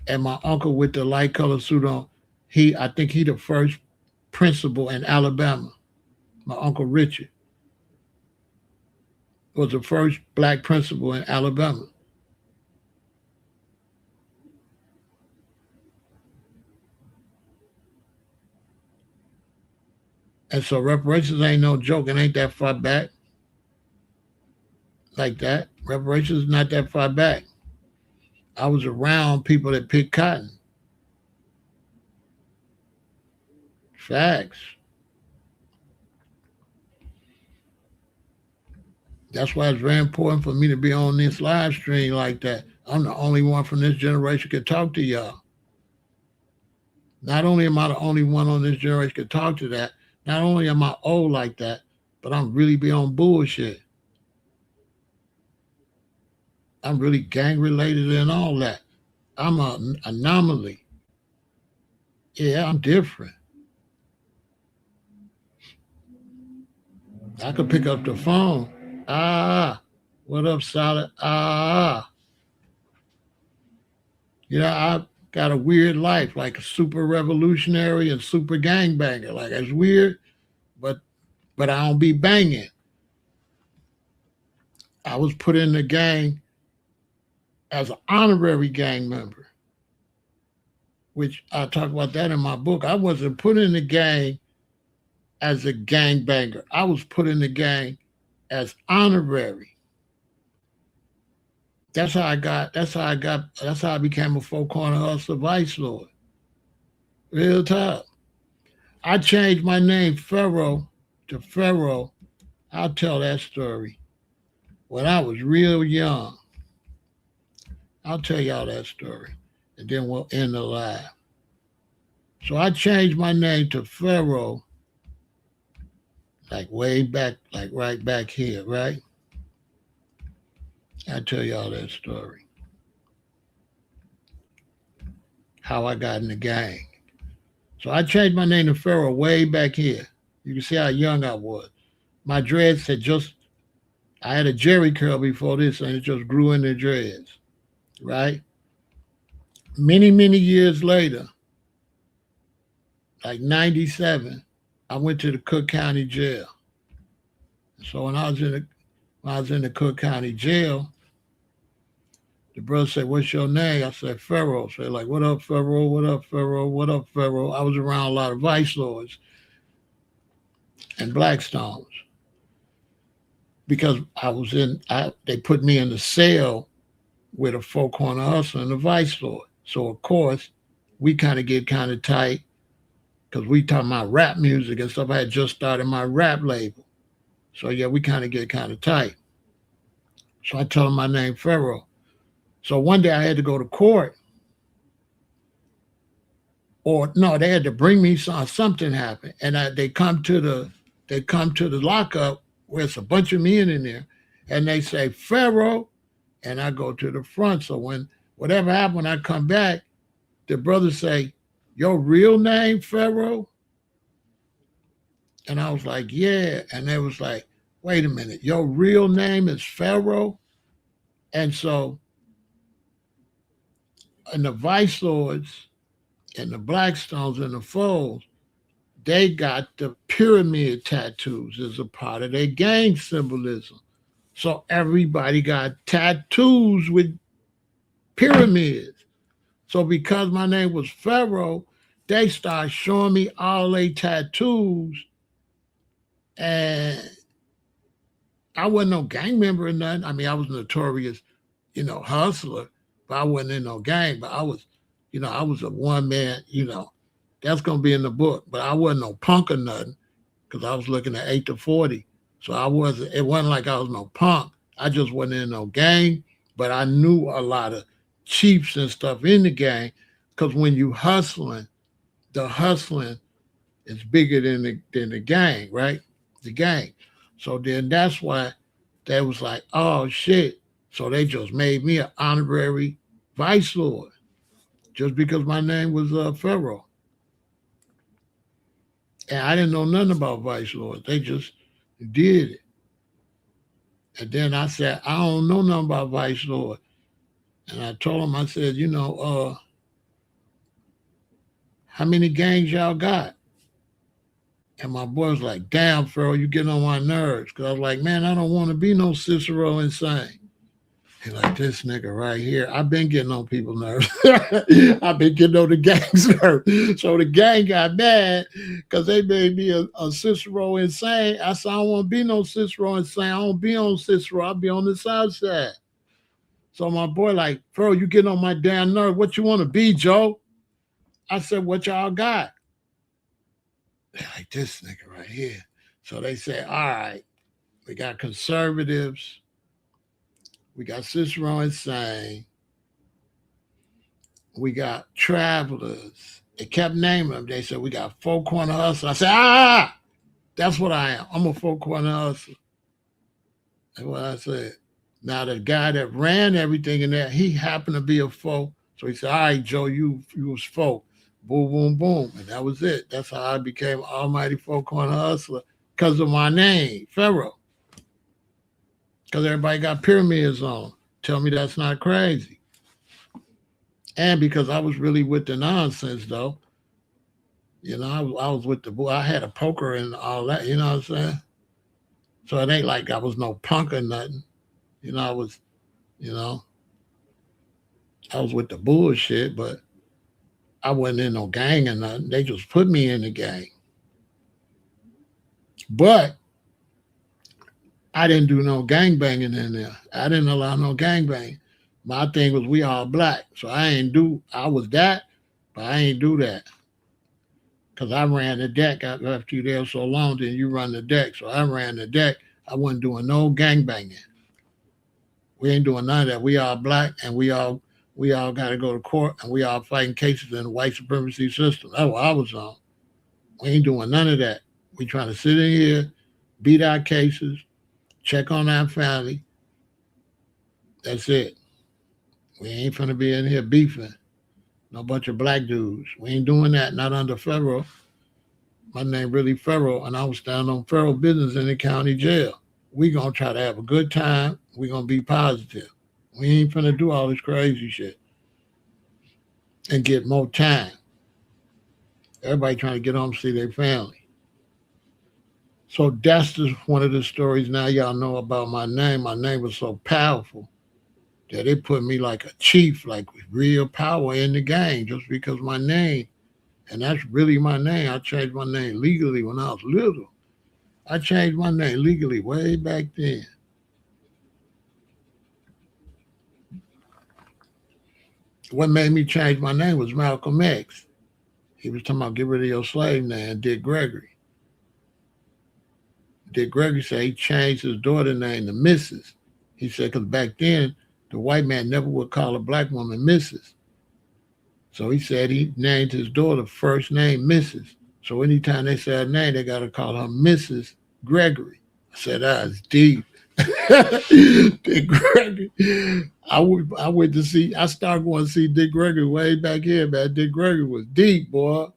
And my uncle with the light colored suit on, I think he the first principal in Alabama. My Uncle Richard was the first black principal in Alabama. And so reparations ain't no joke. It ain't that far back like that. Reparations is not that far back. I was around people that picked cotton. Facts. That's why it's very important for me to be on this live stream like that. I'm the only one from this generation could talk to y'all. Not only am I the only one on this generation could talk to that, not only am I old like that, but I'm really beyond bullshit. I'm really gang related and all that. I'm an anomaly. Yeah, I'm different. I could pick up the phone. Ah, what up, Solid? Ah, I got a weird life, like a super revolutionary and super gangbanger. Like it's weird, but I don't be banging. I was put in the gang as an honorary gang member, which I talk about that in my book. I wasn't put in the gang as a gangbanger. I was put in the gang as honorary. That's how I became a four corner hustler vice lord. Real talk. I changed my name Pharaoh to Pharaoh. I'll tell that story. When I was real young, I'll tell y'all that story. And then we'll end the live. So I changed my name to Pharaoh, like way back, like right back here, right? I'll tell y'all that story. How I got in the gang. So I changed my name to Pharaoh way back here. You can see how young I was. My dreads I had a jerry curl before this and it just grew in the dreads, right? Many, many years later, like 97, I went to the Cook County Jail. So when I was in the Cook County Jail, the brother said, "What's your name?" I said, "Pharaoh." So they're like, "What up, Pharaoh? What up, Pharaoh? What up, Pharaoh?" I was around a lot of vice lords and Blackstones because they put me in the cell with a four corner hustler and a vice lord. So of course, we get kind of tight because we talking about rap music and stuff. I had just started my rap label. So yeah, we get kind of tight. So I told him my name Pharaoh. So one day I had to go to court. Or no, they had to bring me something happened. And they come to the lockup where it's a bunch of men in there and they say Pharaoh, and I go to the front. So when whatever happened, when I come back, the brothers say, "Your real name, Pharaoh?" And I was like, "Yeah." And they was like, "Wait a minute, your real name is Pharaoh?" And so, and the vice lords and the Blackstones and the Folds, they got the pyramid tattoos as a part of their gang symbolism. So everybody got tattoos with pyramids. So because my name was Pharaoh, they started showing me all their tattoos. And I wasn't no gang member or nothing. I mean, I was notorious, hustler, but I wasn't in no gang. But I was a one man, that's going to be in the book. But I wasn't no punk or nothing because I was looking at 8 to 40. So it wasn't like I was no punk. I just wasn't in no gang, but I knew a lot of chiefs and stuff in the gang because when you hustling, the hustling is bigger than the gang, right? The gang. So then that's why they was like, oh shit. So they just made me an honorary vice lord just because my name was Pharaoh. And I didn't know nothing about vice lords. They just did it. And then I said, I don't know nothing about vice lord. And I told him, I said, how many gangs y'all got? And my boy was like, damn, Pharaoh, you getting on my nerves. Because I was like, man, I don't want to be no Cicero insane. He like, this nigga right here. I've been getting on people's nerves. I've been getting on the gang's nerves. So the gang got mad because they made me a Cicero insane. I said, I don't want to be no Cicero insane. I don't be on Cicero. I'll be on the south side. So my boy like, Pharaoh, you getting on my damn nerve. What you want to be, Joe? I said, what y'all got? They're like, this nigga right here. So they say, all right, we got conservatives. We got Cicero insane. We got travelers. They kept naming them. They said, we got four corner hustlers. I said, that's what I am. I'm a four corner hustler. That's what I said. Now the guy that ran everything in there, he happened to be a four. So he said, all right, Joe, you was four. Boom, boom, boom. And that was it. That's how I became Almighty Four Corner Hustler because of my name, Pharaoh. Because everybody got pyramids on. Tell me that's not crazy. And because I was really with the nonsense, though. I was with the boy. I had a poker and all that, you know what I'm saying? So it ain't like I was no punk or nothing. I was, I was with the bullshit, but I wasn't in no gang or nothing. They just put me in the gang. But I didn't do no gang banging in there. I didn't allow no gang bang. My thing was we all black. So I was that, but I ain't do that. Because I ran the deck. I left you there so long, then you run the deck. So I ran the deck. I wasn't doing no gang banging. We ain't doing none of that. We all black and we all got to go to court and we all fighting cases in the white supremacy system. That's what I was on. We ain't doing none of that. We trying to sit in here, beat our cases, check on our family. That's it. We ain't finna be in here beefing. No bunch of black dudes. We ain't doing that, not under Pharaoh. My name really Pharaoh, and I was down on Pharaoh business in the county jail. We gonna try to have a good time. We gonna be positive. We ain't finna do all this crazy shit and get more time. Everybody trying to get home to see their family. So that's just one of the stories now y'all know about my name. My name was so powerful that it put me like a chief, like with real power in the game just because my name. And that's really my name. I changed my name legally when I was little. I changed my name legally way back then. What made me change my name was Malcolm X. He was talking about get rid of your slave name, Dick Gregory. Dick Gregory said he changed his daughter's name to Mrs. He said because back then, the white man never would call a black woman Mrs. So he said he named his daughter first name Mrs. So anytime they say her name, they got to call her Mrs. Gregory. I said, that's deep. Dick Gregory. I started going to see Dick Gregory way back here, man. Dick Gregory was deep, boy.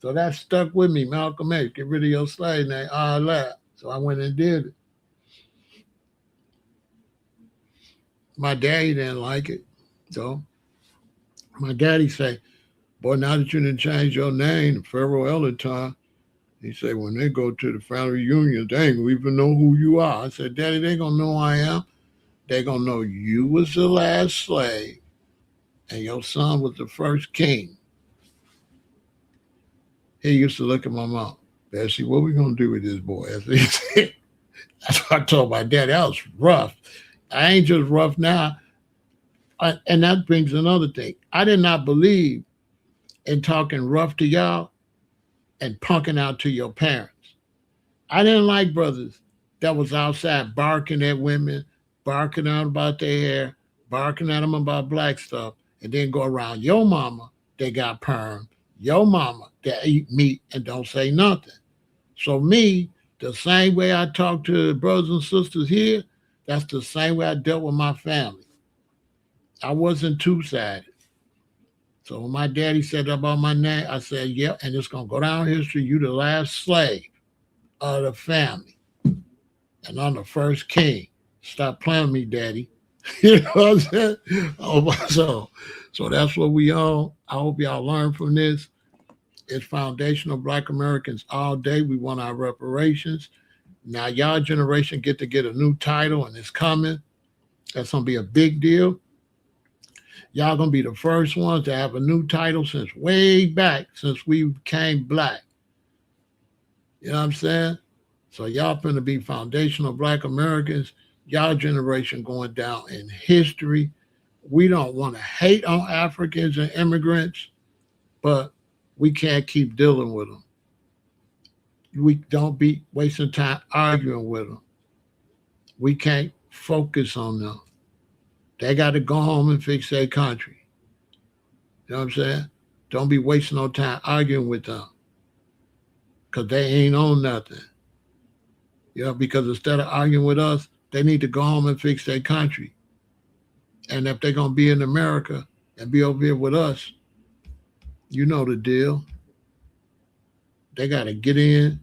So that stuck with me. Malcolm X, get rid of your slave name, all that. So I went and did it. My daddy didn't like it. So my daddy say, boy, now that you didn't change your name to Pharaoh Ellerton, he said, when they go to the family reunion, they ain't gonna even know who you are. I said, Daddy, they gonna know who I am. They gonna know you was the last slave and your son was the first king. He used to look at my mom. Bessie, what we gonna do with this boy? That's what I told my daddy. That was rough. I ain't just rough now. And that brings another thing. I did not believe in talking rough to y'all and punking out to your parents. I didn't like brothers that was outside barking at women, barking out about their hair, barking at them about black stuff, and then go around your mama that got perm, your mama that eat meat and don't say nothing. So me, the same way I talk to brothers and sisters here, that's the same way I dealt with my family. I wasn't two-sided. So when my daddy said about my name, I said, "Yep," and it's gonna go down history. You the last slave of the family, and I'm the first king. Stop playing with me, daddy. You know what I'm saying? So that's what we all. I hope y'all learn from this. It's foundational Black Americans all day. We want our reparations. Now y'all generation get to get a new title, and it's coming. That's gonna be a big deal. Y'all gonna be the first ones to have a new title since way back, since we became black. You know what I'm saying? So y'all finna be foundational Black Americans. Y'all generation going down in history. We don't want to hate on Africans and immigrants, but we can't keep dealing with them. We don't be wasting time arguing with them. We can't focus on them. They got to go home and fix their country. You know what I'm saying? Don't be wasting no time arguing with them because they ain't on nothing. You know, because instead of arguing with us, they need to go home and fix their country. And if they're going to be in America and be over here with us, you know the deal. They got to get in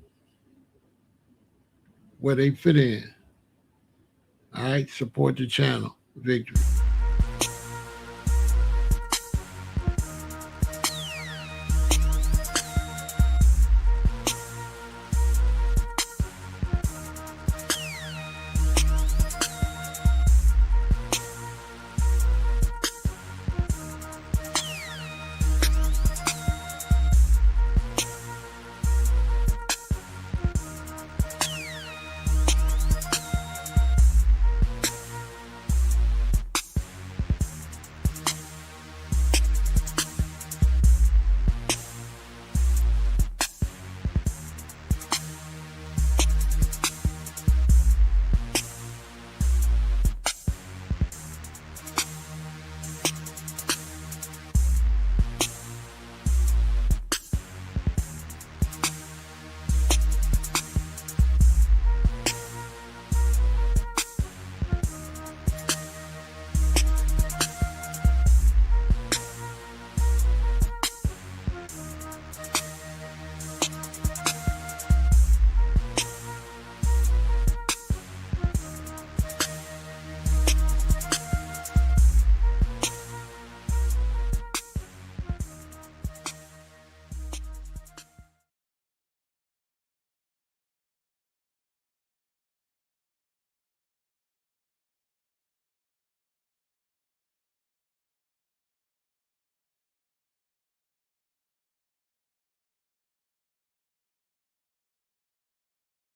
where they fit in. All right, support the channel. Victory.